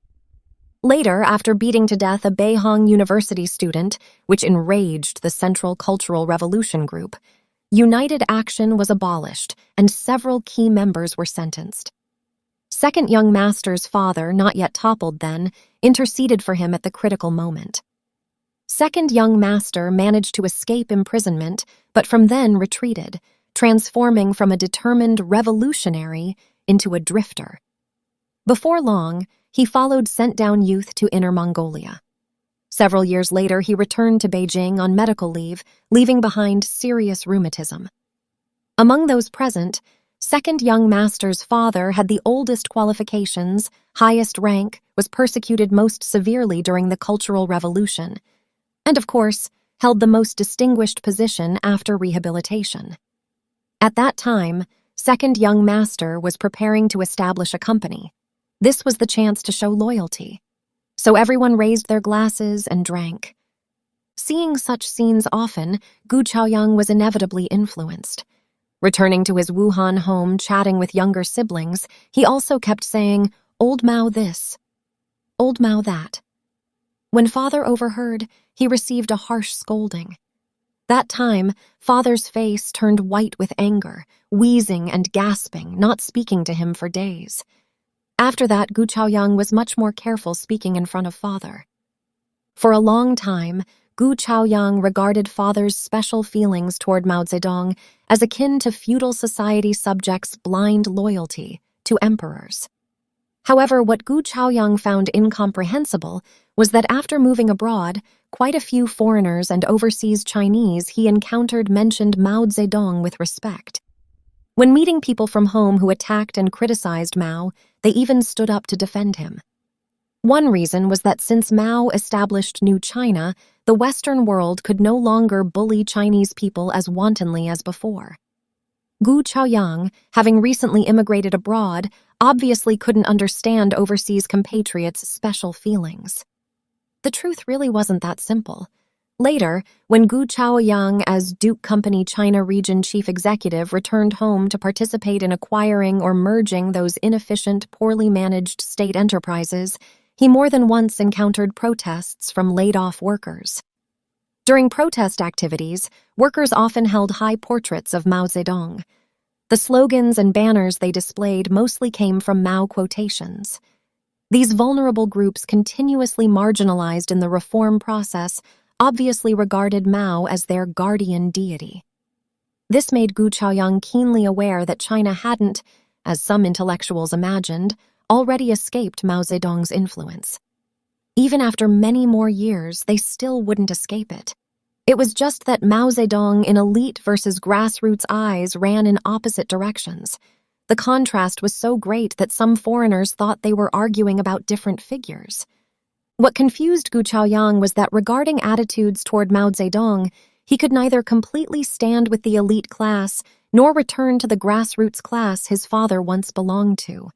Later, after beating to death a Beihang University student, which enraged the Central Cultural Revolution group, United Action was abolished and several key members were sentenced. Second young master's father, not yet toppled then, interceded for him at the critical moment. Second young master managed to escape imprisonment, but from then retreated, transforming from a determined revolutionary into a drifter. Before long, he followed sent-down youth to Inner Mongolia. Several years later, he returned to Beijing on medical leave, leaving behind serious rheumatism. Among those present, second young master's father had the oldest qualifications, highest rank, was persecuted most severely during the Cultural Revolution, and of course, held the most distinguished position after rehabilitation. At that time, second young master was preparing to establish a company. This was the chance to show loyalty. So everyone raised their glasses and drank. Seeing such scenes often, Gu Chaoyang was inevitably influenced. Returning to his Wuhan home, chatting with younger siblings, he also kept saying, "Old Mao this, old Mao that." When father overheard, he received a harsh scolding. That time, father's face turned white with anger, wheezing and gasping, not speaking to him for days. After that, Gu Chaoyang was much more careful speaking in front of father. For a long time, Gu Chaoyang regarded father's special feelings toward Mao Zedong as akin to feudal society subjects' blind loyalty to emperors. However, what Gu Chaoyang found incomprehensible was that after moving abroad, quite a few foreigners and overseas Chinese he encountered mentioned Mao Zedong with respect. When meeting people from home who attacked and criticized Mao, they even stood up to defend him. One reason was that since Mao established New China, the Western world could no longer bully Chinese people as wantonly as before. Gu Chaoyang, having recently immigrated abroad, obviously couldn't understand overseas compatriots' special feelings. The truth really wasn't that simple. Later, when Gu Chaoyang, as Duke Company China Region Chief Executive, returned home to participate in acquiring or merging those inefficient, poorly managed state enterprises, he more than once encountered protests from laid-off workers. During protest activities, workers often held high portraits of Mao Zedong. The slogans and banners they displayed mostly came from Mao quotations. These vulnerable groups, continuously marginalized in the reform process, obviously regarded Mao as their guardian deity. This made Gu Chaoyang keenly aware that China hadn't, as some intellectuals imagined, already escaped Mao Zedong's influence. Even after many more years, they still wouldn't escape it. It was just that Mao Zedong in elite versus grassroots eyes ran in opposite directions. The contrast was so great that some foreigners thought they were arguing about different figures. What confused Gu Chaoyang was that regarding attitudes toward Mao Zedong, he could neither completely stand with the elite class nor return to the grassroots class his father once belonged to.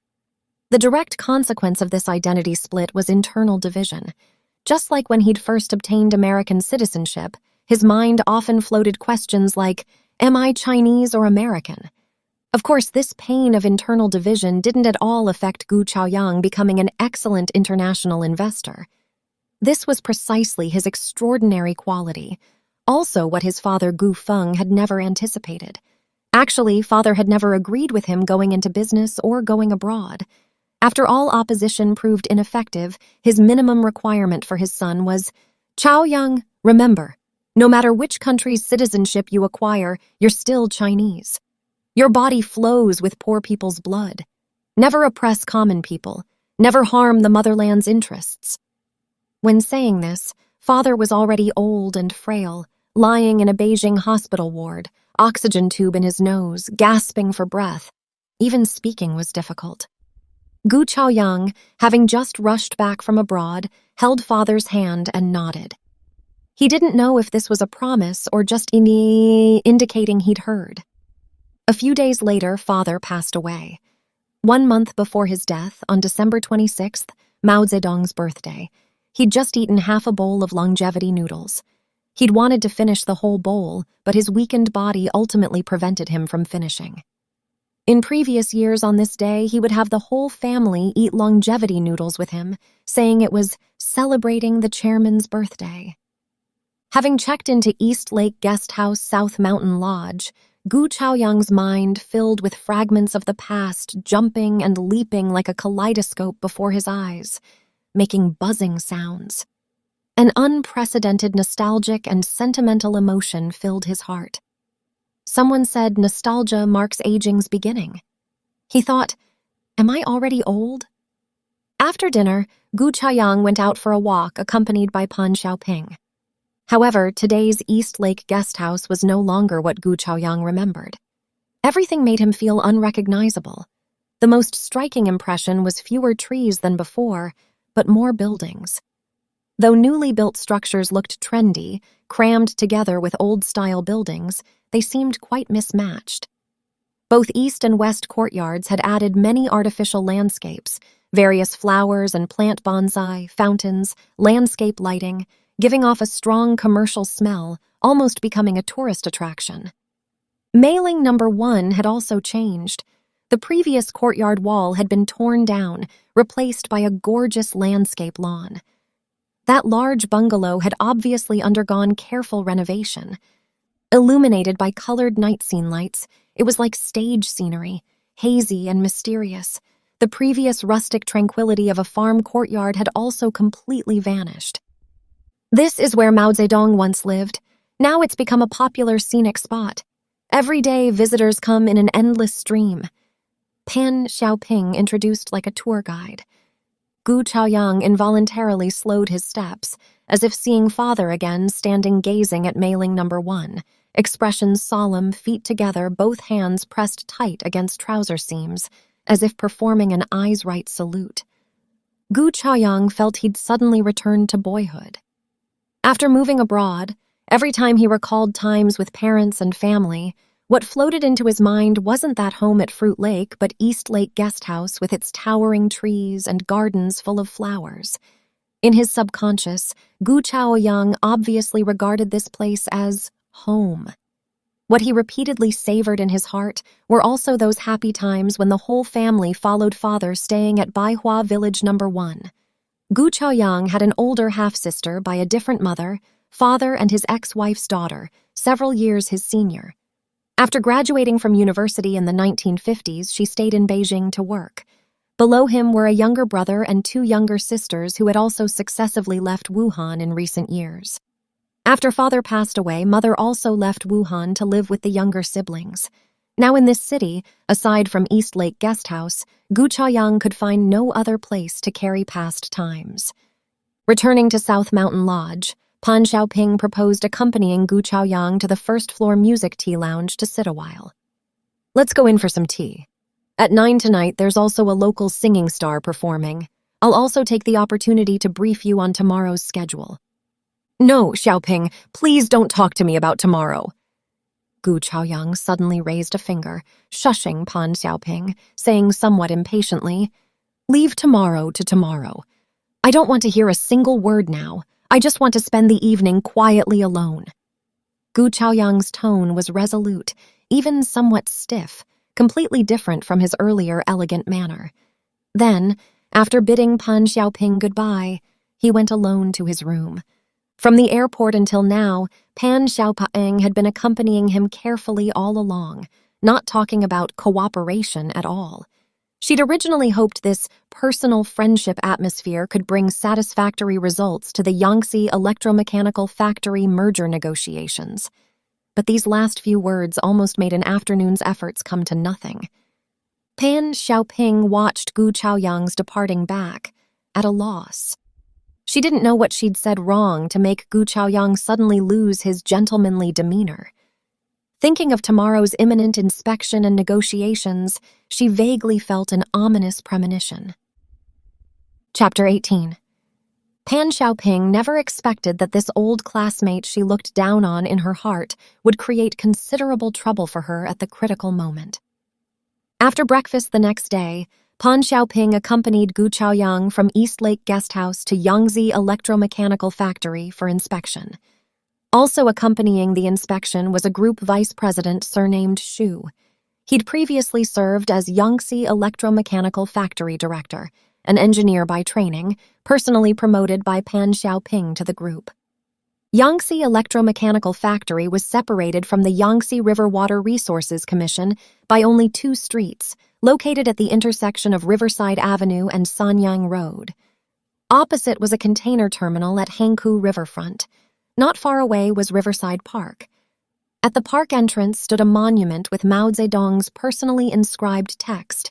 The direct consequence of this identity split was internal division. Just like when he'd first obtained American citizenship, his mind often floated questions like, "Am I Chinese or American?" Of course, this pain of internal division didn't at all affect Gu Chaoyang becoming an excellent international investor. This was precisely his extraordinary quality, also what his father Gu Feng had never anticipated. Actually, father had never agreed with him going into business or going abroad. After all opposition proved ineffective, his minimum requirement for his son was, Chaoyang, remember, no matter which country's citizenship you acquire, you're still Chinese. Your body flows with poor people's blood. Never oppress common people. Never harm the motherland's interests. When saying this, father was already old and frail, lying in a Beijing hospital ward, oxygen tube in his nose, gasping for breath. Even speaking was difficult. Gu Chaoyang, having just rushed back from abroad, held father's hand and nodded. He didn't know if this was a promise or just indicating he'd heard. A few days later, father passed away. 1 month before his death, on December 26th, Mao Zedong's birthday, he'd just eaten half a bowl of longevity noodles. He'd wanted to finish the whole bowl, but his weakened body ultimately prevented him from finishing. In previous years on this day, he would have the whole family eat longevity noodles with him, saying it was celebrating the chairman's birthday. Having checked into East Lake Guest House South Mountain Lodge, Gu Chaoyang's mind filled with fragments of the past jumping and leaping like a kaleidoscope before his eyes, making buzzing sounds. An unprecedented nostalgic and sentimental emotion filled his heart. Someone said nostalgia marks aging's beginning. He thought, am I already old? After dinner, Gu Chaoyang went out for a walk accompanied by Pan Xiaoping. However, today's East Lake guest house was no longer what Gu Chaoyang remembered. Everything made him feel unrecognizable. The most striking impression was fewer trees than before, but more buildings. Though newly built structures looked trendy, crammed together with old-style buildings, they seemed quite mismatched. Both east and west courtyards had added many artificial landscapes, various flowers and plant bonsai, fountains, landscape lighting, giving off a strong commercial smell, almost becoming a tourist attraction. Mailing number 1 had also changed. The previous courtyard wall had been torn down, replaced by a gorgeous landscape lawn. That large bungalow had obviously undergone careful renovation. Illuminated by colored night scene lights, it was like stage scenery, hazy and mysterious. The previous rustic tranquility of a farm courtyard had also completely vanished. This is where Mao Zedong once lived. Now it's become a popular scenic spot. Every day, visitors come in an endless stream. Pan Xiaoping introduced like a tour guide. Gu Chaoyang involuntarily slowed his steps, as if seeing father again standing gazing at mailing number 1, expression solemn, feet together, both hands pressed tight against trouser seams, as if performing an eyes right salute. Gu Chaoyang felt he'd suddenly returned to boyhood. After moving abroad, every time he recalled times with parents and family, what floated into his mind wasn't that home at Fruit Lake, but East Lake Guest House with its towering trees and gardens full of flowers. In his subconscious, Gu Chaoyang obviously regarded this place as home. What he repeatedly savored in his heart were also those happy times when the whole family followed father staying at Baihua Village number 1. Gu Chaoyang had an older half-sister by a different mother, father and his ex-wife's daughter, several years his senior. After graduating from university in the 1950s, she stayed in Beijing to work. Below him were a younger brother and 2 younger sisters who had also successively left Wuhan in recent years. After father passed away, mother also left Wuhan to live with the younger siblings. Now in this city, aside from East Lake Guest House, Gu Chaoyang could find no other place to carry past times. Returning to South Mountain Lodge, Pan Xiaoping proposed accompanying Gu Chaoyang to the first-floor music tea lounge to sit a while. Let's go in for some tea. At 9 tonight, there's also a local singing star performing. I'll also take the opportunity to brief you on tomorrow's schedule. No, Xiaoping, please don't talk to me about tomorrow. Gu Chaoyang suddenly raised a finger, shushing Pan Xiaoping, saying somewhat impatiently, Leave tomorrow to tomorrow. I don't want to hear a single word now. I just want to spend the evening quietly alone. Gu Chaoyang's tone was resolute, even somewhat stiff, completely different from his earlier elegant manner. Then, after bidding Pan Xiaoping goodbye, he went alone to his room. From the airport until now, Pan Xiaoping had been accompanying him carefully all along, not talking about cooperation at all. She'd originally hoped this personal friendship atmosphere could bring satisfactory results to the Yangtze Electromechanical Factory merger negotiations. But these last few words almost made an afternoon's efforts come to nothing. Pan Xiaoping watched Gu Chaoyang's departing back, at a loss. She didn't know what she'd said wrong to make Gu Chaoyang suddenly lose his gentlemanly demeanor. Thinking of tomorrow's imminent inspection and negotiations, she vaguely felt an ominous premonition. Chapter 18. Pan Xiaoping never expected that this old classmate she looked down on in her heart would create considerable trouble for her at the critical moment. After breakfast the next day, Pan Xiaoping accompanied Gu Chaoyang from East Lake Guest House to Yangtze Electromechanical Factory for inspection. Also accompanying the inspection was a group vice president surnamed Xu. He'd previously served as Yangtze Electromechanical Factory director, an engineer by training, personally promoted by Pan Xiaoping to the group. Yangtze Electromechanical Factory was separated from the Yangtze River Water Resources Commission by only 2 streets, located at the intersection of Riverside Avenue and Sanyang Road. Opposite was a container terminal at Hangkou Riverfront. Not far away was Riverside Park. At the park entrance stood a monument with Mao Zedong's personally inscribed text,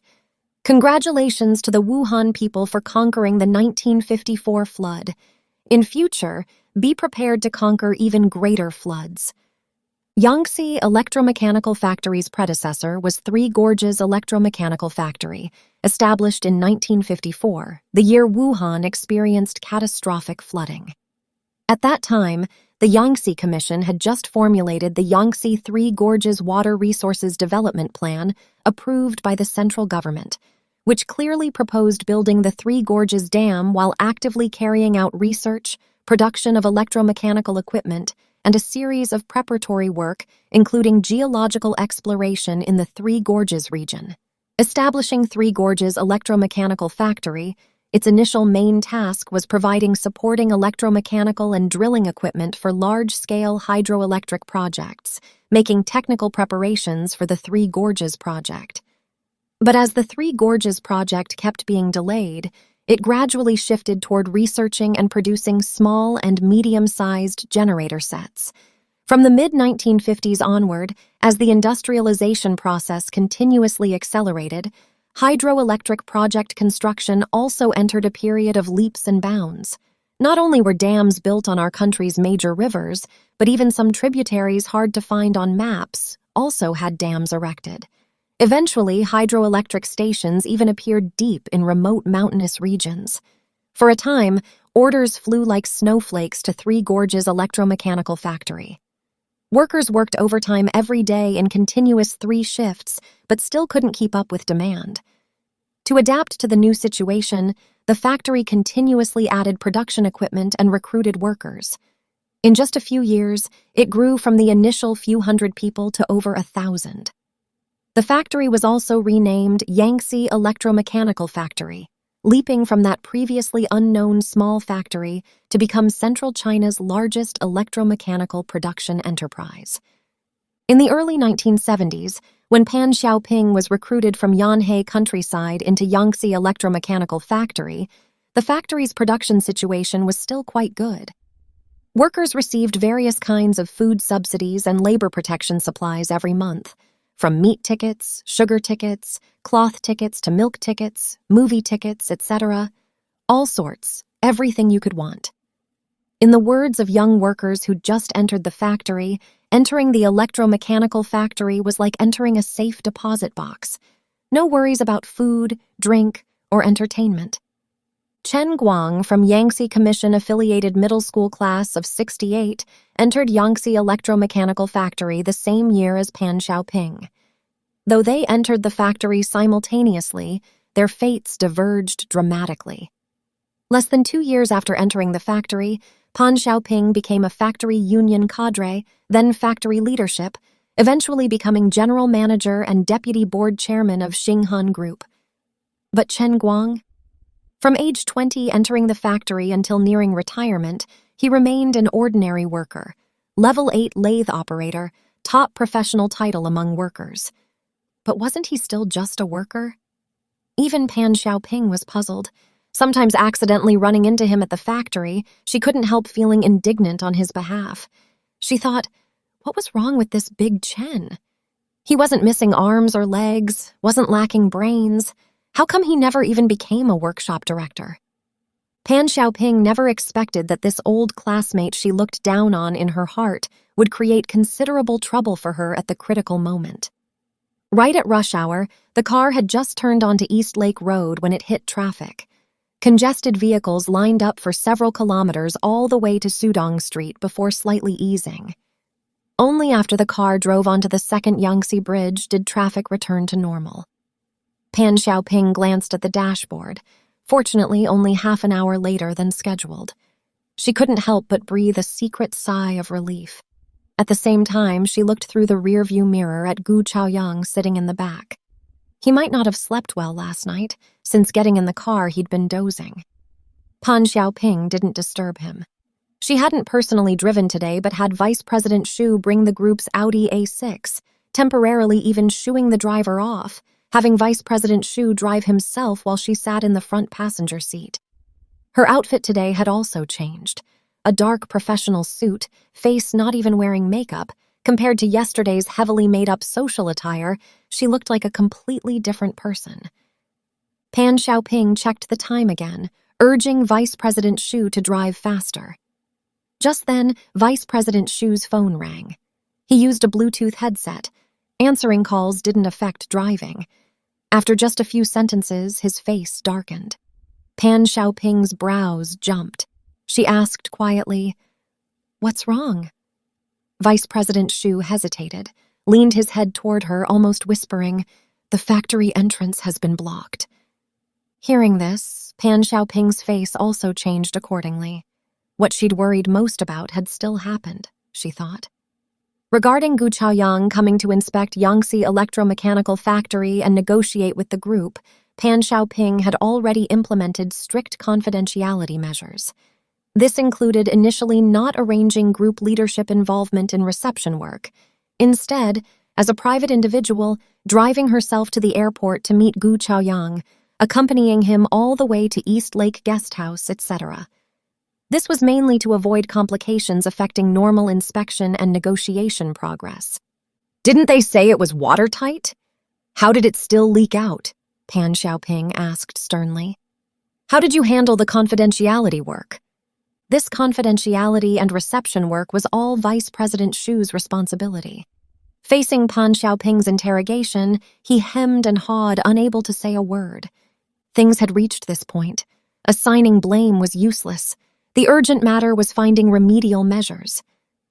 "Congratulations to the Wuhan people for conquering the 1954 flood. In future, be prepared to conquer even greater floods." Yangtze Electromechanical Factory's predecessor was Three Gorges Electromechanical Factory, established in 1954, the year Wuhan experienced catastrophic flooding. At that time, the Yangtze Commission had just formulated the Yangtze Three Gorges Water Resources Development Plan approved by the central government, which clearly proposed building the Three Gorges Dam while actively carrying out research, production of electromechanical equipment, and a series of preparatory work, including geological exploration in the Three Gorges region. Establishing Three Gorges Electromechanical Factory, its initial main task was providing supporting electromechanical and drilling equipment for large-scale hydroelectric projects, making technical preparations for the Three Gorges project. But as the Three Gorges project kept being delayed, it gradually shifted toward researching and producing small and medium-sized generator sets. From the mid-1950s onward, as the industrialization process continuously accelerated, hydroelectric project construction also entered a period of leaps and bounds. Not only were dams built on our country's major rivers, but even some tributaries hard to find on maps also had dams erected. Eventually, hydroelectric stations even appeared deep in remote mountainous regions. For a time, orders flew like snowflakes to Three Gorges Electromechanical Factory. Workers worked overtime every day in continuous 3 shifts, but still couldn't keep up with demand. To adapt to the new situation, the factory continuously added production equipment and recruited workers. In just a few years, it grew from the initial few hundred people to over 1,000. The factory was also renamed Yangtze Electromechanical Factory, leaping from that previously unknown small factory to become Central China's largest electromechanical production enterprise. In the early 1970s, when Pan Xiaoping was recruited from Yanhe countryside into Yangtze Electromechanical Factory, the factory's production situation was still quite good. Workers received various kinds of food subsidies and labor protection supplies every month, from meat tickets, sugar tickets, cloth tickets to milk tickets, movie tickets, etc. All sorts, everything you could want. In the words of young workers who'd just entered the factory, entering the electromechanical factory was like entering a safe deposit box. No worries about food, drink, or entertainment. Chen from Yangtze Commission-affiliated middle school class of 68 entered Yangtze Electromechanical Factory the same year as Pan Xiaoping. Though they entered the factory simultaneously, their fates diverged dramatically. Less than 2 years after entering the factory, Pan Xiaoping became a factory union cadre, then factory leadership, eventually becoming general manager and deputy board chairman of Xinghan Group. But Chen Guang? From age 20 entering the factory until nearing retirement, he remained an ordinary worker, level 8 lathe operator, top professional title among workers. But wasn't he still just a worker? Even Pan Xiaoping was puzzled. Sometimes accidentally running into him at the factory, she couldn't help feeling indignant on his behalf. She thought, what was wrong with this big Chen? He wasn't missing arms or legs, wasn't lacking brains. How come he never even became a workshop director? Pan Xiaoping never expected that this old classmate she looked down on in her heart would create considerable trouble for her at the critical moment. Right at rush hour, the car had just turned onto East Lake Road when it hit traffic. Congested vehicles lined up for several kilometers all the way to Sudong Street before slightly easing. Only after the car drove onto the second Yangtze Bridge did traffic return to normal. Pan Xiaoping glanced at the dashboard, fortunately only half an hour later than scheduled. She couldn't help but breathe a secret sigh of relief. At the same time, she looked through the rearview mirror at Gu Chaoyang sitting in the back. He might not have slept well last night, since getting in the car he'd been dozing. Pan Xiaoping didn't disturb him. She hadn't personally driven today but had Vice President Xu bring the group's Audi A6, temporarily even shooing the driver off, having Vice President Xu drive himself while she sat in the front passenger seat. Her outfit today had also changed. A dark professional suit, face not even wearing makeup. Compared to yesterday's heavily made-up social attire, she looked like a completely different person. Pan Xiaoping checked the time again, urging Vice President Xu to drive faster. Just then, Vice President Xu's phone rang. He used a Bluetooth headset. Answering calls didn't affect driving. After just a few sentences, his face darkened. Pan Xiaoping's brows jumped. She asked quietly, "What's wrong?" Vice President Xu hesitated, leaned his head toward her, almost whispering, "The factory entrance has been blocked." Hearing this, Pan Xiaoping's face also changed accordingly. What she'd worried most about had still happened, she thought. Regarding Gu Chaoyang coming to inspect Yangtze Electromechanical Factory and negotiate with the group, Pan Xiaoping had already implemented strict confidentiality measures. This included initially not arranging group leadership involvement in reception work. Instead, as a private individual, driving herself to the airport to meet Gu Chaoyang, accompanying him all the way to East Lake Guest House, etc. This was mainly to avoid complications affecting normal inspection and negotiation progress. "Didn't they say it was watertight? How did it still leak out?" Pan Xiaoping asked sternly. "How did you handle the confidentiality work?" This confidentiality and reception work was all Vice President Xu's responsibility. Facing Pan Xiaoping's interrogation, he hemmed and hawed, unable to say a word. Things had reached this point. Assigning blame was useless. The urgent matter was finding remedial measures.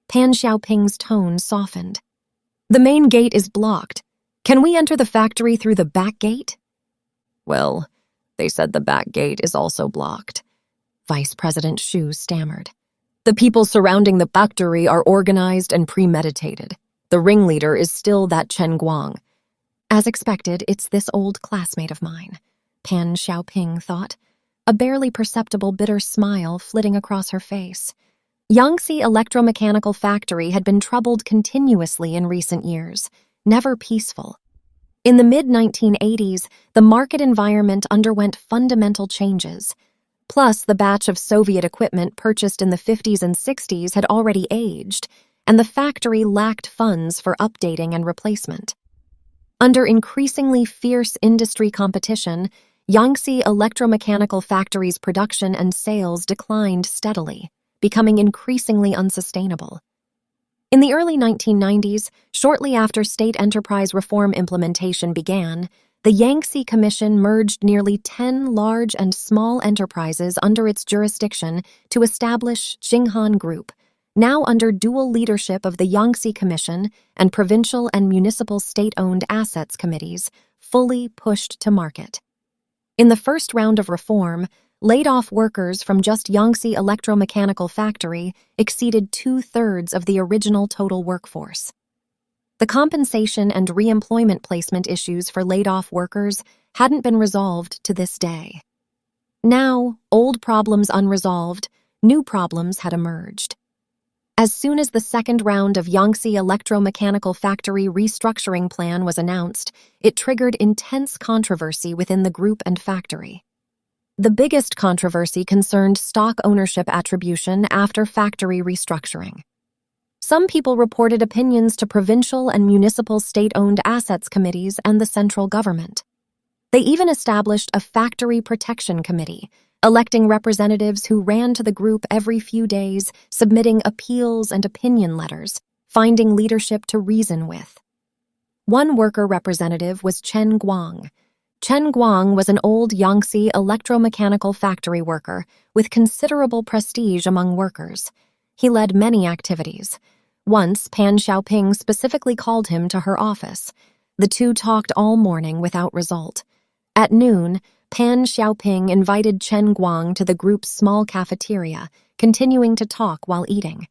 Pan Xiaoping's tone softened. "The main gate is blocked. Can we enter the factory through the back gate?" "Well, they said the back gate is also blocked," Vice President Xu stammered. "The people surrounding the factory are organized and premeditated. The ringleader is still that Chen Guang." As expected, it's this old classmate of mine, Pan Xiaoping thought, a barely perceptible bitter smile flitting across her face. Yangtze Electromechanical Factory had been troubled continuously in recent years, never peaceful. In the mid-1980s, the market environment underwent fundamental changes. Plus, the batch of Soviet equipment purchased in the 50s and 60s had already aged, and the factory lacked funds for updating and replacement. Under increasingly fierce industry competition, Yangtze Electromechanical Factory's production and sales declined steadily, becoming increasingly unsustainable. In the early 1990s, shortly after state enterprise reform implementation began, the Yangtze Commission merged nearly 10 large and small enterprises under its jurisdiction to establish Xinghan Group, now under dual leadership of the Yangtze Commission and provincial and municipal state-owned assets committees, fully pushed to market. In the first round of reform, laid-off workers from just Yangtze Electromechanical Factory exceeded 2/3 of the original total workforce. The compensation and re-employment placement issues for laid-off workers hadn't been resolved to this day. Now, old problems unresolved, new problems had emerged. As soon as the second round of Yangtze Electromechanical Factory restructuring plan was announced, it triggered intense controversy within the group and factory. The biggest controversy concerned stock ownership attribution after factory restructuring. Some people reported opinions to provincial and municipal state-owned assets committees and the central government. They even established a factory protection committee, electing representatives who ran to the group every few days, submitting appeals and opinion letters, finding leadership to reason with. One worker representative was Chen Guang. Chen Guang was an old Yangtze electromechanical factory worker with considerable prestige among workers. He led many activities. Once, Pan Xiaoping specifically called him to her office. The two talked all morning without result. At noon, Pan Xiaoping invited Chen Guang to the group's small cafeteria, continuing to talk while eating.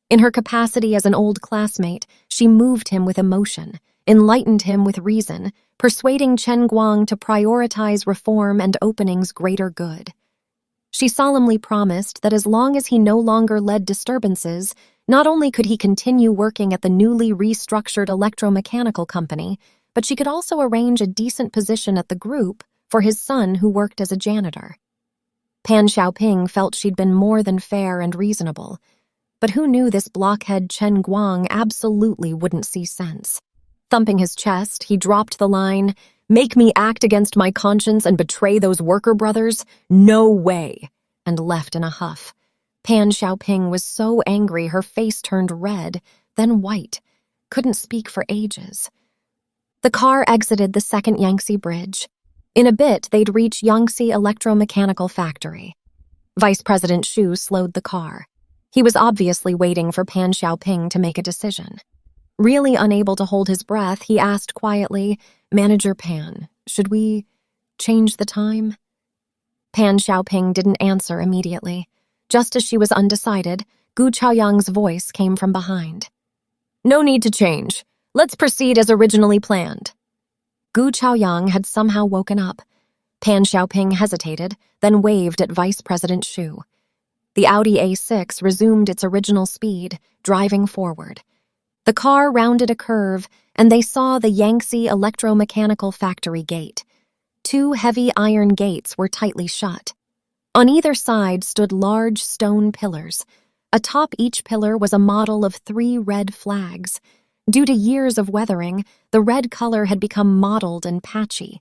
In her capacity as an old classmate, she moved him with emotion, enlightened him with reason, persuading Chen Guang to prioritize reform and opening's greater good. She solemnly promised that as long as he no longer led disturbances, not only could he continue working at the newly restructured electromechanical company, but she could also arrange a decent position at the group for his son who worked as a janitor. Pan Xiaoping felt she'd been more than fair and reasonable, but who knew this blockhead Chen Guang absolutely wouldn't see sense. Thumping his chest, he dropped the line, "Make me act against my conscience and betray those worker brothers? No way!" and left in a huff. Pan Xiaoping was so angry her face turned red, then white, couldn't speak for ages. The car exited the second Yangtze Bridge. In a bit, they'd reach Yangtze Electromechanical Factory. Vice President Xu slowed the car. He was obviously waiting for Pan Xiaoping to make a decision. Really unable to hold his breath, he asked quietly, "Manager Pan, should we change the time?" Pan Xiaoping didn't answer immediately. Just as she was undecided, Gu Chaoyang's voice came from behind. "No need to change. Let's proceed as originally planned." Gu Chaoyang had somehow woken up. Pan Xiaoping hesitated, then waved at Vice President Xu. The Audi A6 resumed its original speed, driving forward. The car rounded a curve, and they saw the Yangtze Electromechanical Factory gate. Two heavy iron gates were tightly shut. On either side stood large stone pillars. Atop each pillar was a model of 3 red flags. Due to years of weathering, the red color had become mottled and patchy.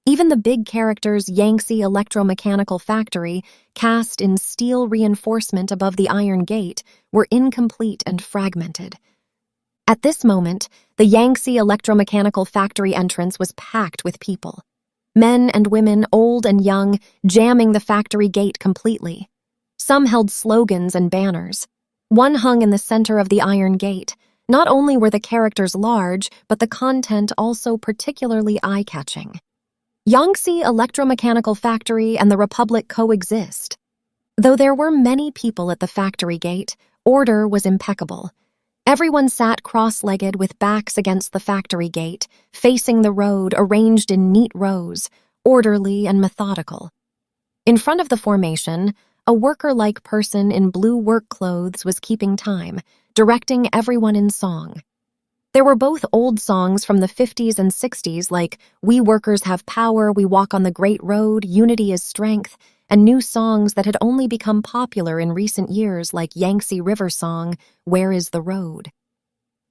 Even the big characters Yangtze Electromechanical Factory, cast in steel reinforcement above the iron gate, were incomplete and fragmented. At this moment, the Yangtze Electromechanical Factory entrance was packed with people. Men and women, old and young, jamming the factory gate completely. Some held slogans and banners. One hung in the center of the iron gate. Not only were the characters large, but the content also particularly eye-catching. Yangtze Electromechanical Factory and the Republic coexist. Though there were many people at the factory gate, order was impeccable. Everyone sat cross-legged with backs against the factory gate, facing the road, arranged in neat rows, orderly and methodical. In front of the formation, a worker-like person in blue work clothes was keeping time, directing everyone in song. There were both old songs from the 50s and 60s like "We Workers Have Power, We Walk on the Great Road, Unity is Strength," and new songs that had only become popular in recent years like Yangtze River song, "Where is the Road?"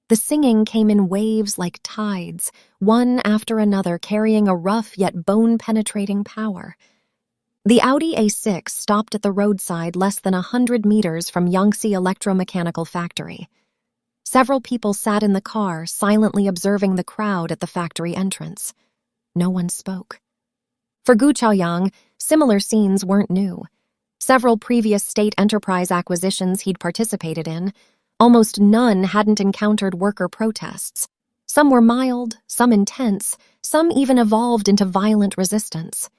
The singing came in waves like tides, one after another carrying a rough yet bone-penetrating power. The Audi A6 stopped at the roadside less than 100 meters from Yangtze Electromechanical Factory. Several people sat in the car, silently observing the crowd at the factory entrance. No one spoke. For Gu Chaoyang, similar scenes weren't new. Several previous state enterprise acquisitions he'd participated in, almost none hadn't encountered worker protests. Some were mild, some intense, some even evolved into violent resistance.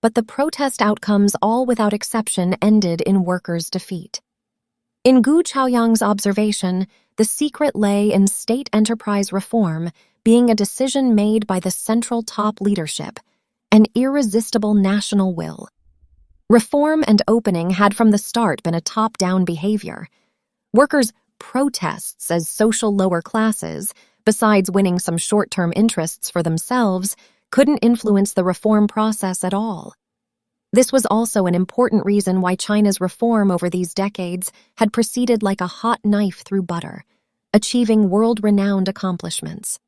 But the protest outcomes, all without exception, ended in workers' defeat. In Gu Chaoyang's observation, the secret lay in state enterprise reform being a decision made by the central top leadership, an irresistible national will. Reform and opening had from the start been a top-down behavior. Workers' protests as social lower classes, besides winning some short-term interests for themselves, couldn't influence the reform process at all. This was also an important reason why China's reform over these decades had proceeded like a hot knife through butter, achieving world-renowned accomplishments.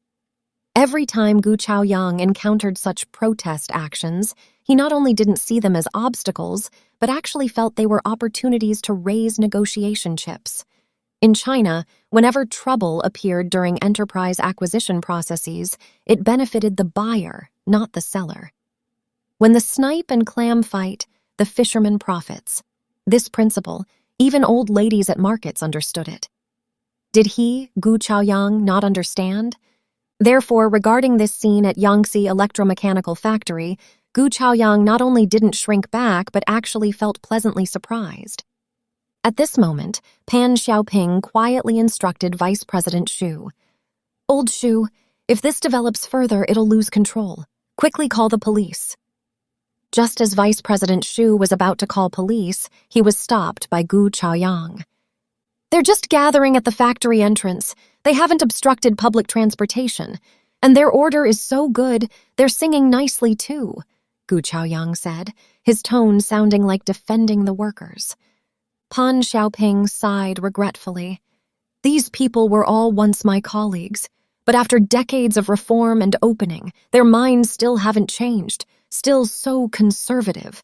Every time Gu Chaoyang encountered such protest actions, he not only didn't see them as obstacles, but actually felt they were opportunities to raise negotiation chips. In China, whenever trouble appeared during enterprise acquisition processes, it benefited the buyer, not the seller. When the snipe and clam fight, the fisherman profits. This principle, even old ladies at markets understood it. Did he, Gu Chaoyang, not understand? Therefore, regarding this scene at Yangtze Electromechanical Factory, Gu Chaoyang not only didn't shrink back but actually felt pleasantly surprised. At this moment, Pan Xiaoping quietly instructed Vice President Xu. "Old Xu, if this develops further, it'll lose control. Quickly call the police." Just as Vice President Xu was about to call police, he was stopped by Gu Chaoyang. "They're just gathering at the factory entrance. They haven't obstructed public transportation. And their order is so good, they're singing nicely too," Gu Chaoyang said, his tone sounding like defending the workers. Pan Xiaoping sighed regretfully. "These people were all once my colleagues, but after decades of reform and opening, their minds still haven't changed, still so conservative."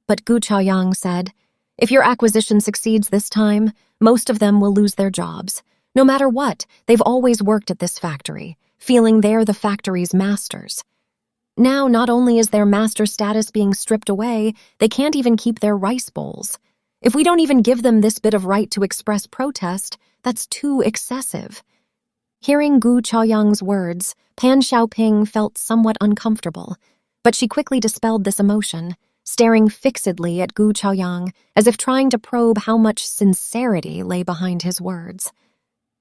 But Gu Chaoyang said, "If your acquisition succeeds this time, most of them will lose their jobs. No matter what, they've always worked at this factory, feeling they're the factory's masters. Now, not only is their master status being stripped away, they can't even keep their rice bowls. If we don't even give them this bit of right to express protest, that's too excessive." Hearing Gu Chaoyang's words, Pan Xiaoping felt somewhat uncomfortable, but she quickly dispelled this emotion, staring fixedly at Gu Chaoyang as if trying to probe how much sincerity lay behind his words.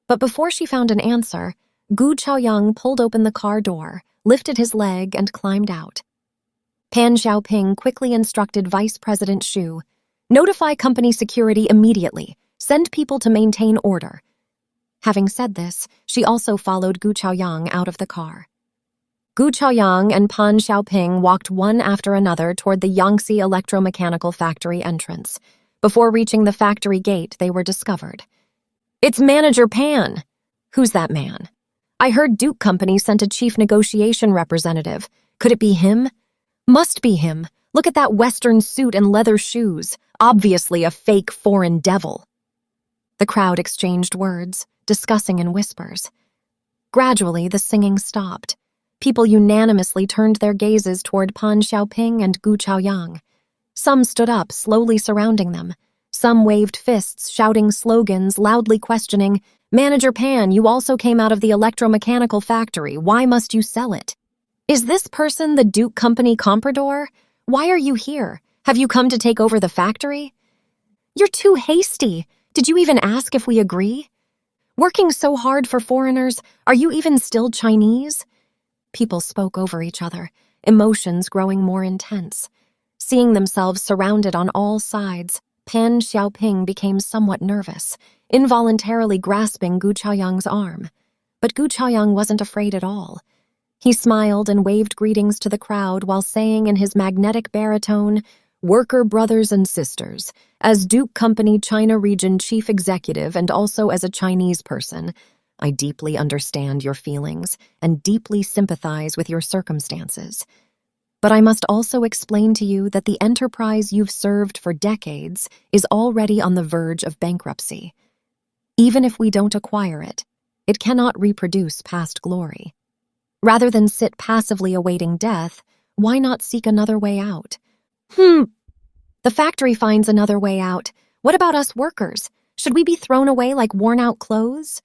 But before she found an answer, Gu Chaoyang pulled open the car door, lifted his leg, and climbed out. Pan Xiaoping quickly instructed Vice President Xu, "Notify company security immediately. Send people to maintain order." Having said this, she also followed Gu Chaoyang out of the car. Gu Chaoyang and Pan Xiaoping walked one after another toward the Yangtze Electromechanical Factory entrance. Before reaching the factory gate, they were discovered. "It's Manager Pan." "Who's that man?" "I heard Duke Company sent a chief negotiation representative. Could it be him?" "Must be him. Look at that Western suit and leather shoes. Obviously a fake foreign devil." The crowd exchanged words, discussing in whispers. Gradually, the singing stopped. People unanimously turned their gazes toward Pan Xiaoping and Gu Chaoyang. Some stood up, slowly surrounding them. Some waved fists, shouting slogans, loudly questioning, "Manager Pan, you also came out of the electromechanical factory. Why must you sell it? Is this person the Duke Company comprador? Why are you here? Have you come to take over the factory? You're too hasty. Did you even ask if we agree? Working so hard for foreigners, are you even still Chinese?" People spoke over each other, emotions growing more intense. Seeing themselves surrounded on all sides, Pan Xiaoping became somewhat nervous, involuntarily grasping Gu Chaoyang's arm. But Gu Chaoyang wasn't afraid at all. He smiled and waved greetings to the crowd while saying in his magnetic baritone, "Worker brothers and sisters, as Duke Company China Region Chief Executive and also as a Chinese person, I deeply understand your feelings and deeply sympathize with your circumstances. But I must also explain to you that the enterprise you've served for decades is already on the verge of bankruptcy. Even if we don't acquire it, it cannot reproduce past glory. Rather than sit passively awaiting death, why not seek another way out?" The factory finds another way out. What about us workers? Should we be thrown away like worn-out clothes?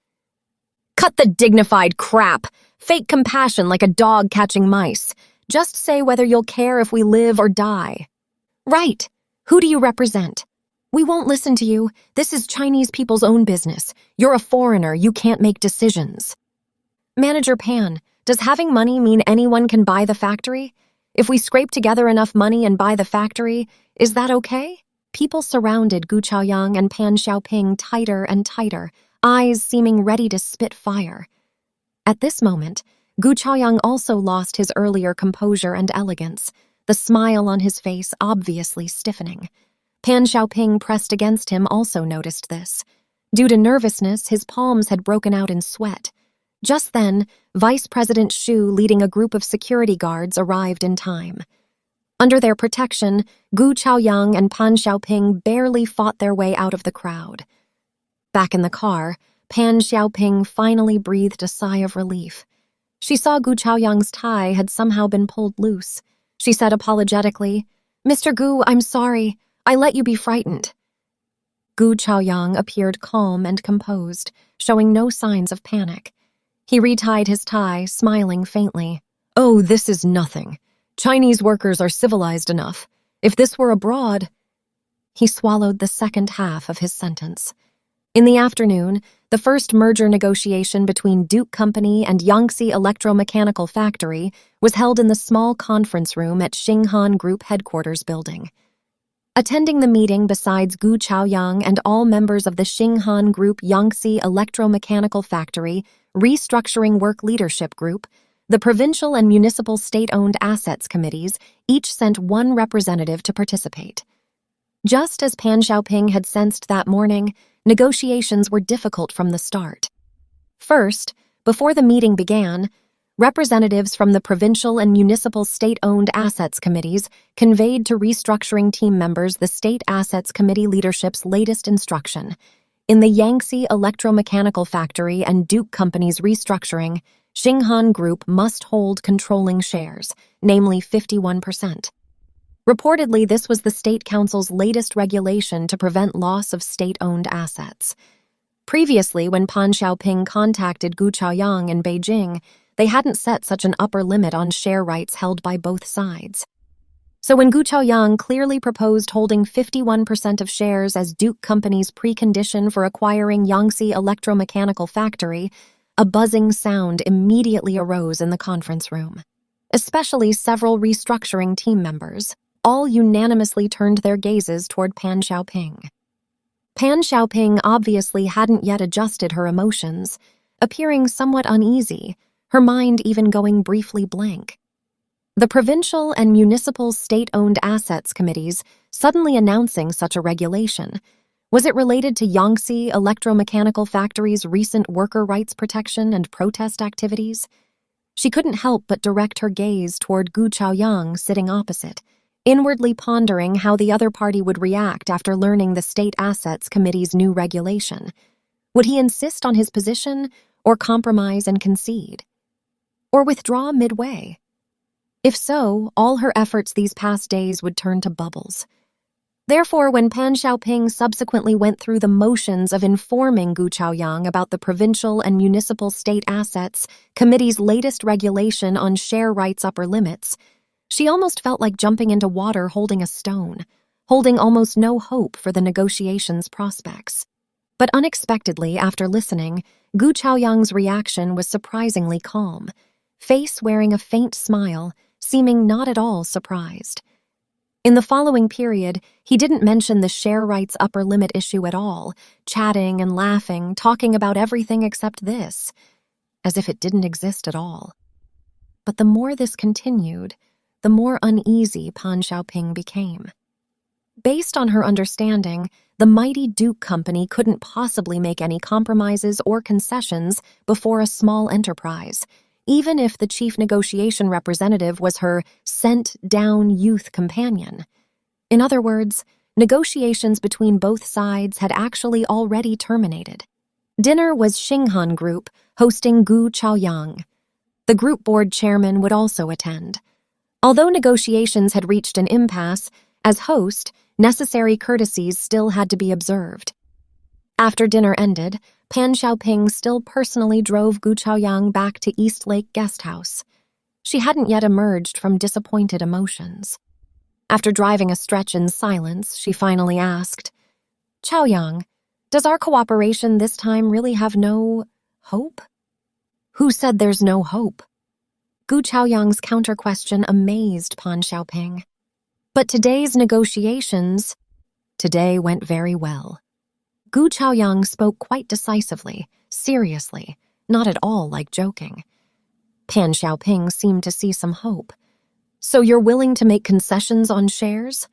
"Cut the dignified crap! Fake compassion like a dog catching mice. Just say whether you'll care if we live or die." "Right. Who do you represent?" "We won't listen to you. This is Chinese people's own business. You're a foreigner. You can't make decisions." "Manager Pan, does having money mean anyone can buy the factory? If we scrape together enough money and buy the factory, is that okay?" People surrounded Gu Chaoyang and Pan Xiaoping tighter and tighter, eyes seeming ready to spit fire. At this moment, Gu Chaoyang also lost his earlier composure and elegance, the smile on his face obviously stiffening. Pan Xiaoping, pressed against him, also noticed this. Due to nervousness, his palms had broken out in sweat. Just then, Vice President Xu, leading a group of security guards, arrived in time. Under their protection, Gu Chaoyang and Pan Xiaoping barely fought their way out of the crowd. Back in the car, Pan Xiaoping finally breathed a sigh of relief. She saw Gu Chaoyang's tie had somehow been pulled loose. She said apologetically, "Mr. Gu, I'm sorry. I let you be frightened." Gu Chaoyang appeared calm and composed, showing no signs of panic. He retied his tie, smiling faintly. "Oh, this is nothing. Chinese workers are civilized enough. If this were abroad—" He swallowed the second half of his sentence. In the afternoon, the first merger negotiation between Duke Company and Yangtze Electromechanical Factory was held in the small conference room at Xinghan Group headquarters building. Attending the meeting besides Gu Chaoyang and all members of the Xinghan Group Yangtze Electromechanical Factory Restructuring Work Leadership Group, the provincial and municipal state-owned assets committees each sent one representative to participate. Just as Pan Xiaoping had sensed that morning, negotiations were difficult from the start. First, before the meeting began, representatives from the provincial and municipal state-owned assets committees conveyed to restructuring team members the State Assets Committee leadership's latest instruction. In the Yangtze Electromechanical Factory and Duke Company's restructuring, Xinghan Group must hold controlling shares, namely 51%. Reportedly, this was the State Council's latest regulation to prevent loss of state-owned assets. Previously, when Pan Xiaoping contacted Gu Chaoyang in Beijing, they hadn't set such an upper limit on share rights held by both sides. So when Gu Chaoyang clearly proposed holding 51% of shares as Duke Company's precondition for acquiring Yangtze Electromechanical Factory, a buzzing sound immediately arose in the conference room. Especially several restructuring team members all unanimously turned their gazes toward Pan Xiaoping. Pan Xiaoping obviously hadn't yet adjusted her emotions, appearing somewhat uneasy, her mind even going briefly blank. The provincial and municipal state-owned assets committees suddenly announcing such a regulation, was it related to Yangtze Electromechanical Factory's recent worker rights protection and protest activities? She couldn't help but direct her gaze toward Gu Chaoyang sitting opposite, inwardly pondering how the other party would react after learning the State Assets Committee's new regulation. Would he insist on his position, or compromise and concede? Or withdraw midway? If so, all her efforts these past days would turn to bubbles. Therefore, when Pan Xiaoping subsequently went through the motions of informing Gu Chaoyang about the provincial and municipal state assets committee's latest regulation on share rights upper limits, she almost felt like jumping into water holding a stone, holding almost no hope for the negotiations' prospects. But unexpectedly, after listening, Gu Chaoyang's reaction was surprisingly calm, face wearing a faint smile, seeming not at all surprised. In the following period, he didn't mention the share rights upper limit issue at all, chatting and laughing, talking about everything except this, as if it didn't exist at all. But the more this continued, the more uneasy Pan Xiaoping became. Based on her understanding, the mighty Duke Company couldn't possibly make any compromises or concessions before a small enterprise, even if the chief negotiation representative was her sent-down youth companion. In other words, negotiations between both sides had actually already terminated. Dinner was Xinghan Group, hosting Gu Chaoyang. The group board chairman would also attend. Although negotiations had reached an impasse, as host, necessary courtesies still had to be observed. After dinner ended, Pan Xiaoping still personally drove Gu Chaoyang back to East Lake Guest House. She hadn't yet emerged from disappointed emotions. After driving a stretch in silence, she finally asked, Chaoyang, does our cooperation this time really have no hope? Who said there's no hope? Gu Chaoyang's counter-question amazed Pan Xiaoping. But today's negotiations today went very well. Gu Chaoyang spoke quite decisively, seriously, not at all like joking. Pan Xiaoping seemed to see some hope. So you're willing to make concessions on shares?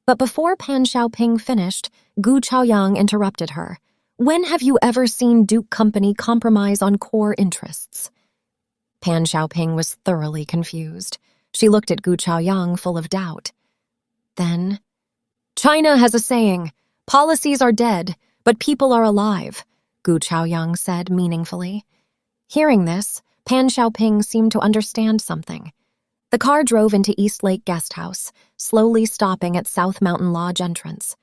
But before Pan Xiaoping finished, Gu Chaoyang interrupted her. When have you ever seen Duke Company compromise on core interests? Pan Xiaoping was thoroughly confused. She looked at Gu Chaoyang full of doubt. Then, China has a saying, policies are dead, but people are alive, Gu Chaoyang said meaningfully. Hearing this, Pan Xiaoping seemed to understand something. The car drove into East Lake Guest House, slowly stopping at South Mountain Lodge entrance.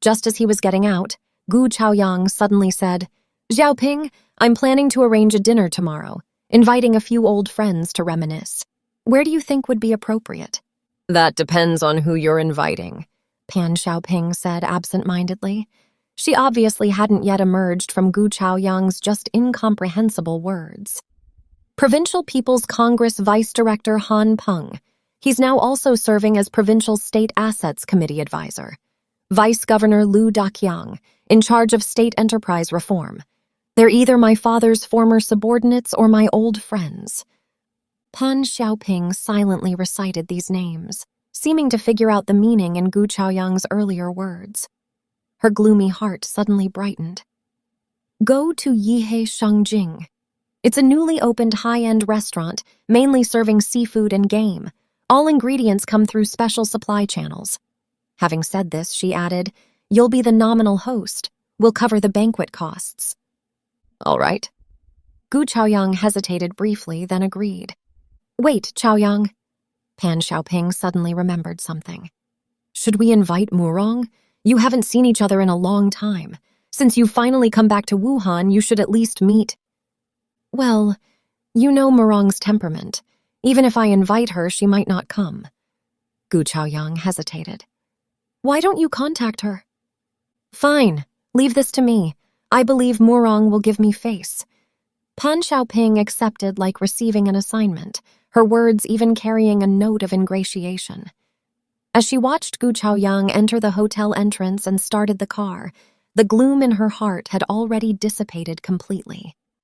Just as he was getting out, Gu Chaoyang suddenly said, Xiaoping, I'm planning to arrange a dinner tomorrow, inviting a few old friends to reminisce. Where do you think would be appropriate? That depends on who you're inviting, Pan Xiaoping said absent-mindedly. She obviously hadn't yet emerged from Gu Chaoyang's just incomprehensible words. Provincial People's Congress Vice Director Han Peng. He's now also serving as Provincial State Assets Committee Advisor. Vice Governor Liu Jiming, in charge of state enterprise reform. They're either my father's former subordinates or my old friends. Pan Xiaoping silently recited these names, seeming to figure out the meaning in Gu Chaoyang's earlier words. Her gloomy heart suddenly brightened. Go to Yihei Shangjing. It's a newly opened high-end restaurant, mainly serving seafood and game. All ingredients come through special supply channels. Having said this, she added, You'll be the nominal host. We'll cover the banquet costs. All right. Gu Chaoyang hesitated briefly, then agreed. Wait, Chaoyang. Pan Xiaoping suddenly remembered something. Should we invite Murong? You haven't seen each other in a long time. Since you've finally come back to Wuhan, you should at least meet. Well, you know Murong's temperament. Even if I invite her, she might not come. Gu Chaoyang hesitated. Why don't you contact her? Fine, leave this to me. I believe Murong will give me face. Pan Xiaoping accepted like receiving an assignment, her words even carrying a note of ingratiation. As she watched Gu Chaoyang enter the hotel entrance and started the car, the gloom in her heart had already dissipated completely.